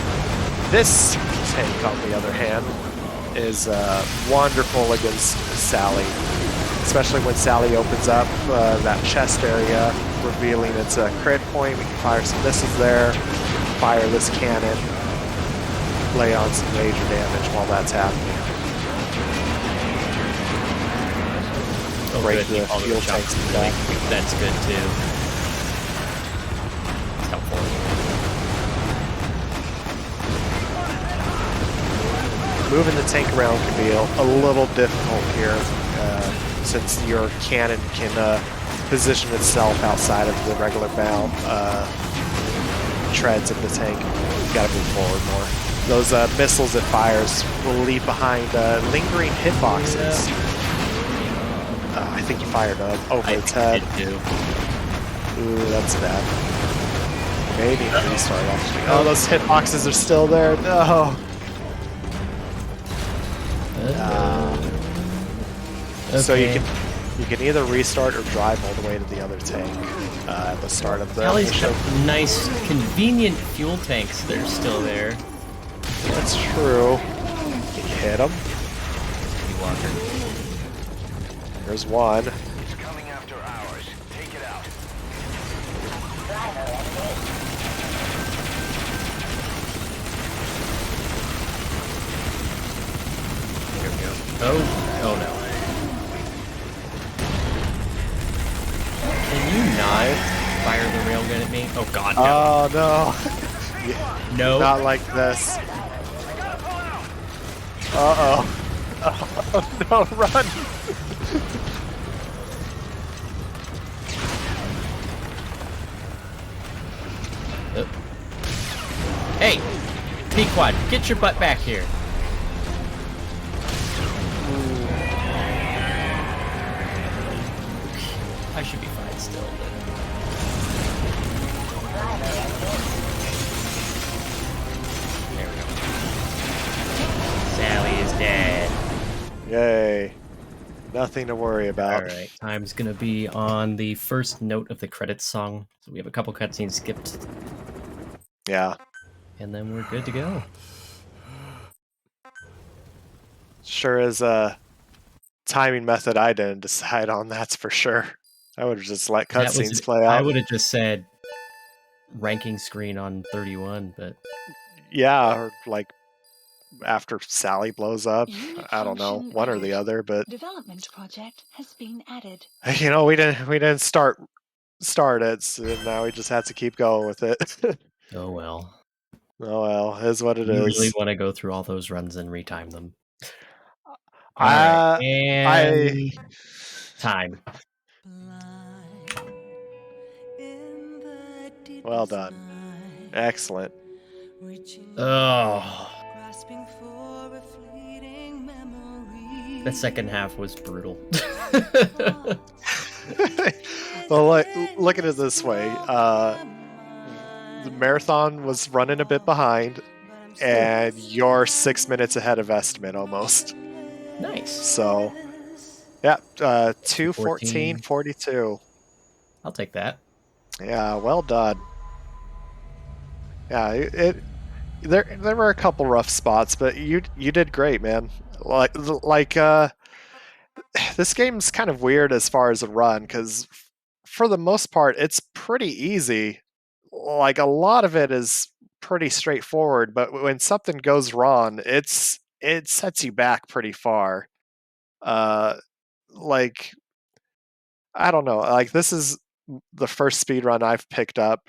this tank, on the other hand, is wonderful against Sally. Especially when Sally opens up that chest area, revealing its crit point. We can fire some missiles there, fire this cannon, lay on some major damage while that's happening. Oh, Break good. the fuel tanks in the back. That's good, too. It's helpful. Moving the tank around can be a little difficult here, since your cannon can position itself outside of the regular bound treads of the tank. You gotta move forward more. Those missiles it fires will leave behind lingering hitboxes. I think you fired over its head. I did, too. Ooh, that's bad. Maybe a restart actually. Oh, those hitboxes are still there. No. So you can either restart or drive all the way to the other tank at the start of the Sally's mission. got nice, convenient fuel tanks that are still there. That's true. Can you hit them? D-Walker. There's one. It's coming after ours. Take it out. Here we go. Oh no. Can you not fire the railgun at me? Oh god, no. Oh no. No. Not like this. Uh-oh. Oh, no, run! Hey, Pequod, get your butt back here. I should be fine still, but... There we go. Sally is dead. Yay. Nothing to worry about. Alright, time's gonna be on the first note of the credits song. So we have a couple cutscenes skipped, Yeah. and then we're good to go. Sure is a timing method I didn't decide on, that's for sure. I would have just let cutscenes play I out. would have just said ranking screen on 31, but Yeah, or like after Sally blows up. Unit I don't know, function one or the added. other, but Development project has been added. you know, we didn't start it, so now we just have to keep going with it. oh well. Oh well, is what it You is. really want to go through all those runs and retime them. I Alright, and time. Well done. Excellent. Oh. The second half was brutal. Well, look at it this way. The marathon was running a bit behind, and you're 6 minutes ahead of estimate almost. Nice. So, yeah, 2:14:42. I'll take that. Yeah, well done. Yeah, there were a couple rough spots, but you did great, man. Like this game's kind of weird as far as a run, because for the most part it's pretty easy. Like a lot of it is pretty straightforward, but when something goes wrong, it sets you back pretty far. Like I don't know, like this is the first speed run I've picked up.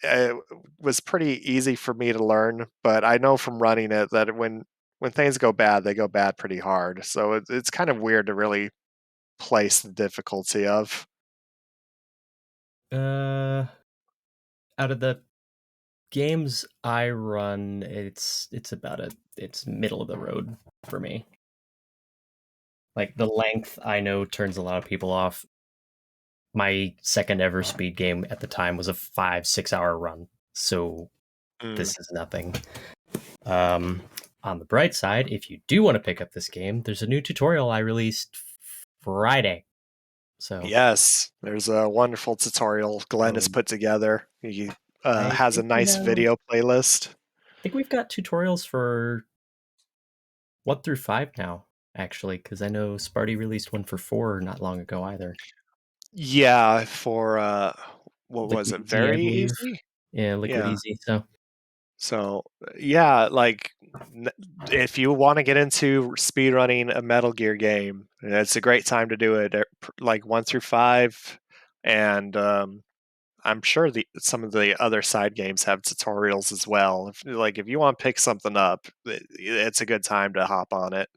It was pretty easy for me to learn, but I know from running it that when things go bad, they go bad pretty hard. So it's kind of weird to really place the difficulty of. Out of the games I run, it's middle of the road for me. Like the length I know turns a lot of people off. My second ever speed game at the time was a 5-6 hour run, so this is nothing. On the bright side, if you do want to pick up this game, there's a new tutorial I released Friday. So Yes, there's a wonderful tutorial Glenn has put together. He has a nice video playlist. I think we've got tutorials for 1 through 5 now, actually, because I know Sparty released one for 4 not long ago either. Yeah, for what Liquid was it? Easy, I Very believe. easy. Yeah, Liquid Yeah. Easy. So Yeah, like if you want to get into speedrunning a Metal Gear game, it's a great time to do it. Like 1 through 5, and I'm sure some of the other side games have tutorials as well. If you want to pick something up, it's a good time to hop on it.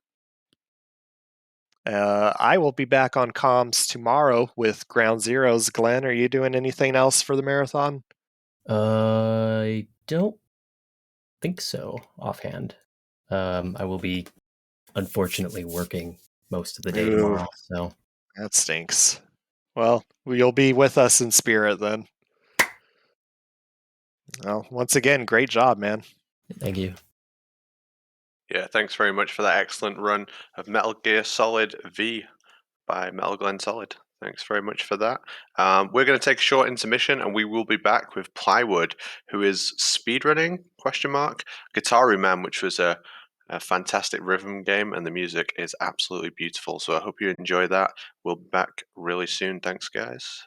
I will be back on comms tomorrow with Ground Zeroes. Glenn, are you doing anything else for the marathon? I don't think so offhand. I will be unfortunately working most of the day tomorrow, so that stinks. Well, you'll be with us in spirit then. Well, once again, great job, man. thank you. Yeah, thanks very much for that excellent run of Metal Gear Solid V by MetalGlennSolid. Thanks very much for that. We're going to take a short intermission, and we will be back with Plywood, who is speedrunning, Guitaru Man, which was a fantastic rhythm game, and the music is absolutely beautiful. So I hope you enjoy that. We'll be back really soon. Thanks, guys.